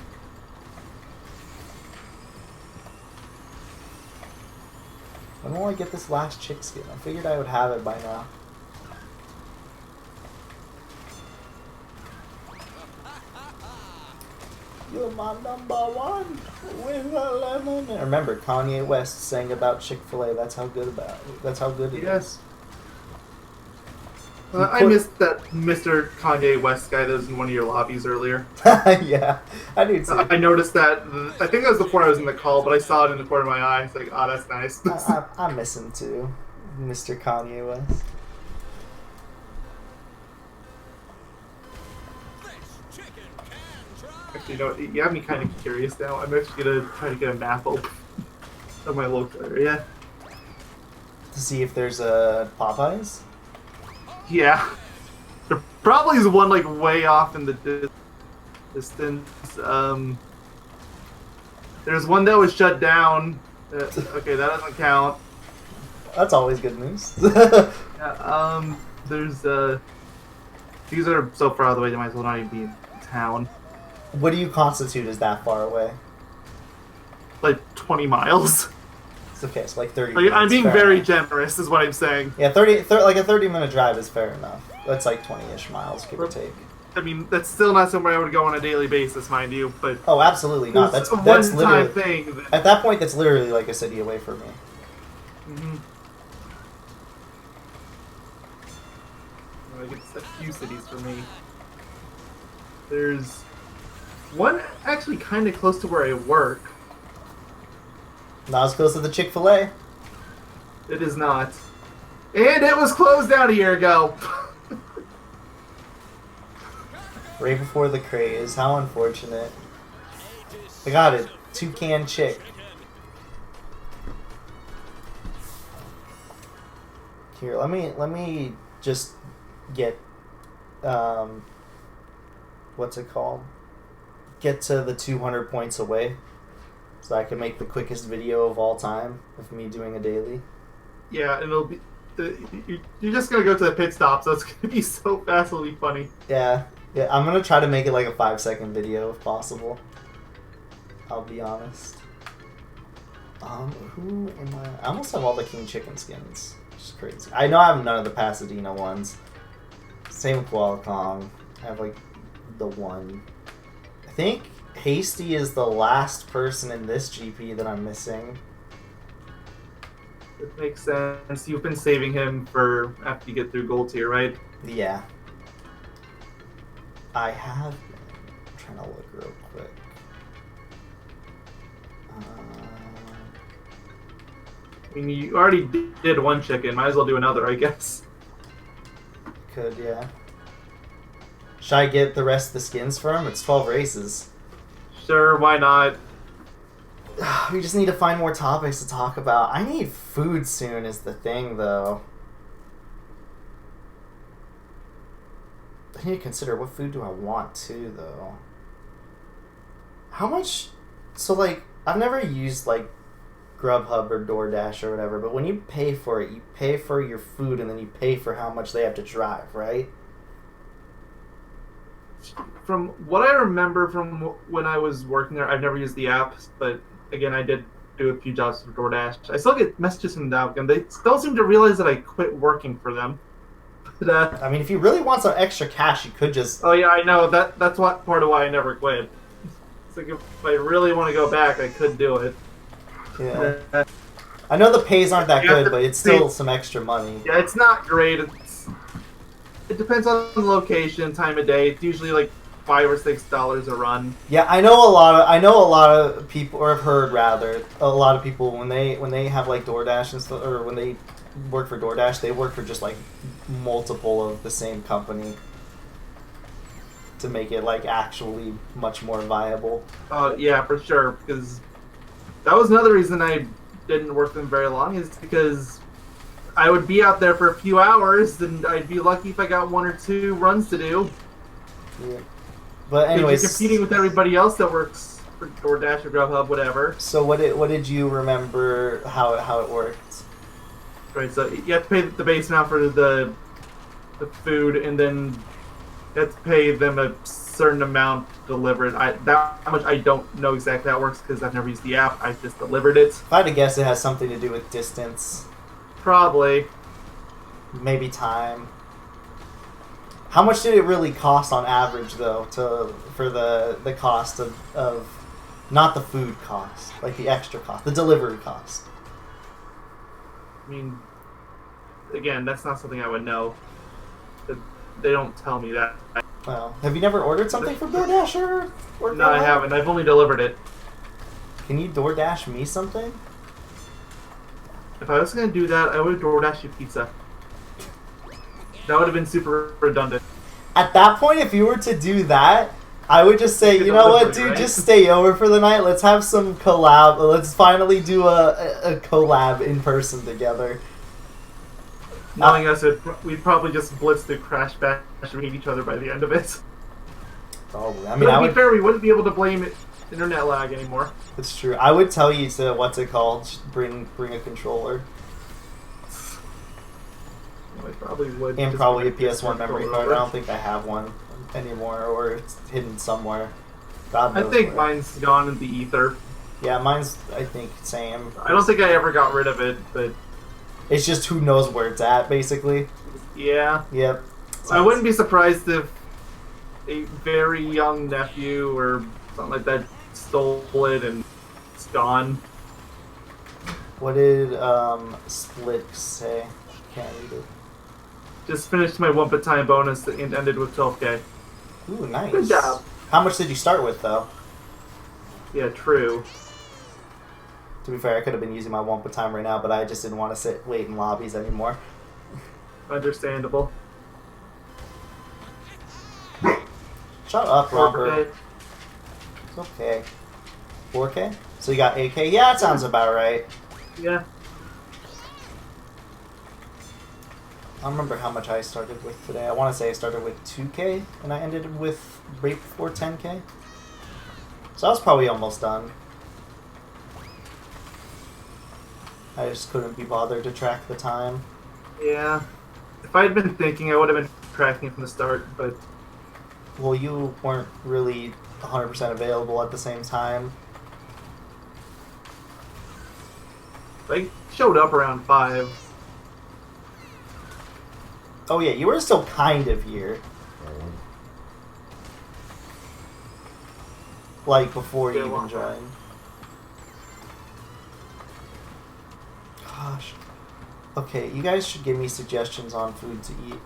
When will I get this last chick skin? I figured I would have it by now. You're my number one with a lemon. And remember, Kanye West sang about Chick-fil-A. That's how good it Yes. is. I missed that Mr. Kanye West guy that was in one of your lobbies earlier. Yeah, I do too. I noticed that. I think that was before I was in the call, but I saw it in the corner of my eye. It's like, oh, that's nice. I miss him too, Mr. Kanye West. This chicken can try. Actually, you know, you have me kind of curious now. I'm actually gonna try to get a map open of my local area. To see if there's a Popeyes. Yeah, there probably is one like way off in the distance. There's one that was shut down. Okay, that doesn't count. That's always good news. Yeah, there's these are so far out of the way they might as well not even be in town. What do you constitute as that far away? Like 20 miles. It's okay, so like 30 Like, minutes. I'm being fair very enough. generous, is what I'm saying. Yeah, like a 30-minute drive is fair enough. That's like 20-ish miles, give or take. I mean, that's still not somewhere I would go on a daily basis, mind you, but Oh, absolutely not. it's That's a literally one-time thing. That, at that point. That's literally like a city away from me. Mhm. I guess a few cities for me. There's one actually kind of close to where I work. Not as close to the Chick-fil-A. It is not. And it was closed down a year ago. Right before the craze. How unfortunate. I got it. Toucan chick. Here, let me just get what's it called? Get to the 200 points away, so I can make the quickest video of all time of me doing a daily. Yeah, and it'll be you're just gonna go to the pit stop, so it's gonna be so fast. It'll be funny. Yeah, I'm gonna try to make it like a 5-second video if possible. I'll be honest. Who am I? I almost have all the King Chicken skins. Which is crazy. I know I have none of the Pasadena ones. Same with Qualcomm. I have like the one. I think Hasty is the last person in this GP that I'm missing. It makes sense. You've been saving him for after you get through gold tier, right? Yeah. I have been. I'm trying to look real quick. I mean, you already did one chicken. Might as well do another, I guess. Could, yeah. Should I get the rest of the skins for him? It's 12 races. Sure, why not? We just need to find more topics to talk about. I need food soon is the thing, though. I need to consider what food do I want, too, though. How much... So, like, I've never used, like, Grubhub or DoorDash or whatever, but when you pay for it, you pay for your food and then you pay for how much they have to drive, right? From what I remember from when I was working there, I've never used the app, but again, I did do a few jobs for DoorDash. I still get messages from them, and they still seem to realize that I quit working for them. But, I mean, if you really want some extra cash, you could just... oh yeah, I know. That's what part of why I never quit. It's like if I really want to go back, I could do it. Yeah. I know the pays aren't that good, but it's still some extra money. Yeah, it's not great. It depends on the location, time of day. It's usually like $5 or $6 a run. Yeah, I know a lot of people, or have heard rather, a lot of people when they have like DoorDash and stuff, or when they work for DoorDash, they work for just like multiple of the same company to make it like actually much more viable. Yeah, for sure. Because that was another reason I didn't work them very long, is because I would be out there for a few hours, and I'd be lucky if I got 1 or 2 runs to do. Yeah. But anyways, you're competing with everybody else that works for DoorDash or Grubhub, whatever. So what did you remember how it worked? Right, so you have to pay the base amount for the food, and then you have to pay them a certain amount delivered. That much I don't know exactly how it works because I've never used the app. I just delivered it. If I had to guess, it has something to do with distance. Probably. Maybe time. How much did it really cost on average, though, for the cost of not the food cost, like the extra cost, the delivery cost? I mean, again, that's not something I would know. They don't tell me that. Well, have you never ordered something from DoorDash or No, I haven't. I've only delivered it. Can you DoorDash me something? If I was going to do that, I would have DoorDash you pizza. That would have been super redundant. At that point, if you were to do that, I would just say, you know what, dude, right? just stay over for the night. Let's have some collab. Let's finally do a collab in person together. Knowing us, we'd probably just blitz through Crash Bash and hate each other by the end of it. Probably. I But mean, to be fair, we wouldn't be able to blame internet lag anymore. It's true. I would tell you to, what's it called, bring a controller. I probably would. And just probably a bring PS1 memory controller card. over. I don't think I have one anymore, or it's hidden somewhere. God knows I think where. mine's gone in the ether. Yeah, mine's, I think, same. I don't think I ever got rid of it, but It's just who knows where it's at, basically. yeah. Yep. I wouldn't be surprised if a very young nephew or something like that stole it and it's gone. What did Split say? Can't read it. Just finished my one time bonus and ended with 12k. Ooh, nice. Good job. How much did you start with, though? Yeah, true. To be fair, I could have been using my Wumpa time right now, but I just didn't want to wait in lobbies anymore. Understandable. Shut up, Robert. Okay. It's okay. 4K? So you got 8K? Yeah, that sounds about right. Yeah. I don't remember how much I started with today. I want to say I started with 2K and I ended with right before 10K. So I was probably almost done. I just couldn't be bothered to track the time. Yeah. If I had been thinking, I would have been tracking it from the start, but Well, you weren't really 100% available at the same time. I showed up around 5. Oh yeah, you were still kind of here. Like, before you Yeah, even long time. joined. Gosh. Okay, you guys should give me suggestions on food to eat.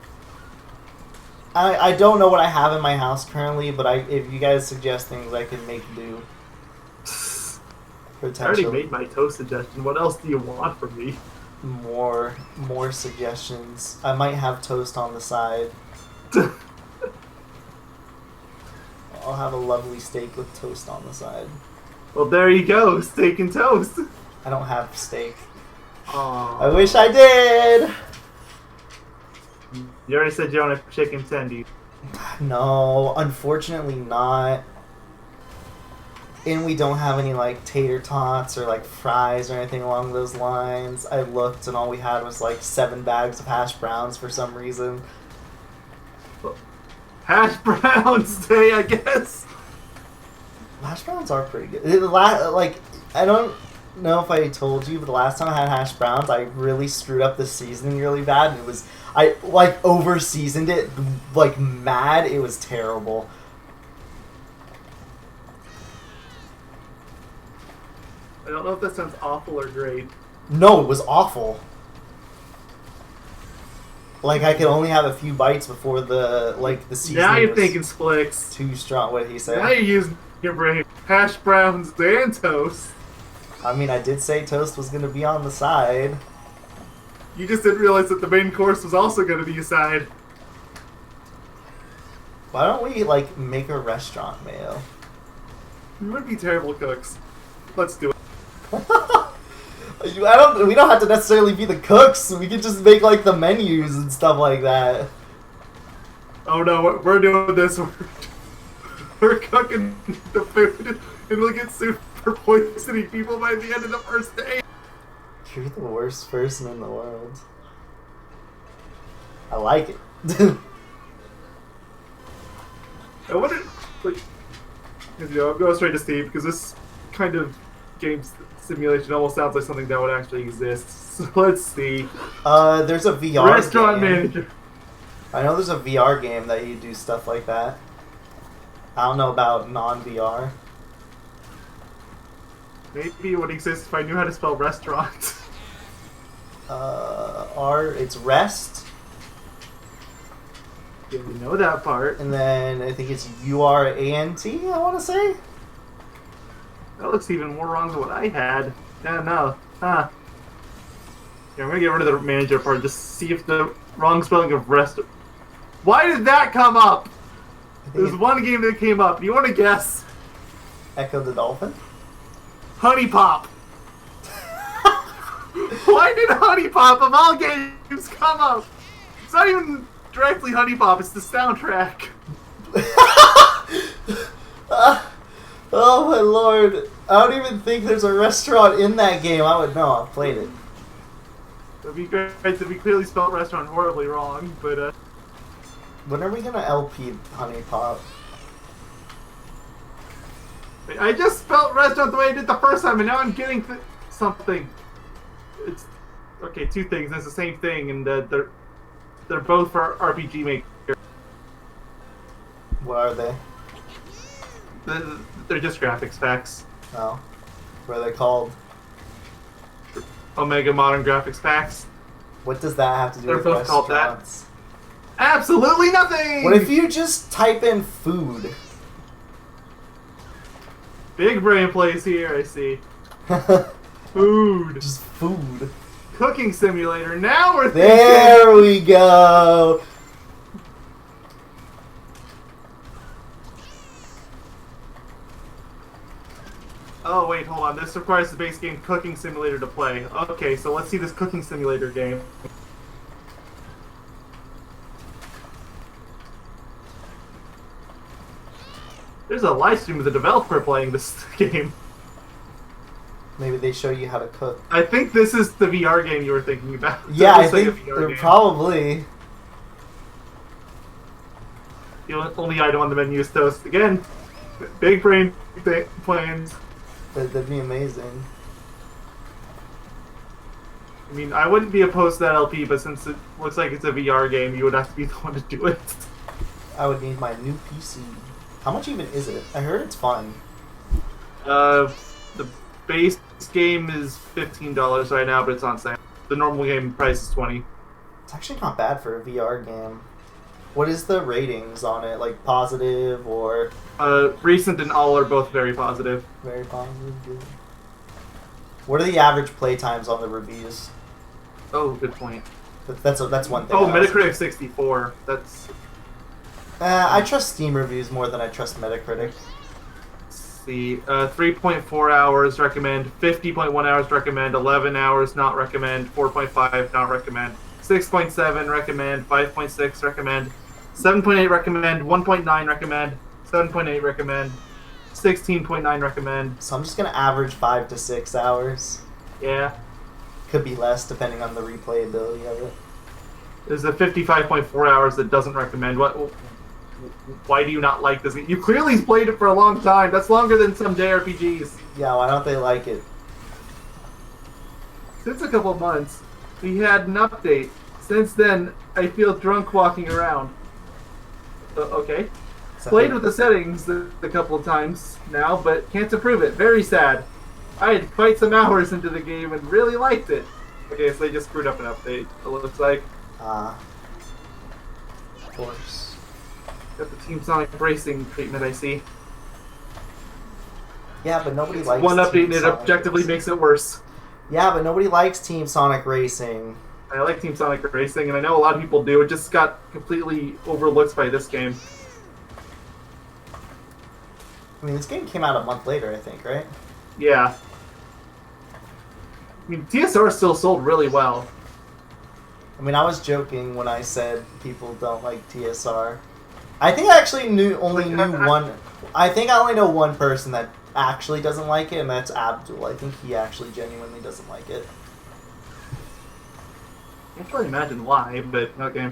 I don't know what I have in my house currently, but if you guys suggest things, I can make do. I already Potentially. made my toast suggestion. What else do you want from me? More suggestions. I might have toast on the side. I'll have a lovely steak with toast on the side. Well, there you go. Steak and toast. I don't have steak. Aww. I wish I did! You already said you don't have chicken tendy. No, unfortunately not. And we don't have any like tater tots or like fries or anything along those lines. I looked and all we had was like 7 bags of hash browns for some reason. Hash browns day, I guess. Hash browns are pretty good. Like, I don't know if I told you, but the last time I had hash browns, I really screwed up the seasoning really bad. And it was, I like over seasoned it like mad. It was terrible. I don't know if that sounds awful or great. No, it was awful. Like, I could only have a few bites before the seasoning Now you're was thinking Splicks. too strong. What did he say? Now you're using your brain. Hash browns and toast. I mean, I did say toast was going to be on the side. You just didn't realize that the main course was also going to be a side. Why don't we, like, make a restaurant, Mayo? We would be terrible cooks. Let's do it. We don't have to necessarily be the cooks. We could just make, like, the menus and stuff like that. Oh no, we're doing this. We're cooking the food and we'll get sued for poisoning people by the end of the first day. You're the worst person in the world. I like it. I wonder, like, you know, I'm going straight to Steve because this kind of game simulation almost sounds like something that would actually exist. So let's see. There's a VR Restaurant game. manager. I know there's a VR game that you do stuff like that. I don't know about non-VR. Maybe it would exist if I knew how to spell restaurant. It's rest, Yeah, we know that part. and then I think it's URANT, I want to say? That looks even more wrong than what I had. Yeah, no. Huh. Yeah, I'm gonna get rid of the manager part, just see if the wrong spelling of rest. Why did that come up? There's one game that came up. You want to guess? Echo the Dolphin? Honey Pop. Why did Honey Pop of all games come up? It's not even directly Honey Pop. It's the soundtrack. Oh my lord. I don't even think there's a restaurant in that game. I would know. I've played it. It'd be great to be clearly spelled restaurant horribly wrong, but When are we gonna LP Honey Pop? I just spelled restaurant the way I did the first time, and now I'm getting something. It's okay. 2 things. It's the same thing, and they're both for RPG Maker. What are they? They're just graphics packs. Oh. What are they called? Omega Modern Graphics Packs. What does that have to do They're with both called that. restaurants? Absolutely nothing! What if you just type in food? Big brain plays here, I see. Food. Just food. Cooking simulator. Now we're There we go. Oh wait, hold on. This requires the base game Cooking Simulator to play. Okay, so let's see this Cooking Simulator game. There's a live stream of the developer playing this game. Maybe they show you how to cook. I think this is the VR game you were thinking about. Yeah, It I looks like a think VR they're game. probably. The only item on the menu is toast. Again, big brain plans. That'd be amazing. I mean, I wouldn't be opposed to that LP, but since it looks like it's a VR game, you would have to be the one to do it. I would need my new PC. How much even is it? I heard it's fun. The base game is $15 right now, but it's on sale. The normal game price is $20. It's actually not bad for a VR game. What is the ratings on it? Like positive or Recent and all are both very positive. very positive? Good. What are the average play times on the reviews? Oh, good point. That's one thing. Oh, I was- Metacritic 64. That's I trust Steam reviews more than I trust Metacritic. the 3.4 hours recommend, 50.1 hours recommend, 11 hours not recommend, 4.5 not recommend, 6.7 recommend, 5.6 recommend, 7.8 recommend, 1.9 recommend, 7.8 recommend, 16.9 recommend. So I'm just gonna average 5 to 6 hours. Yeah. Could be less depending on the replayability of it. There's a 55.4 hours that doesn't recommend. Why do you not like this game? You clearly played it for a long time. That's longer than some JRPGs. Yeah, why don't they like it? Since a couple of months, we had an update. Since then, I feel drunk walking around. Okay. Played with the settings a couple of times now, but can't approve it. Very sad. I had quite some hours into the game and really liked it. Okay, so they just screwed up an update, it looks like. Of course. Got the Team Sonic racing treatment, I see. Yeah, but nobody likes One update Team and it Sonic objectively Racing. makes it worse. Yeah, but nobody likes Team Sonic Racing. I like Team Sonic Racing, and I know a lot of people do. It just got completely overlooked by this game. I mean, this game came out a month later, I think, right? Yeah. I mean, TSR still sold really well. I mean, I was joking when I said people don't like TSR. I think I actually only know one person that actually doesn't like it, and that's Abdul. I think he actually genuinely doesn't like it. I can't really imagine why, but okay.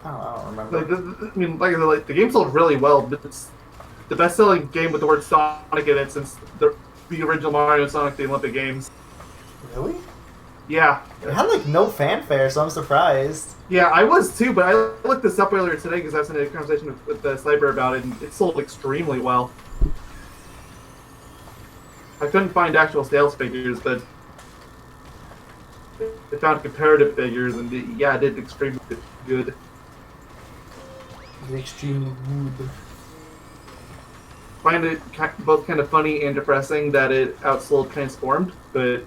I don't remember. I mean, like I said, the game sold really well, but it's the best-selling game with the word Sonic in it since the original Mario and Sonic the Olympic Games. Really? Yeah. It had like no fanfare, so I'm surprised. Yeah, I was too, but I looked this up earlier today because I was in a conversation with the Sniper about it, and it sold extremely well. I couldn't find actual sales figures, but I found comparative figures, and it did extremely good. Extremely good. Find it both kind of funny and depressing that it outsold Transformed, but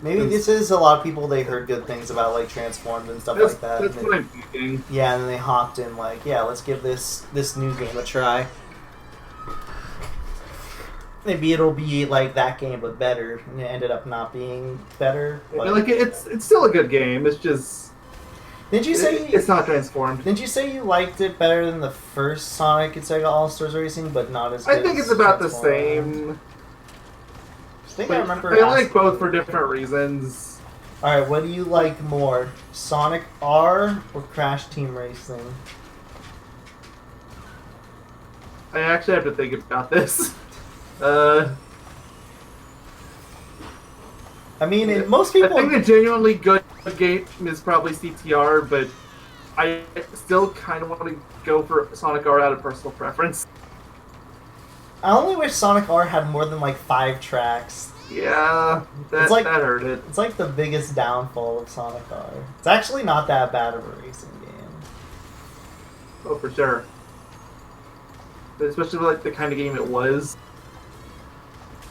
Maybe this is a lot of people, they heard good things about like Transformed and stuff that's, like that. that's and what I'm thinking. yeah, and then they hopped in like, yeah, let's give this new game a try. Maybe it'll be like that game but better, and it ended up not being better. I But mean, like it's still a good game. It's just didn't you say it's not Transformed. Didn't you say you liked it better than the first Sonic and Sega All Stars Racing, but not as good I think as it's about the Transformed? same. I think But I remember. I like asking both you. for different reasons. All right, what do you like more, Sonic R or Crash Team Racing? I actually have to think about this. I mean, most I people. think the genuinely good game is probably CTR, but I still kind of want to go for Sonic R out of personal preference. I only wish Sonic R had more than like 5 tracks. Yeah, It's like- that hurt it. It's like the biggest downfall of Sonic R. It's actually not that bad of a racing game. Oh, for sure. But especially like the kind of game it was.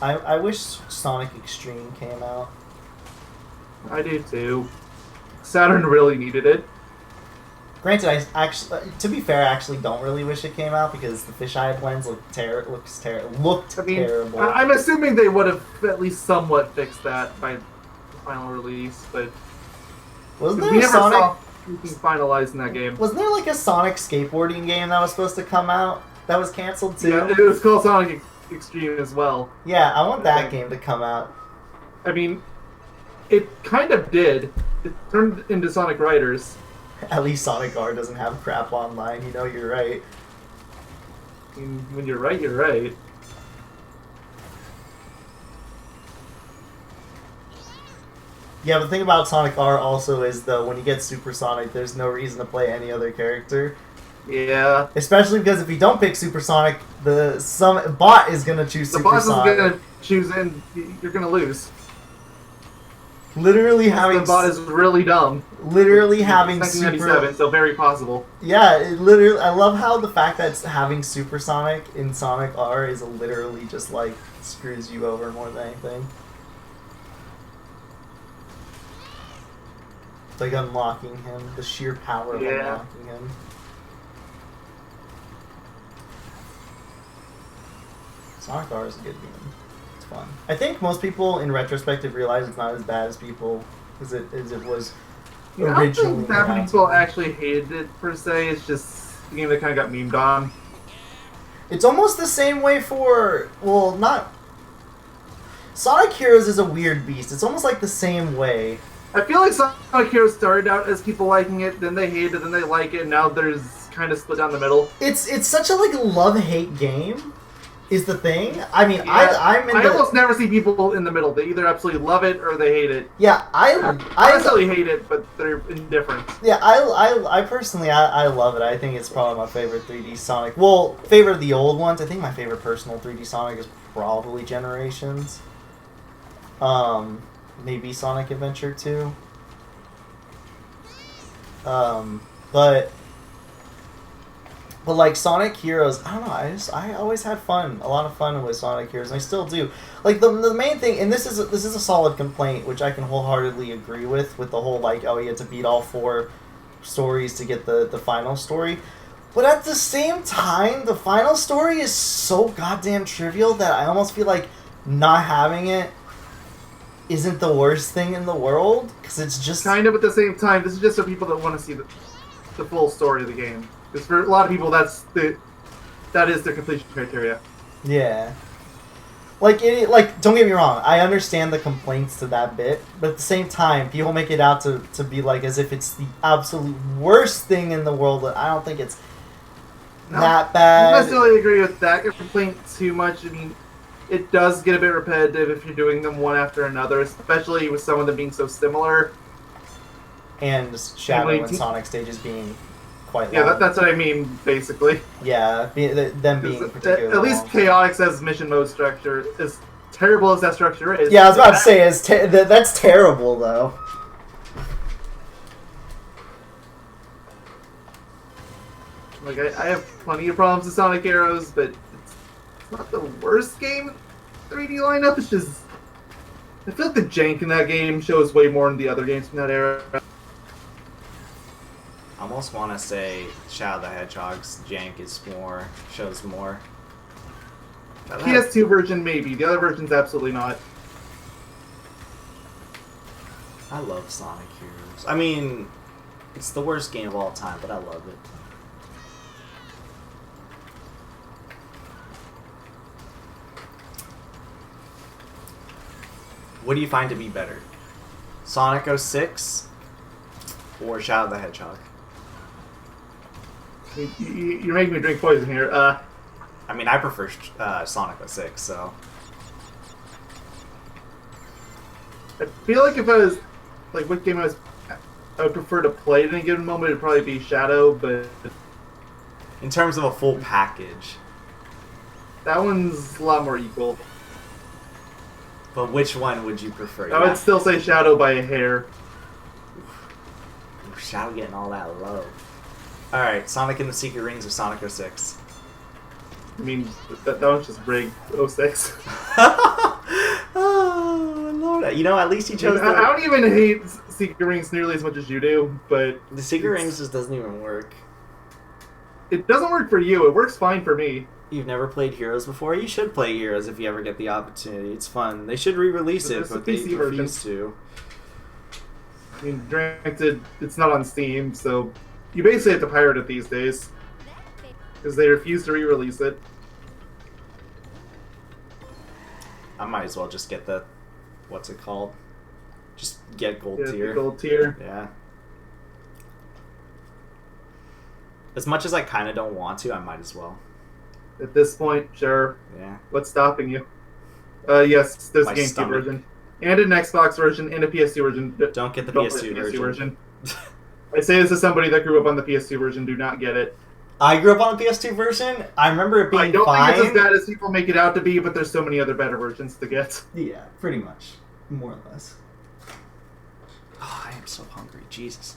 I wish Sonic Extreme came out. I do too. Saturn really needed it. Granted, I actually, to be fair, I actually don't really wish it came out because the fisheye lens looked terrible. I'm assuming they would have at least somewhat fixed that by the final release, but Wasn't we there a never Sonic? saw anything finalized in that game. Wasn't there like a Sonic skateboarding game that was supposed to come out that was canceled too? Yeah, it was called Sonic Extreme as well. Yeah, I want that I think. game to come out. I mean, it kind of did. It turned into Sonic Riders. At least Sonic R doesn't have crap online. You know, you're right. I mean, when you're right, you're right. Yeah, but the thing about Sonic R also is, though, when you get Super Sonic, there's no reason to play any other character. Yeah. Especially because if you don't pick Super Sonic, some bot is gonna choose The Super boss Sonic. is gonna choose and you're gonna lose. Literally having The bot is really dumb. literally having 1997, Super. so very possible. Yeah, it literally. I love how the fact that having Super Sonic in Sonic R is literally just like screws you over more than anything. It's like unlocking him, the sheer power of Yeah. unlocking him. Sonic R is a good game. It's fun. I think most people, in retrospective, realize it's not as bad as people as it was I don't originally. think that many announced. people actually hated it per se. It's just a game that kind of got memed on. It's almost the same way for, well, not... Sonic Heroes is a weird beast. It's almost like the same way. I feel like Sonic Heroes started out as people liking it, then they hated it, then they like it, and now there's kind of split down the middle. It's such a, like, love-hate game, is the thing. I mean, Yeah, I'm in I the... almost never see people in the middle. They either absolutely love it or they hate it. Yeah, I I necessarily hate it, but they're indifferent. Yeah, I personally, I love it. I think it's probably my favorite 3D Sonic. Well, favorite of the old ones. I think my favorite personal 3D Sonic is probably Generations. Maybe Sonic Adventure 2. But like Sonic Heroes, I don't know. I always had fun, a lot of fun with Sonic Heroes, and I still do. Like the main thing, and this is a solid complaint, which I can wholeheartedly agree with the whole like, oh, you had to beat all 4 stories to get the final story. But at the same time, the final story is so goddamn trivial that I almost feel like not having it isn't the worst thing in the world, because it's just Kind of at the same time, this is just for people that want to see the full story of the game. Because for a lot of people, that is their completion criteria. yeah. Like don't get me wrong, I understand the complaints to that bit, but at the same time, people make it out to be like as if it's the absolute worst thing in the world. But I don't think it's that I bad. don't necessarily agree with that complaint too much. I mean, it does get a bit repetitive if you're doing them one after another, especially with some of them being so similar. And Shadow Wait, and Sonic stages being quite Yeah, long. that's what I mean, basically. Yeah, them being particularly At least long. Chaotix as mission mode structure, as terrible as that structure is. Yeah, I was about to say, that's terrible, though. Like, I have plenty of problems with Sonic Heroes, but it's not the worst game 3D lineup. It's just, I feel like the jank in that game shows way more than the other games from that era. I almost want to say Shadow the Hedgehog's jank is shows more. PS2 version, maybe. The other version's absolutely not. I love Sonic Heroes. I mean, it's the worst game of all time, but I love it. What do you find to be better? Sonic 06 or Shadow the Hedgehog? You're making me drink poison here. I mean, I prefer Sonic 06, so... I feel like if I was, like, what game I would prefer to play at any given moment, it'd probably be Shadow, but In terms of a full package. that one's a lot more equal. But which one would you prefer? I would still say Shadow by a hair. Ooh, Shadow getting all that love. Alright, Sonic and the Secret Rings or Sonic 06? I mean, that one's just rigged. 06. Oh, Lord. You know, at least he I chose don't even hate Secret Rings nearly as much as you do, but the Secret Rings just doesn't even work. it doesn't work for you. It works fine for me. You've never played Heroes before? You should play Heroes if you ever get the opportunity. It's fun. They should re-release it, but they PC version. refuse to. I mean, granted, it's not on Steam, so you basically have to pirate it these days because they refuse to re-release it. I might as well just get the, what's it called? Just get gold Yeah, tier. the gold tier. Yeah. As much as I kind of don't want to, I might as well. At this point, sure. Yeah. What's stopping you? Yes, there's My a GameCube stomach. version, and an Xbox version, and a PS2 version. Don't get the Don't PS2 play the version. I say this as somebody that grew up on the PS2 version. Do not get it. I grew up on the PS2 version. I remember it being I don't fine. think it's as bad as people make it out to be, but there's so many other better versions to get. Yeah, pretty much. More or less. Oh, I am so hungry. Jesus.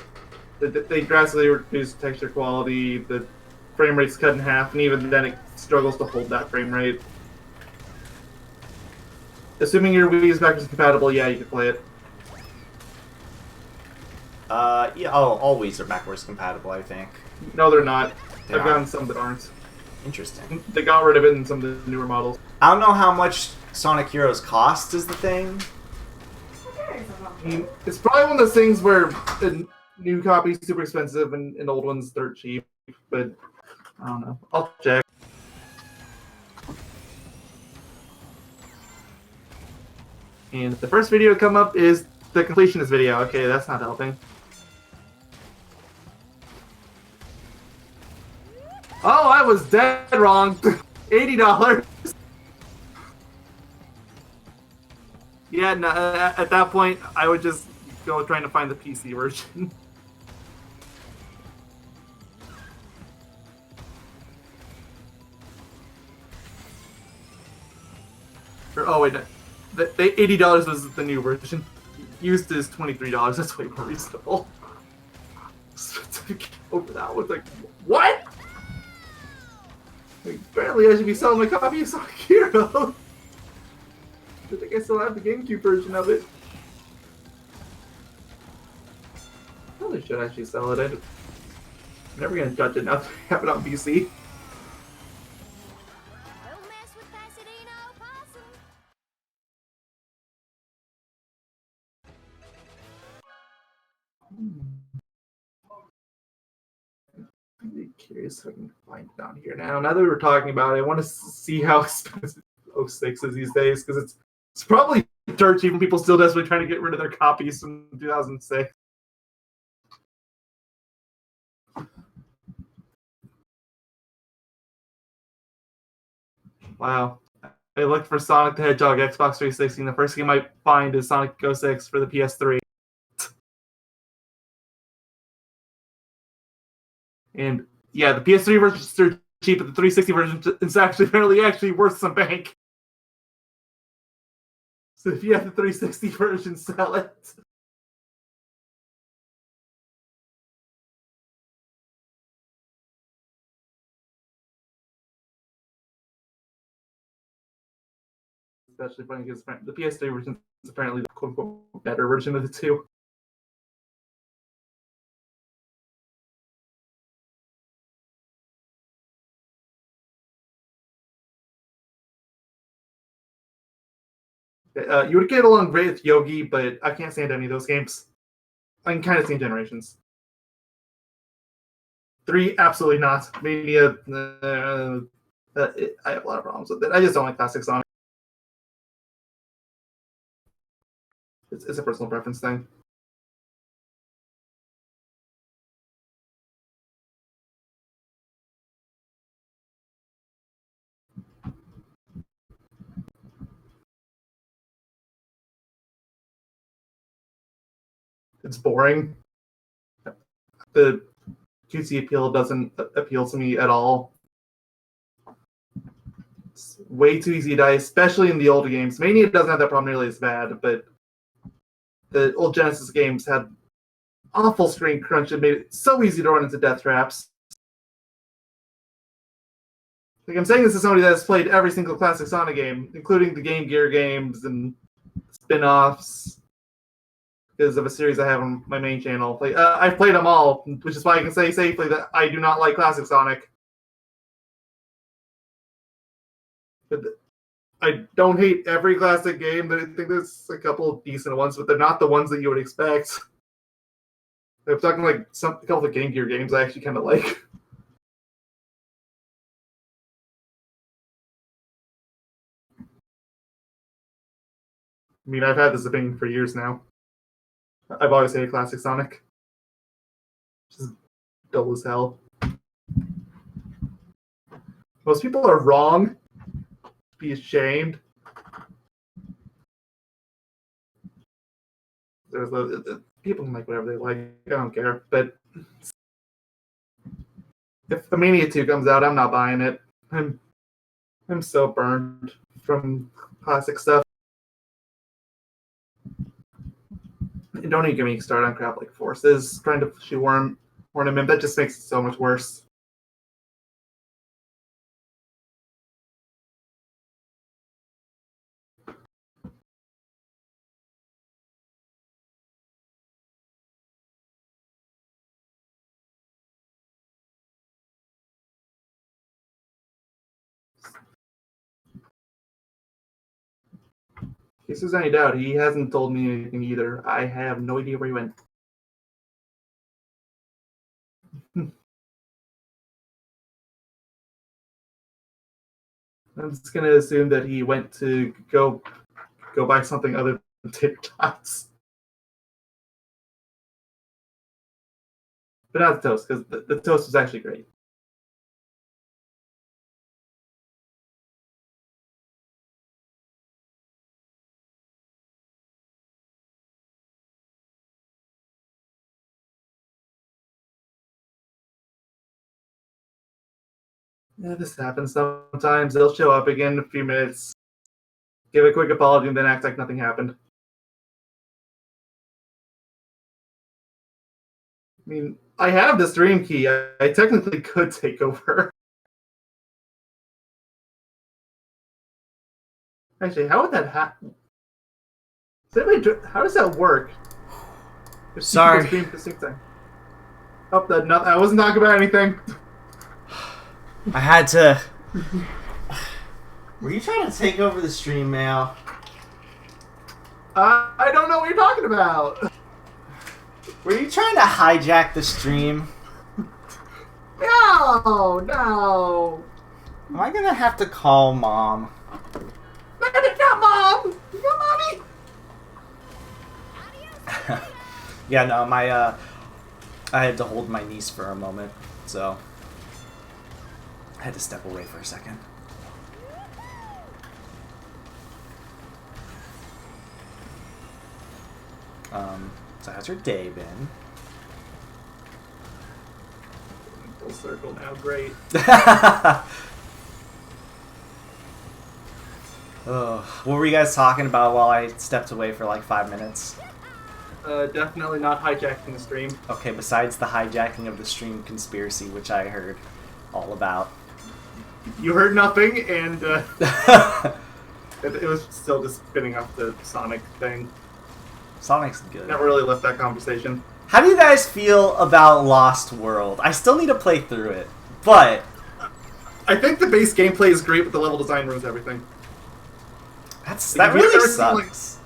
They drastically reduce texture quality. The frame rate's cut in half, and even then, it struggles to hold that frame rate. Assuming your Wii is backwards compatible, yeah, you can play it. Yeah. Oh, all Wii's are backwards compatible, I think. No, they're not. They I've aren't. gotten some that aren't. Interesting. They got rid of it in some of the newer models. I don't know how much Sonic Heroes cost is the thing. I mean, it's probably one of those things where the new copy's super expensive and old ones dirt cheap, but I don't know. I'll check. And the first video to come up is the completionist video. Okay, that's not helping. Oh, I was dead wrong. $80. Yeah, no, at that point, I would just go trying to find the PC version. Oh wait, no. The $80 was the new version. Used is $23. That's way more reasonable. Over that was like, what? Like, apparently, I should be selling my copy of Sonic Hero. I think I still have the GameCube version of it. Probably should actually sell it. I'm never gonna judge it now that I have it on PC. Don't mess with Pasadena Opossum. I'm really curious if I can find it down here now. Now that we're talking about it, I want to see how expensive 06 is these days, because it's probably dirt cheap and people still desperately trying to get rid of their copies from 2006. Wow. I looked for Sonic the Hedgehog Xbox 360, and the first game I find is Sonic 06 for the PS3. And yeah, the PS3 version's dirt cheap, but the 360 version is actually apparently worth some bank. So if you have the 360 version, sell it. Especially funny because the PS3 version is apparently the quote-unquote better version of the two. You would get along great with Yogi, but I can't stand any of those games. I can kind of stand Generations. 3, absolutely not. Mania, I have a lot of problems with it. I just don't like classic Sonic. It's a personal preference thing. It's boring. The cutesy appeal doesn't appeal to me at all. It's way too easy to die, especially in the older games. Mania doesn't have that problem nearly as bad, but the old Genesis games had awful screen crunch and made it so easy to run into death traps. Like, I'm saying this as somebody that has played every single classic Sonic game, including the Game Gear games, and spin-offs because of a series I have on my main channel. Like, I've played them all, which is why I can say safely that I do not like Classic Sonic. But I don't hate every classic game. I think there's a couple of decent ones, but they're not the ones that you would expect. I'm talking like a couple of Game Gear games I actually kind of like. I mean, I've had this opinion for years now. I've always hated Classic Sonic. Just dull as hell. Most people are wrong. Be ashamed. There's people can like whatever they like. I don't care. But if the Mania 2 comes out, I'm not buying it. I'm so burned from classic stuff. And don't even get me started on crap like Forces. Trying to shoehorn him in. That just makes it so much worse. In case there's any doubt, he hasn't told me anything either. I have no idea where he went. I'm just gonna assume that he went to go buy something other than tater tots. But not the toast, because the toast was actually great. Yeah, this happens sometimes. They'll show up again in a few minutes, give a quick apology, and then act like nothing happened. I mean, I have the stream key. I technically could take over. Actually, how would that happen? How does that work? If Sorry. Stream at the same time. Oh, I wasn't talking about anything. I had to. Were you trying to take over the stream now? I don't know what you're talking about. Were you trying to hijack the stream? No. Am I gonna have to call Mom? Not Mom. Not Mommy. Yeah, no, I had to hold my niece for a moment, so I had to step away for a second. So how's your day been? Full circle now, great. What were you guys talking about while I stepped away for like 5 minutes? Definitely not hijacking the stream. Okay, besides the hijacking of the stream conspiracy, which I heard all about. You heard nothing, and it was still just spinning up the Sonic thing. Sonic's good. Never really left that conversation. How do you guys feel about Lost World? I still need to play through it, but I think the base gameplay is great, but the level design ruins everything. that really sucks.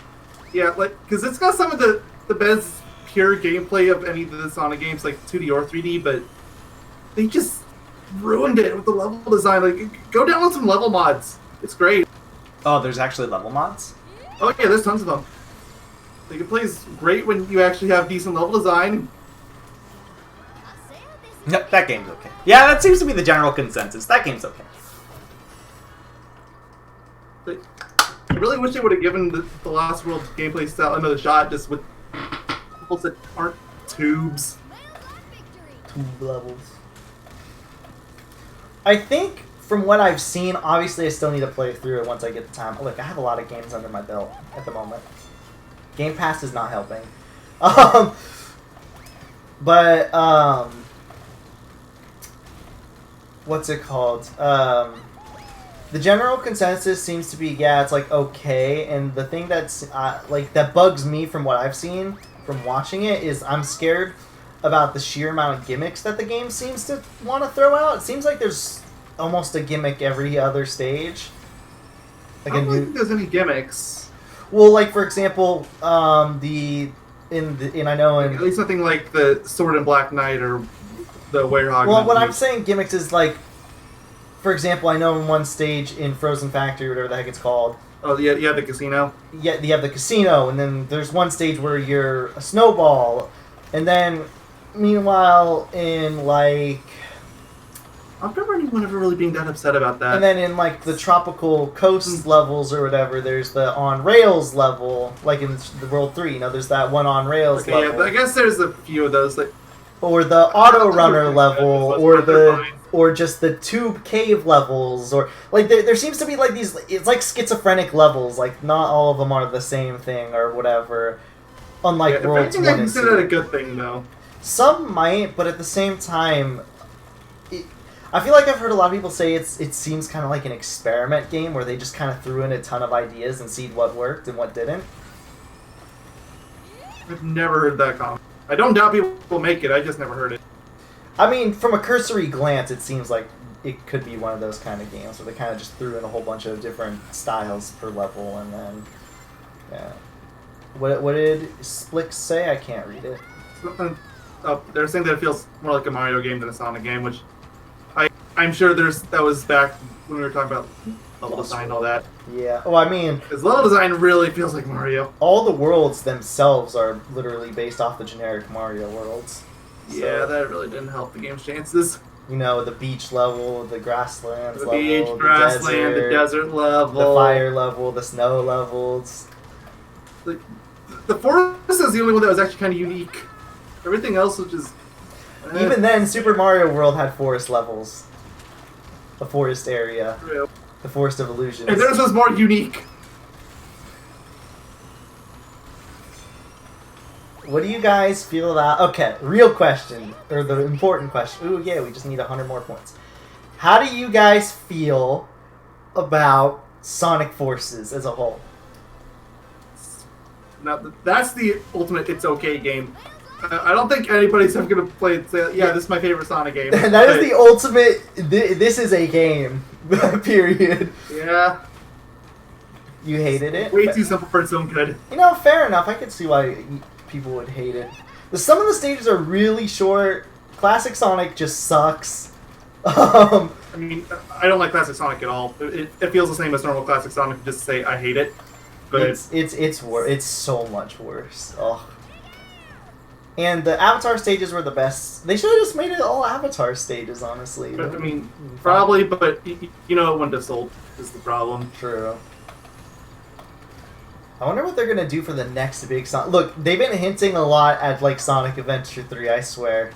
Yeah, like, because it's got some of the best pure gameplay of any of the Sonic games, like 2D or 3D, but they just ruined it with the level design. Like, go download some level mods. It's great. Oh, there's actually level mods? Oh yeah, there's tons of them. Like, it plays great when you actually have decent level design. Yep, that game's okay. Yeah, that seems to be the general consensus. That game's okay. Like, I really wish they would have given the Lost World gameplay style another shot, just with levels that aren't tubes. Tube levels. I think, from what I've seen, obviously I still need to play through it once I get the time. Look, I have a lot of games under my belt at the moment. Game Pass is not helping. What's it called? The The general consensus seems to be, yeah, it's like okay, and the thing that's like that bugs me from what I've seen from watching it is I'm scared about the sheer amount of gimmicks that the game seems to want to throw out. It seems like there's almost a gimmick every other stage. Like I don't think there's any gimmicks. well, like for example, I know in At least nothing like the Sword and Black Knight or the Werehog. well, what I'm saying gimmicks is like, for example, I know in one stage in Frozen Factory, whatever the heck it's called. Oh, yeah, you have the casino. Yeah, you have the casino, and then there's one stage where you're a snowball, and then meanwhile in like, I don't remember anyone ever really being that upset about that. and then in like the tropical coast levels or whatever, there's the on rails level, like in the World 3. You know, there's that one on rails okay, level. yeah, I guess there's a few of those. Like, Or the auto runner level, or they're the fine. or just the tube cave levels, or like there seems to be like these. It's like schizophrenic levels. Like not all of them are the same thing or whatever. Unlike yeah, if Worlds anything, 1 I and consider 2. that a good thing, though. Some might, but at the same time, I feel like I've heard a lot of people say it seems kind of like an experiment game where they just kind of threw in a ton of ideas and see what worked and what didn't. I've never heard that comment. I don't doubt people will make it. I just never heard it. I mean, from a cursory glance, it seems like it could be one of those kind of games where they kind of just threw in a whole bunch of different styles per level, and then, yeah. What did Splix say? I can't read it. They're saying that it feels more like a Mario game than a Sonic game, which I'm sure that was back when we were talking about level design and all that. Yeah. Oh, I mean, Because level design really feels like Mario. all the worlds themselves are literally based off the generic Mario worlds. So, Yeah, that really didn't help the game's chances. you know, the beach level, the grasslands The level, beach, the grassland, the desert level, the fire level, the snow levels. The forest is the only one that was actually kind of unique. Everything else was just. Even then, Super Mario World had forest levels. A forest area. Real. The Forest of Illusions. And theirs was more unique. What do you guys feel about... Okay, real question. Or the important question. Ooh, yeah, we just need 100 more points. How do you guys feel about Sonic Forces as a whole? Now, that's the ultimate it's okay game. I don't think anybody's ever going to play it and say, yeah, this is my favorite Sonic game. That is the ultimate... This is a game. Period. Yeah. You hated it? Way too simple for its own good. You know, fair enough. I could see why people would hate it. But some of the stages are really short. Classic Sonic just sucks. I mean, I don't like Classic Sonic at all. It feels the same as normal Classic Sonic, just to say I hate it. But it's so much worse. Ugh. And the Avatar stages were the best. They should have just made it all Avatar stages, honestly. I mean, probably, but you know it wouldn't have sold, is the problem. True. I wonder what they're gonna do for the next big Sonic. Look, they've been hinting a lot at like Sonic Adventure 3, I swear.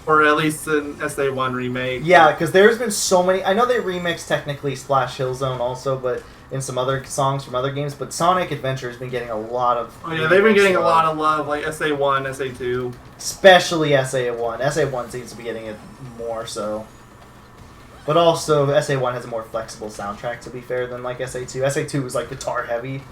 Or at least an SA1 remake. Yeah, because there's been so many. I know they remixed technically Splash Hill Zone also, but in some other songs from other games. But Sonic Adventure has been getting a lot of. Oh yeah, they've been getting a lot of love, like SA1, SA2. Especially SA1. SA1 seems to be getting it more so. But also, SA1 has a more flexible soundtrack, to be fair, than like SA2. SA2 was like guitar heavy.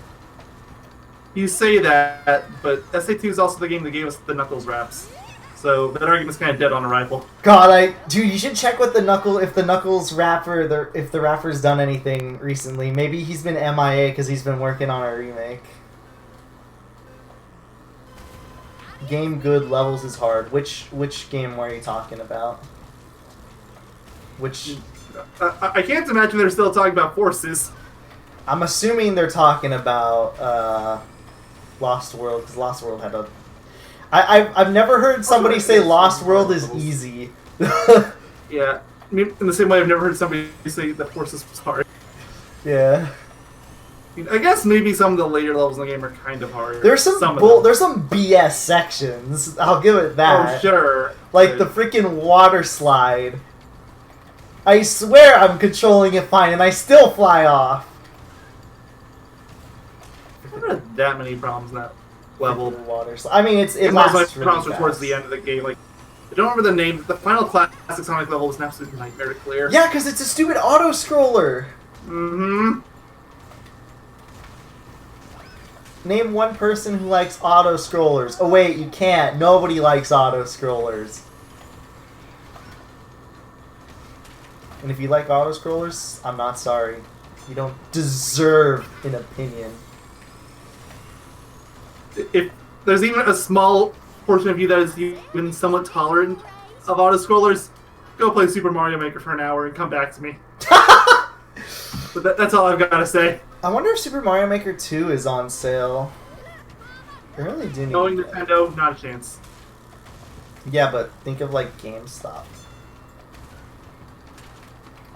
You say that, but SA2 is also the game that gave us the Knuckles raps. So that argument's kind of dead on arrival. God, dude, you should check what if the Knuckles rapper, if the rapper's done anything recently. Maybe he's been MIA because he's been working on a remake. Game good, levels is hard. Which game were you talking about? Which... I can't imagine they're still talking about Forces. I'm assuming they're talking about Lost World, because Lost World had a... I've never heard somebody say Lost World is easy. Yeah, I mean, in the same way I've never heard somebody say that Forces was hard. Yeah. I mean, I guess maybe some of the later levels in the game are kind of hard. There's some BS sections. I'll give it that. Oh, sure. Like the freaking water slide. I swear I'm controlling it fine, and I still fly off. I've never had that many problems in that level. Water slide. I mean, it And lasts those really problems were fast. towards the end of the game. Like, I don't remember the name. The final classic Sonic level was an absolute nightmare to clear. Yeah, because it's a stupid auto scroller. Mm-hmm. Name one person who likes auto scrollers. Oh wait, you can't. Nobody likes auto scrollers. And if you like auto scrollers, I'm not sorry. You don't deserve an opinion. If there's even a small portion of you that is even somewhat tolerant of auto scrollers, go play Super Mario Maker for an hour and come back to me. But that's all I've got to say. I wonder if Super Mario Maker 2 is on sale. I really do need Knowing to- Nintendo, not a chance. Yeah, but think of like GameStop.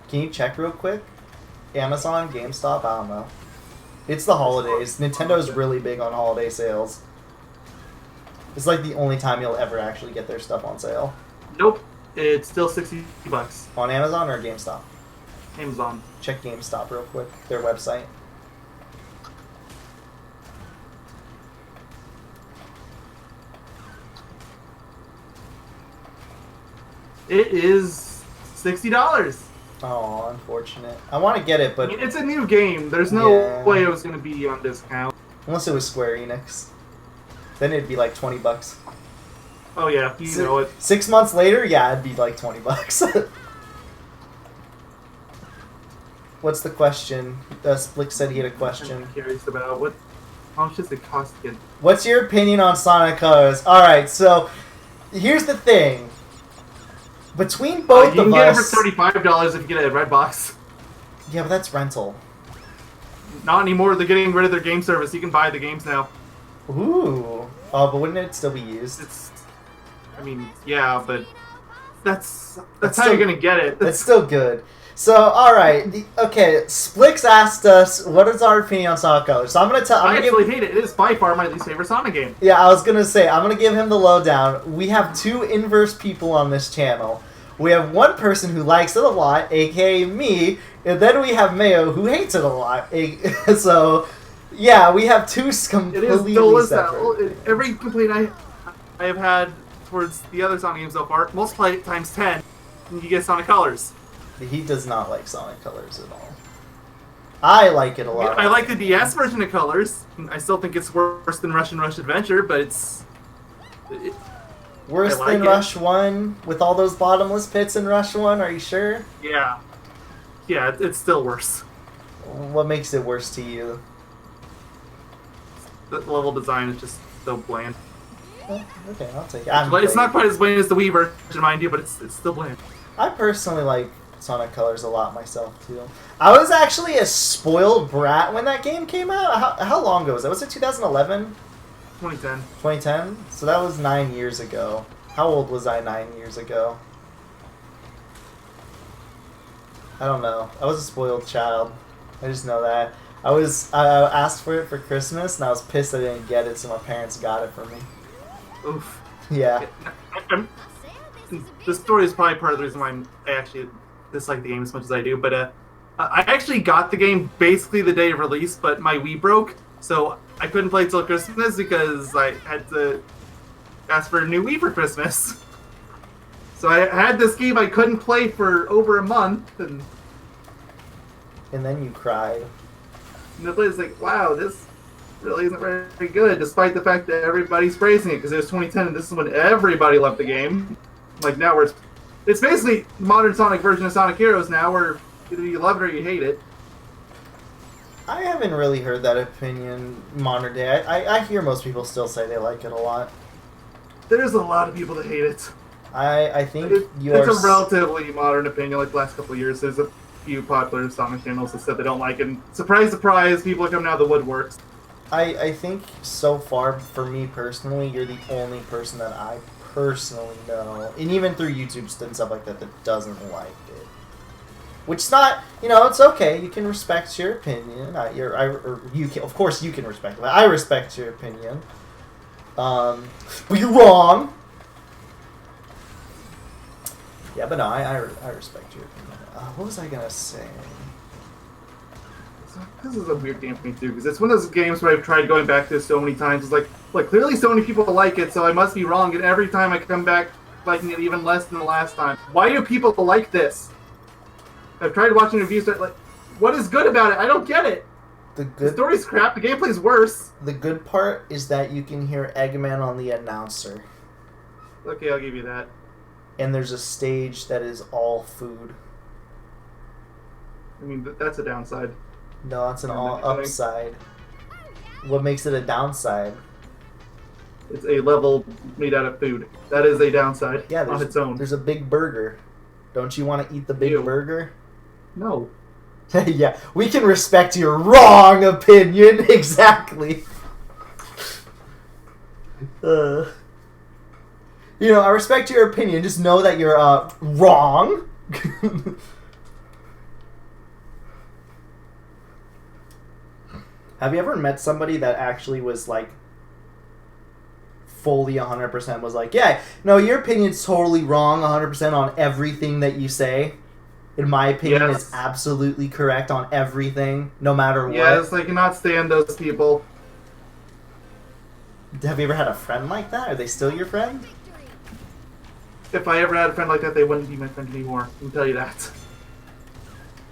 Can you check real quick? Amazon, GameStop, I don't know. It's the holidays. Nintendo's really big on holiday sales. It's like the only time you'll ever actually get their stuff on sale. Nope, it's still $60 On Amazon or GameStop? Amazon. Check GameStop real quick, their website. It is $60. Oh, unfortunate. I want to get it, I but mean, it's a new game. There's no Yeah. way it was going to be on discount. unless it was Square Enix, then it'd be like $20. Oh yeah, you know it. 6 months later, yeah, it'd be like $20. What's the question? Splick said he had a question. I'm curious about how much does it cost again? What's your opinion on Sonic Colors? Alright, so here's the thing. Between both You of can get it us... for $35 if you get it at Redbox. Yeah, but that's rental. Not anymore. They're getting rid of their game service. You can buy the games now. Ooh. Oh, but wouldn't it still be used? I mean, yeah, but that's That's how still- you're gonna get it. That's still good. So, alright. Okay, Splix asked us, what is our opinion on Sonic Colors? So I'm gonna tell... I actually hate it. It is by far my least favorite Sonic game. Yeah, I was gonna say, I'm gonna give him the lowdown. We have two inverse people on this channel. We have one person who likes it a lot, aka me, and then we have Mayo who hates it a lot. So, yeah, we have two It is completely dull as separate. hell. Every complaint I have had towards the other Sonic games so far, multiply it times 10, and you get Sonic Colors. He does not like Sonic Colors at all. I like it a lot. I like the DS version of Colors. I still think it's worse than Rush and Rush Adventure, but it's... Worse I like than it. Rush 1 with all those bottomless pits in Rush 1, are you sure? Yeah. Yeah, it's still worse. What makes it worse to you? The level design is just so bland. Oh, okay, I'll take it. But it's not quite as bland as the Wii version, mind you, but it's still bland. I personally like Sonic Colors a lot myself, too. I was actually a spoiled brat when that game came out. How long ago was that? Was it 2011? 2010. 2010? So that was 9 years ago. How old was I 9 years ago? I don't know. I was a spoiled child. I just know that. I asked for it for Christmas, and I was pissed I didn't get it, so my parents got it for me. Oof. Yeah. The story is probably part of the reason why I actually dislike the game as much as I do, but I actually got the game basically the day of release, but my Wii broke, so I couldn't play it till Christmas because I had to ask for a new Wii for Christmas. So I had this game I couldn't play for over a month, and And then you cried. the player's like, wow, this really isn't very good, despite the fact that everybody's praising it, because it was 2010 and this is when everybody loved the game. Like now where it's basically the modern Sonic version of Sonic Heroes now, where either you love it or you hate it. I haven't really heard that opinion modern day. I hear most people still say they like it a lot. There's a lot of people that hate it. I think It's you're... a relatively modern opinion, like the last couple of years. There's a few popular Sonic channels that said they don't like it, and surprise, surprise, people are coming out of the woodworks. I think so far, for me personally, you're the only person that I personally know, and even through YouTube and stuff like that, that doesn't like it. Which is not, it's okay. You can respect your opinion. Of course, you can respect it. I respect your opinion. But you're wrong. Yeah, but no, I respect your opinion. What was I gonna say? So, this is a weird game for me too, because it's one of those games where I've tried going back to so many times. It's like clearly so many people like it, so I must be wrong. And every time I come back liking it even less than the last time. Why do people like this? I've tried watching reviews that What is good about it? I don't get it. The The good story's crap. The gameplay's worse. the good part is that you can hear Eggman on the announcer, Okay, I'll give you that. and there's a stage that is all food. I mean, that's a downside. No, it's an And all anything. upside. What makes it a downside? It's a level made out of food. That is a downside Yeah, on its own. there's a big burger. Don't you want to eat the big Ew. burger? No. Yeah, we can respect your wrong opinion. Exactly. I respect your opinion. Just know that you're wrong. Have you ever met somebody that actually was like fully 100% was like, yeah, no, your opinion's totally wrong 100% on everything that you say? In my opinion, Yes. it's absolutely correct on everything, no matter what. Yes, I cannot stand those people. Have you ever had a friend like that? Are they still your friend? Victory. If I ever had a friend like that, they wouldn't be my friend anymore. I can tell you that.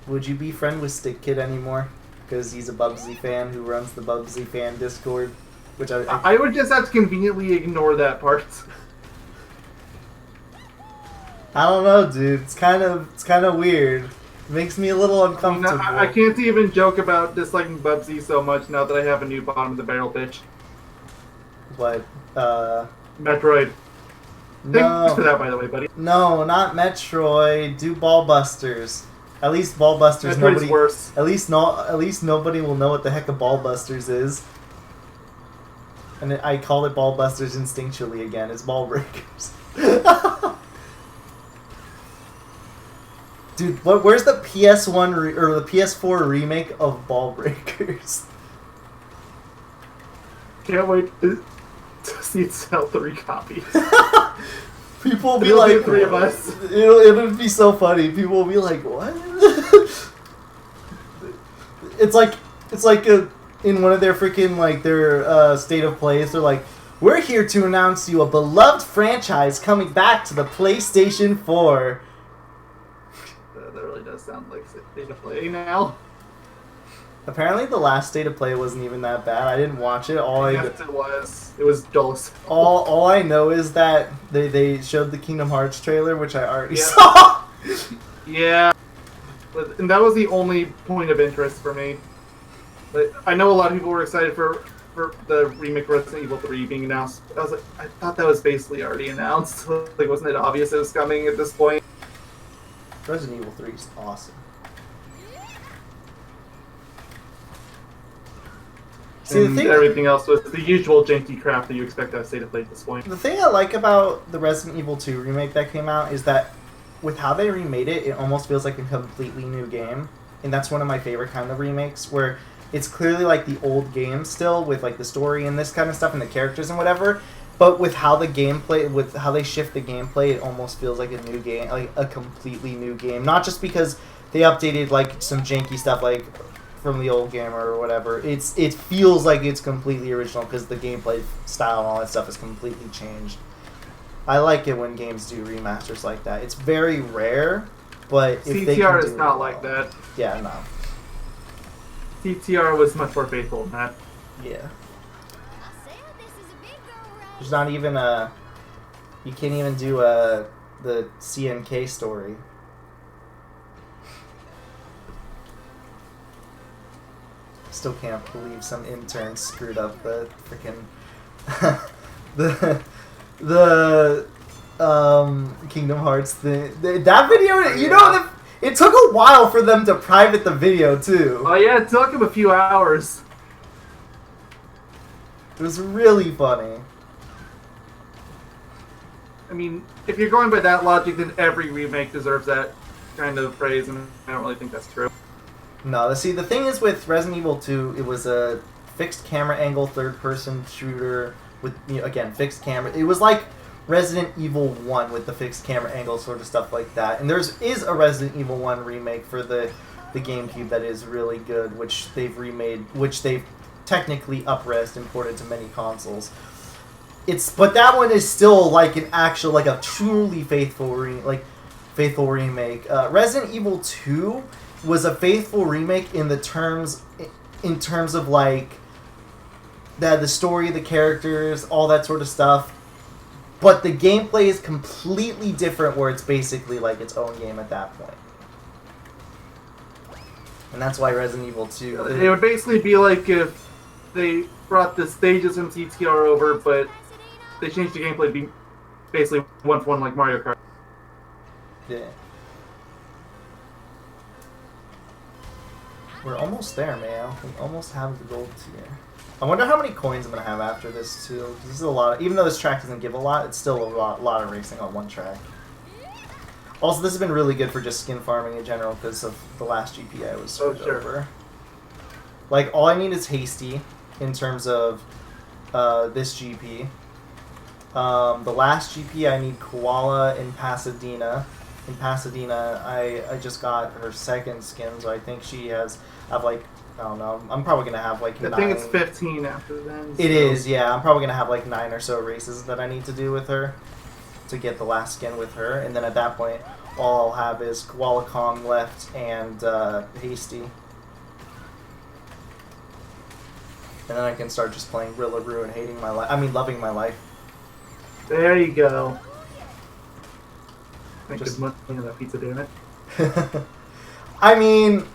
Would you be friend with Stick Kid anymore? Because he's a Bubsy fan who runs the Bubsy fan Discord, which I would just have to conveniently ignore that part. I don't know, dude. It's kind of weird. It makes me a little I, mean, uncomfortable. I can't even joke about disliking Bubsy so much now that I have a new bottom of the barrel bitch. But Metroid. Thanks no, for that, by the way, buddy. no, not Metroid. Do Ball Busters. At least Ball Busters. Metroid's Nobody. worse. At least nobody will know what the heck a Ball Busters is. And I call it Ball Busters instinctually again. It's Ball Breakers. Dude, where's the PS1 or the PS4 remake of Ball Breakers? Can't wait to see it sell 3 copies. People will be It'll be like, 3 of us. It'll be so funny. People will be like, what? it's like in one of their freaking like their state of plays. They're like, we're here to announce to you a beloved franchise coming back to the PlayStation 4. That really does sound like state of play now. Apparently, the last State of Play wasn't even that bad. I didn't watch it. Yes, it was. It was dull as All I know is that they showed the Kingdom Hearts trailer, which I already Yeah. saw. Yeah. And that was the only point of interest for me. But I know a lot of people were excited for the remake of Resident Evil 3 being announced. I was like, I thought that was basically already announced. Like, wasn't it obvious it was coming at this point? Resident Evil 3 is awesome. See, And everything else was the usual janky crap that you expect out of State of Play at this point. The thing I like about the Resident Evil 2 remake that came out is that with how they remade it, it almost feels like a completely new game. And that's one of my favorite kind of remakes, where it's clearly like the old game still, with like the story and this kind of stuff and the characters and whatever. But with how the gameplay, with how they shift the gameplay, it almost feels like a new game, like a completely new game. Not just because they updated like some janky stuff like from the old game or whatever. It feels like it's completely original because the gameplay style and all that stuff has completely changed. I like it when games do remasters like that. It's very rare, but if they can CTR do is it not well- like that. Yeah, no. CTR was much more faithful than that. Yeah. I said this is a big go round. There's not even you can't even do the CNK story. Still can't believe some intern screwed up the freaking the Kingdom Hearts thing. That video, you know, it took a while for them to private the video too. Oh yeah, it took him a few hours. It was really funny. I mean, if you're going by that logic, then every remake deserves that kind of praise, and I don't really think that's true. No, see, the thing is with Resident Evil 2, it was a fixed camera angle third-person shooter with, again, fixed camera. It was like Resident Evil 1 with the fixed camera angle sort of stuff like that. And is a Resident Evil 1 remake for the GameCube that is really good, which they've remade, which they've technically up-resed and ported to many consoles. But that one is still like an actual, like a truly faithful remake. Resident Evil 2 was a faithful remake in terms of like the story, the characters, all that sort of stuff. But the gameplay is completely different, where it's basically like its own game at that point. And that's why Resident Evil 2... It would basically be like if they brought the stages from CTR over, but they changed the gameplay to be basically one-for-one like Mario Kart. Yeah. We're almost there, man. We almost have the gold tier. I wonder how many coins I'm going to have after this, too. 'Cause this is a lot. Even though this track doesn't give a lot, it's still a lot of racing on one track. Also, this has been really good for just skin farming in general because of the last GP I was screwed over. Like, all I need is Hasty in terms of this GP. The last GP, I need Koala in Pasadena. In Pasadena, I just got her second skin, so I think she have like, I don't know, I'm probably going to have like 9. I think it's 15 after then. So. It is, yeah. I'm probably going to have like 9 or so races that I need to do with her to get the last skin with her, and then at that point, all I'll have is Koala Kong left and Hasty. And then I can start just playing Rillaroo and hating my life. I mean, loving my life. There you go. Make Just- good money on that pizza, damn it. I mean,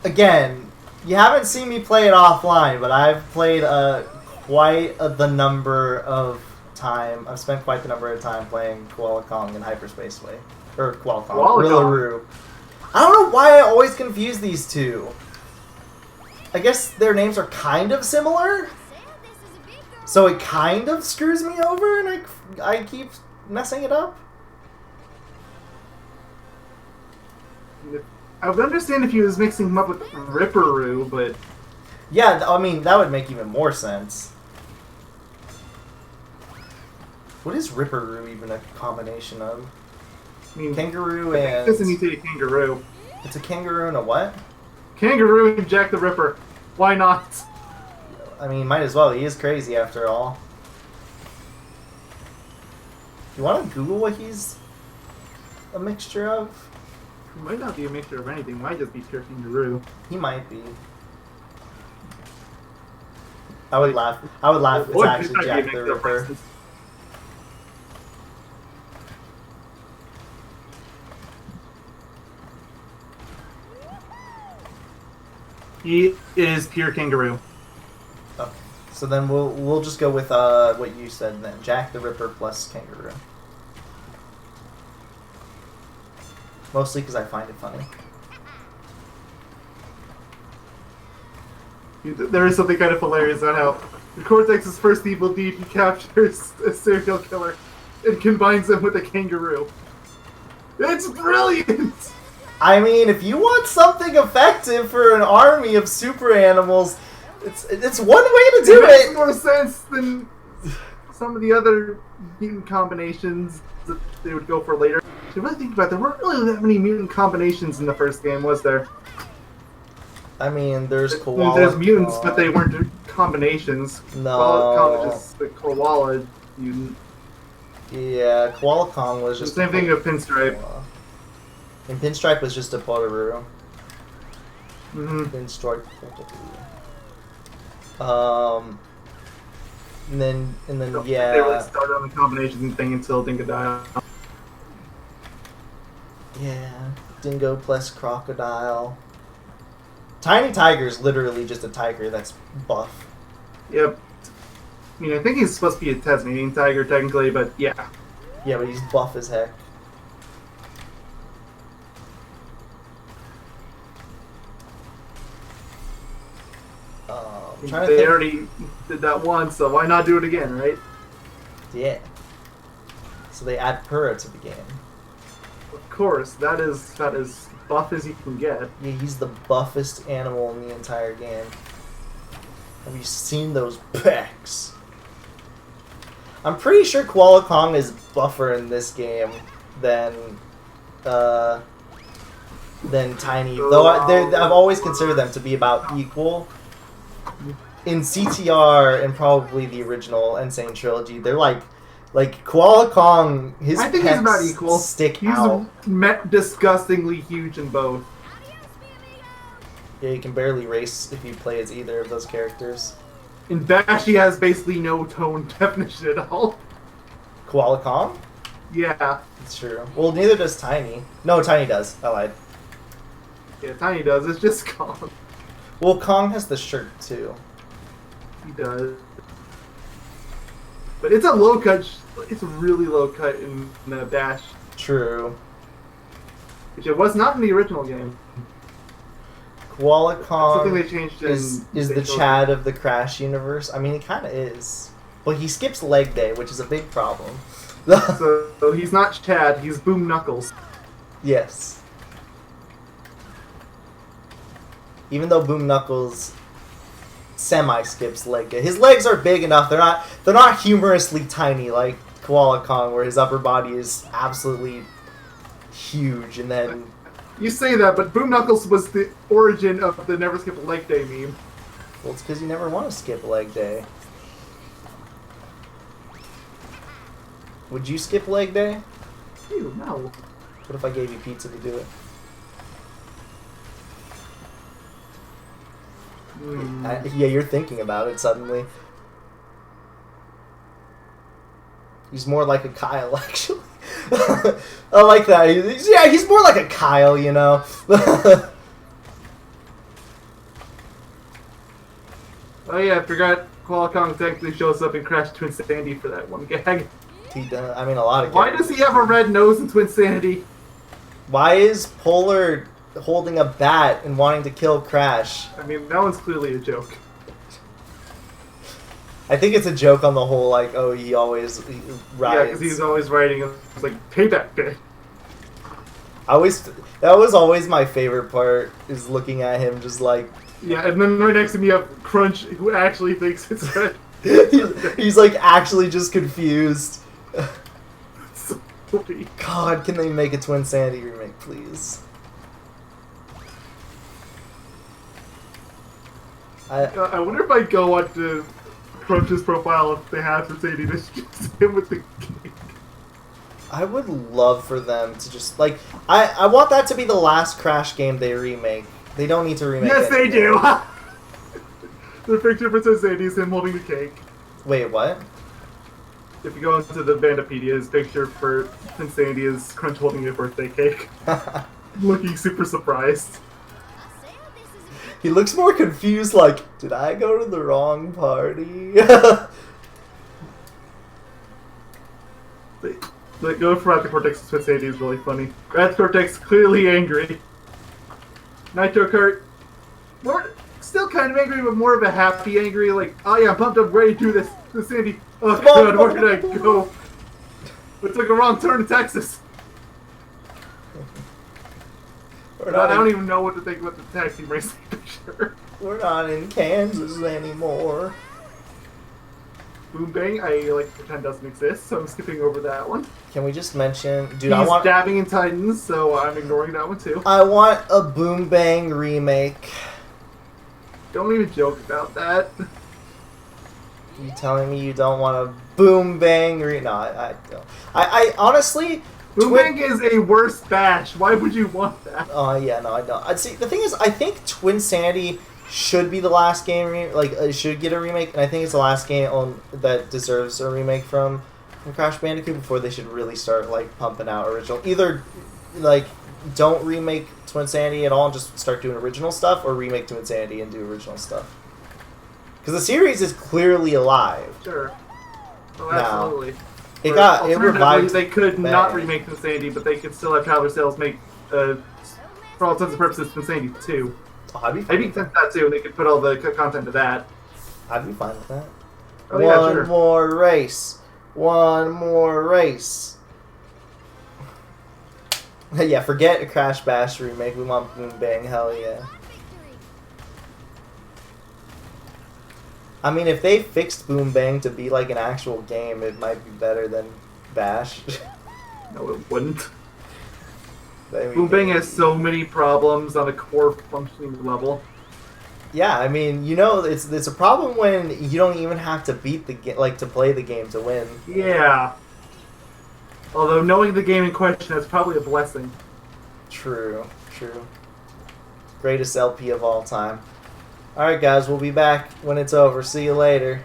again, you haven't seen me play it offline, but I've played the number of time. I've spent quite the number of time playing Koala Kong and Hyperspaceway. Or Koala Kong. Rillaroo. I don't know why I always confuse these two. I guess their names are kind of similar, so it kind of screws me over, and I keep messing it up. I would understand if he was mixing them up with Ripperoo, but... Yeah, I mean, that would make even more sense. What is Ripperoo even a combination of? I mean, Kangaroo it and... doesn't need to be a kangaroo. It's a kangaroo and a what? Kangaroo and Jack the Ripper. Why not? I mean, might as well. He is crazy after all. You want to Google what he's a mixture of? It might not be a mixture of anything. It might just be pure kangaroo. He might be. I would laugh. I would laugh if it's Or it actually might be a Jack the mixture of Ripper. races. He is pure kangaroo. Okay. So then we'll just go with what you said then. Jack the Ripper plus kangaroo. Mostly because I find it funny. There is something kind of hilarious on how Cortex's first evil deed, he captures a serial killer and combines him with a kangaroo. It's brilliant! I mean, if you want something effective for an army of super animals, it's one way to do It makes it. more sense than some of the other mutant combinations that they would go for later. If you really think about it, there weren't really that many mutant combinations in the first game, was there? I mean, there's koala. There's mutants, but they weren't combinations. No. Koala Kong is just the koala mutant. Yeah, Koala Kong was The just same thing with Pinstripe. And Pinstripe was just a Potaroo. Mm-hmm. Pinstripe Potaroo. And then They really yeah, started on the combination thing until Dingodile. yeah, Dingo plus Crocodile. Tiny Tiger's literally just a tiger that's buff. Yep. I mean, I think he's supposed to be a Tasmanian tiger technically, but yeah. Yeah, but he's buff as heck. I'm trying to They think. already did that once, so why not do it again, right? Yeah. So they add Purah to the game. Of course, that is buff as you can get. Yeah, he's the buffest animal in the entire game. Have you seen those pecs? I'm pretty sure Koala Kong is buffer in this game than Tiny. Though I've always considered them to be about equal. In CTR and probably the original Insane Trilogy, they're like Koala Kong. I think he's about pecs equal. Stick He's out. disgustingly huge in both. Yeah, you can barely race if you play as either of those characters. In Bash, he has basically no tone definition at all. Koala Kong? Yeah. It's true. Well, neither does Tiny. No, Tiny does. I lied. Yeah, Tiny does. It's just Kong. Well, Kong has the shirt, too. He does. But it's a low cut. It's a really low cut in the Bash. True. Which it was not in the original game. Koala Kong Something they changed in is the Chad of the Crash universe. I mean, he kind of is. But he skips leg day, which is a big problem. So he's not Chad, he's Boom Knuckles. Yes. Even though Boom Knuckles semi-skips leg day. His legs are big enough. They're not humorously tiny like Koala Kong, where his upper body is absolutely huge, and then... You say that, but Boom Knuckles was the origin of the Never Skip a Leg Day meme. Well, it's because you never want to skip leg day. Would you skip leg day? Ew, no. What if I gave you pizza to do it? Yeah, you're thinking about it suddenly. He's more like a Kyle, actually. I like that. He's more like a Kyle, you know. Oh yeah, I forgot Koala Kong technically shows up in Crash Twin Sandy for that one gag. He does. I mean, a lot of. Why does he have a red nose in Twin Sandy? Why is Polar holding a bat and wanting to kill Crash? I mean, that one's clearly a joke. I think it's a joke on the whole, like, oh, he always rides. Yeah, because he's always writing, it's like, payback day. That was always my favorite part, is looking at him just like... Yeah, and then right next to me you have Crunch, who actually thinks it's red. he's like actually just confused. So funny. God, can they make a Twin Sandy remake, please? I wonder if I go onto Crunch's profile if they have to say this just him with the cake. I would love for them to just like I want that to be the last Crash game they remake. They don't need to remake Yes, it. they do! The picture for Twin Sandy is him holding the cake. Wait, what? If you go into the Bandapedia, his picture for Twin Sandy is Crunch holding a birthday cake. Looking super surprised. He looks more confused, like, did I go to the wrong party? The go for Raptor Cortex and Twin Sandy is really funny. Raptor Cortex clearly angry. Nitro Kurt, still kind of angry, but more of a happy angry, like, oh yeah, I'm pumped up, ready to do this. Twin Sandy, oh god, where did I go? We took a wrong turn to Texas. I don't even know what to think about the taxi racing picture. We're not in Kansas anymore. Boom Bang, I like to pretend doesn't exist, so I'm skipping over that one. Can we just mention, dude? He's dabbing in Titans, so I'm ignoring that one too. I want a Boom Bang remake. Don't even joke about that. You telling me you don't want a Boom Bang No, I don't. I honestly... Boom Bang is a worse Bash. Why would you want that? Oh, yeah, no, I don't. See, the thing is, I think Twin Sandy should be the last game, should get a remake, and I think it's the last game that deserves a remake from Crash Bandicoot before they should really start, like, pumping out original. Either, like, don't remake Twin Sandy at all and just start doing original stuff, or remake Twin Sandy and do original stuff. Because the series is clearly alive. Sure. Oh, now. absolutely. It revived. They could Bang. not remake Twin Sandy, but they could still have Tyler Sales make, for all intents and purposes, Twin Sandy 2. Oh, I'd be fine I'd be content with that too, and they could put all the content to that. I'd be fine with that. Oh, yeah, sure. One more race. One more race. Yeah, forget a Crash Bash remake. We want Boom Bang. Hell yeah. I mean, if they fixed Boom Bang to be like an actual game, it might be better than Bash. No, it wouldn't. I mean, Boom Bang has so many problems on a core functioning level. Yeah, I mean, you know, it's a problem when you don't even have to beat the game, like to play the game to win. Yeah. Although knowing the game in question is probably a blessing. True, true. Greatest LP of all time. Alright guys, we'll be back when it's over. See you later.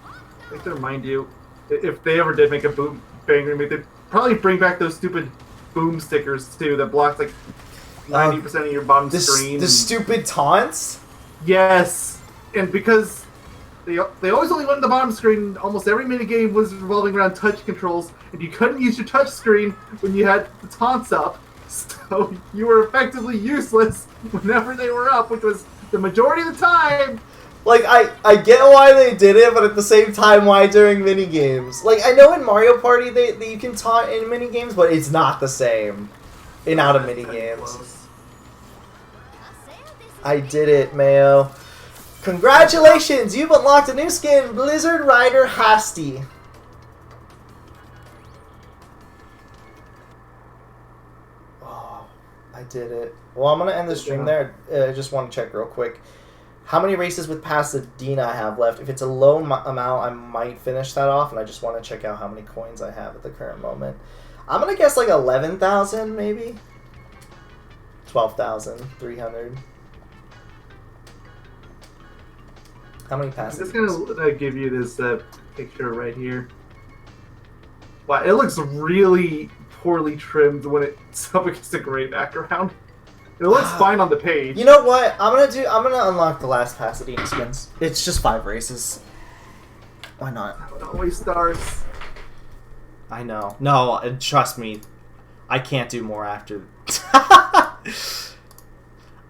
I think to remind you, if they ever did make a boom bang remake, they'd probably bring back those stupid boom stickers too that blocked like 90% of your bottom screen. The stupid taunts? Yes, and because they always only went in the bottom screen, almost every minigame was revolving around touch controls, and you couldn't use your touch screen when you had the taunts up, so you were effectively useless whenever they were up, which was the majority of the time. Like, I get why they did it, but at the same time, why during minigames? Like, I know in Mario Party that you can taunt in minigames, but it's not the same in out of minigames. I did it, Mayo. Congratulations! You've unlocked a new skin, Blizzard Rider Hasty. Oh, I did it. Well, I'm going to end the stream there. I just want to check real quick. How many races with Pasadena I have left? If it's a low amount, I might finish that off, and I just want to check out how many coins I have at the current moment. I'm going to guess like 11,000, maybe? 12,300. How many passes? I'm just gonna give you this picture right here. Wow, it looks really poorly trimmed when it's up against a gray background. It looks fine on the page. You know what? I'm gonna unlock the last Pasadena skins. It's just 5 races. Why not? It always starts. I know. No, trust me. I can't do more after.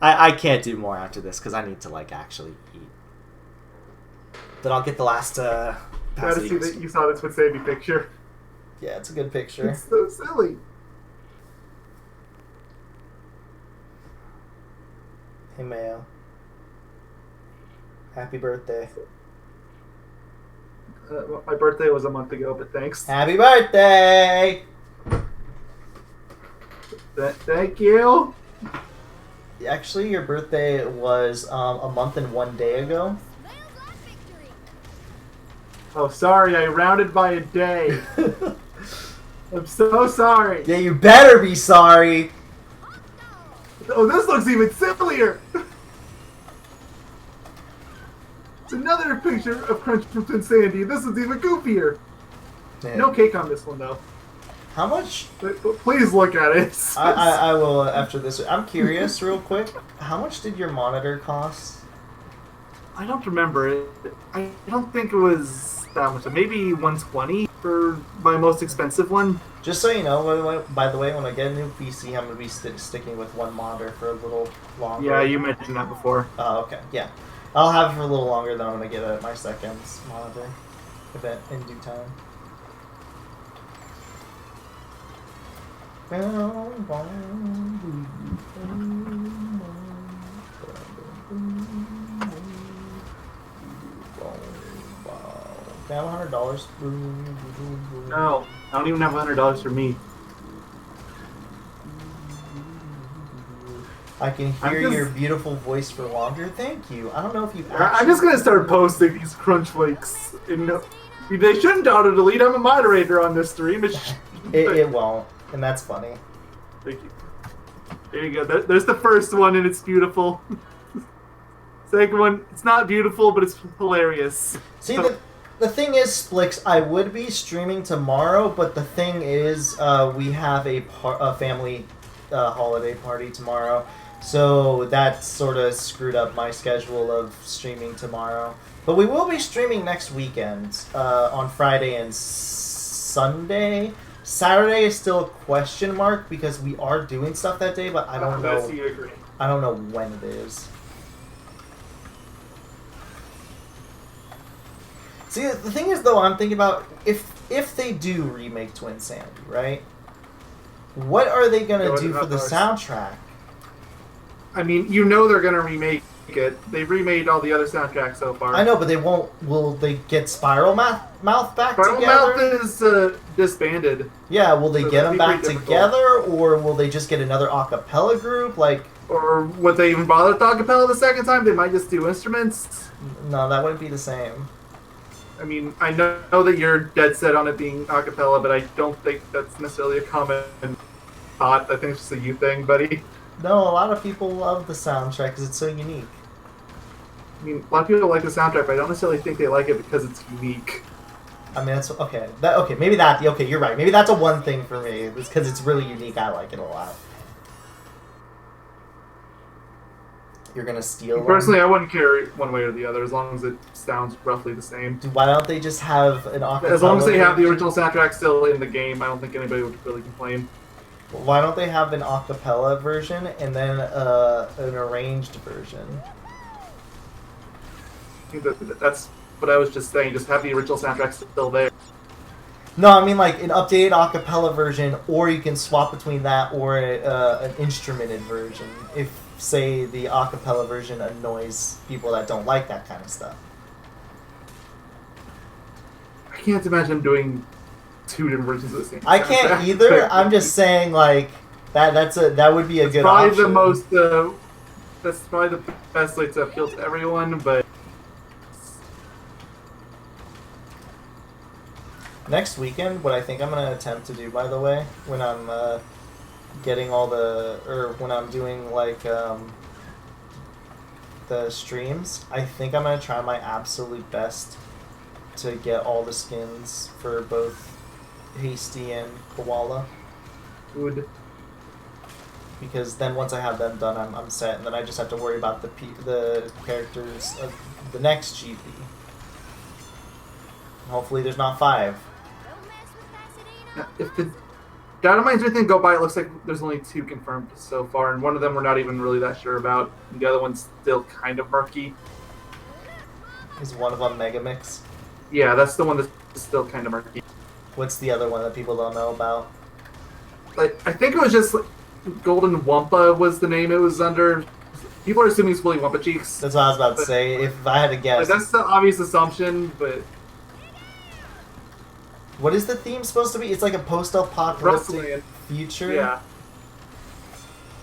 I can't do more after this because I need to like actually eat. Then I'll get the last Gotta see that you saw this with Sandy picture. Yeah, it's a good picture. It's so silly. Hey Mayo. Happy birthday. My birthday was a month ago, but thanks. Happy birthday! Thank you. Actually, your birthday was a month and 1 day ago. Oh, sorry, I rounded by a day. I'm so sorry. Yeah, you better be sorry. Oh, this looks even sillier. It's another picture of Crunch from Twin Sandy. This is even goofier. Man. No cake on this one, though. How much? But please look at it. I will after this. I'm curious, real quick. How much did your monitor cost? I don't remember it. I don't think it was that much. Maybe 120 for my most expensive one. Just so you know, by the way, when I get a new PC, I'm going to be sticking with one monitor for a little longer. Yeah, you mentioned that before. Oh, okay. Yeah. I'll have it for a little longer, then I'm going to get my second monitor event in due time. Can I have $100? No, I don't even have $100 for me. I can hear your beautiful voice for longer. Thank you. I don't know if you've actually... I'm just gonna start posting these crunch flakes. They shouldn't auto-delete. I'm a moderator on this stream. It won't, and that's funny. Thank you. There you go. There's the first one, and it's beautiful. Second one, it's not beautiful, but it's hilarious. See, the thing is, Splix, I would be streaming tomorrow, but the thing is, we have a family holiday party tomorrow, so that sort of screwed up my schedule of streaming tomorrow. But we will be streaming next weekend, on Friday and Sunday. Saturday is still a question mark because we are doing stuff that day, but I don't know. I don't know when it is. See, the thing is, though, I'm thinking about if they do remake Twin Sandy, right? What are they gonna do for the soundtrack? I mean, you know they're gonna remake it. They've remade all the other soundtracks so far. I know, but they won't. Will they get Spiral Mouth back Spiral together? Mouth is disbanded. Yeah, will they So get that'd them be back pretty together, or will they just get another a cappella group? Like, or would they even bother with acapella the second time? They might just do instruments. no, that wouldn't be the same. I mean, I know that you're dead set on it being acapella, but I don't think that's necessarily a common hot. I think it's just a you thing, buddy. No, a lot of people love the soundtrack because it's so unique. I mean, a lot of people like the soundtrack, but I don't necessarily think they like it because it's unique. I mean, that's okay. Okay, maybe that. Okay, you're right. Maybe that's a one thing for me. It's because it's really unique. I like it a lot. You're gonna steal them? Personally, I wouldn't care one way or the other as long as it sounds roughly the same. Why don't they just have an acapella? As long as they have the original soundtrack still in the game, I don't think anybody would really complain. Why don't they have an acapella version and then an arranged version? I think that's what I was just saying. Just have the original soundtrack still there. No, I mean like an updated acapella version, or you can swap between that or an instrumented version. If, say, the acapella version annoys people that don't like that kind of stuff. I can't imagine them doing two different versions of the same. I can't soundtrack. either. I'm just saying like that would be a good probably option. the most. That's probably the best way to appeal to everyone, but. Next weekend, what I think I'm going to attempt to do, by the way, when I'm getting all the, or when I'm doing like the streams, I think I'm going to try my absolute best to get all the skins for both Hasty and Koala. Good. Because then once I have them done, I'm set, and then I just have to worry about the characters of the next GP. Hopefully there's not 5. Don't mess with Pasadena. Now, if the Dynamites or anything go by, it looks like there's only 2 confirmed so far, and one of them we're not even really that sure about. And the other one's still kind of murky. Is one of them Megamix? Yeah, that's the one that's still kind of murky. What's the other one that people don't know about? Like, I think it was just like, Golden Wampa was the name it was under. People are assuming it's fully Wampa Cheeks. That's what I was about to say. If I had to guess. Like, that's the obvious assumption, but What is the theme supposed to be? It's like a post-apocalyptic Rustling. future? yeah.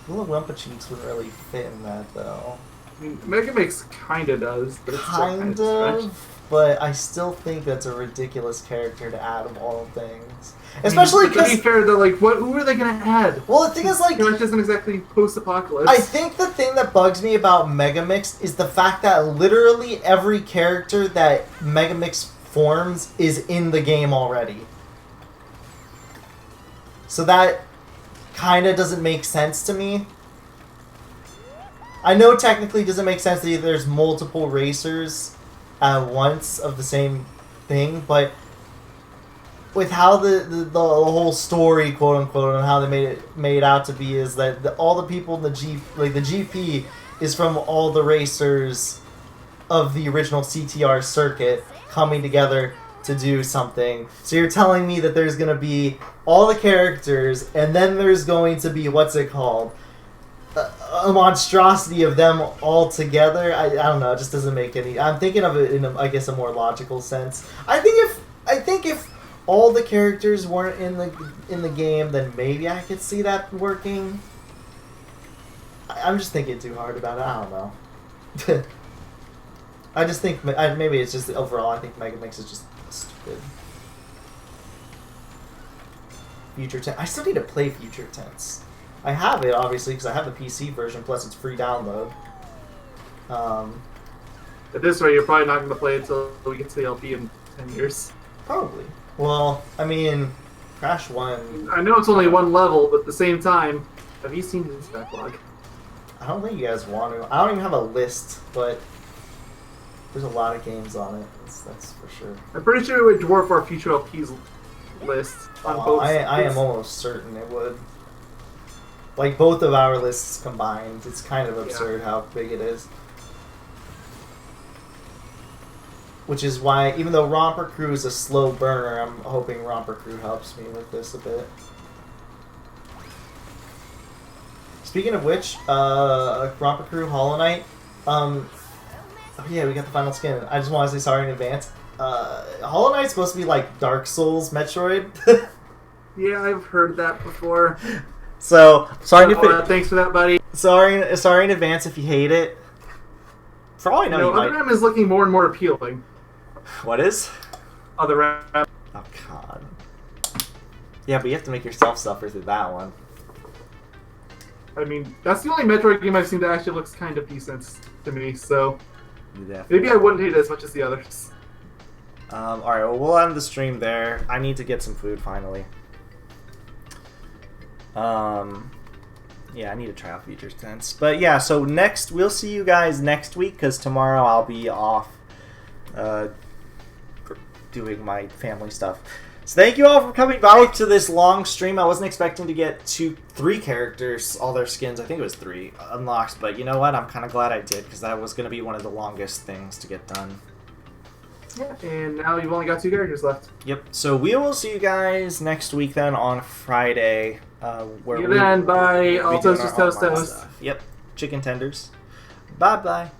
Little Wampa Cheeks wouldn't really fit in that, though. I mean, Mega Mix kinda does, but it's still Kind of, but I still think that's a ridiculous character to add of all things. Especially to be because... fair, though, like, who are they gonna add? Well, the thing is, like... It isn't exactly post-apocalypse. I think the thing that bugs me about Megamix is the fact that literally every character that Megamix forms is in the game already. So that kind of doesn't make sense to me. I know technically it doesn't make sense that there's multiple racers at once of the same thing, but with how the whole story, quote unquote, and how they made it out to be is that all the people in the GP is from all the racers of the original CTR circuit coming together to do something. So you're telling me that there's going to be all the characters, and then there's going to be, what's it called? A monstrosity of them all together. I don't know. It just doesn't make any. I'm thinking of it in, I guess, a more logical sense. I think if all the characters weren't in the game, then maybe I could see that working. I'm just thinking too hard about it. I don't know. I just think maybe it's just overall. I think Megamix is just stupid. Future Tense. I still need to play Future Tense. I have it, obviously, because I have the PC version, plus it's free download. At this rate, you're probably not going to play it until we get to the LP in 10 years. Probably. Well, I mean, Crash 1... I know it's only one level, but at the same time, have you seen his backlog? I don't think you guys want to. I don't even have a list, but there's a lot of games on it. That's for sure. I'm pretty sure it would dwarf our future LP's list on both I am almost certain it would. Like, both of our lists combined. It's kind of absurd how big it is. Which is why, even though Romper Crew is a slow burner, I'm hoping Romper Crew helps me with this a bit. Speaking of which, Romper Crew Hollow Knight, oh yeah, we got the final skin. I just want to say sorry in advance. Hollow Knight's supposed to be like Dark Souls Metroid. Yeah, I've heard that before. So, sorry to thanks for that, buddy. sorry in advance if you hate it. For all I know, you might. Other M is looking more and more appealing. What is? Other M. Oh god. Yeah, but you have to make yourself suffer through that one. I mean, that's the only Metroid game I've seen that actually looks kind of decent to me, so Yeah. maybe I wouldn't hate it as much as the others. Alright, well, we'll end the stream there. I need to get some food finally. Yeah, I need to try out Features Tense. But yeah, so we'll see you guys next week, because tomorrow I'll be off doing my family stuff. So thank you all for coming out to this long stream. I wasn't expecting to get 3 characters, all their skins, I think it was 3, unlocked. But you know what? I'm kind of glad I did, because that was going to be one of the longest things to get done. Yeah, and now you've only got 2 characters left. Yep. So we will see you guys next week then on Friday. Where You then, bye. we'll be All doing toast our is toast online toast. stuff. Yep. Chicken tenders. Bye bye.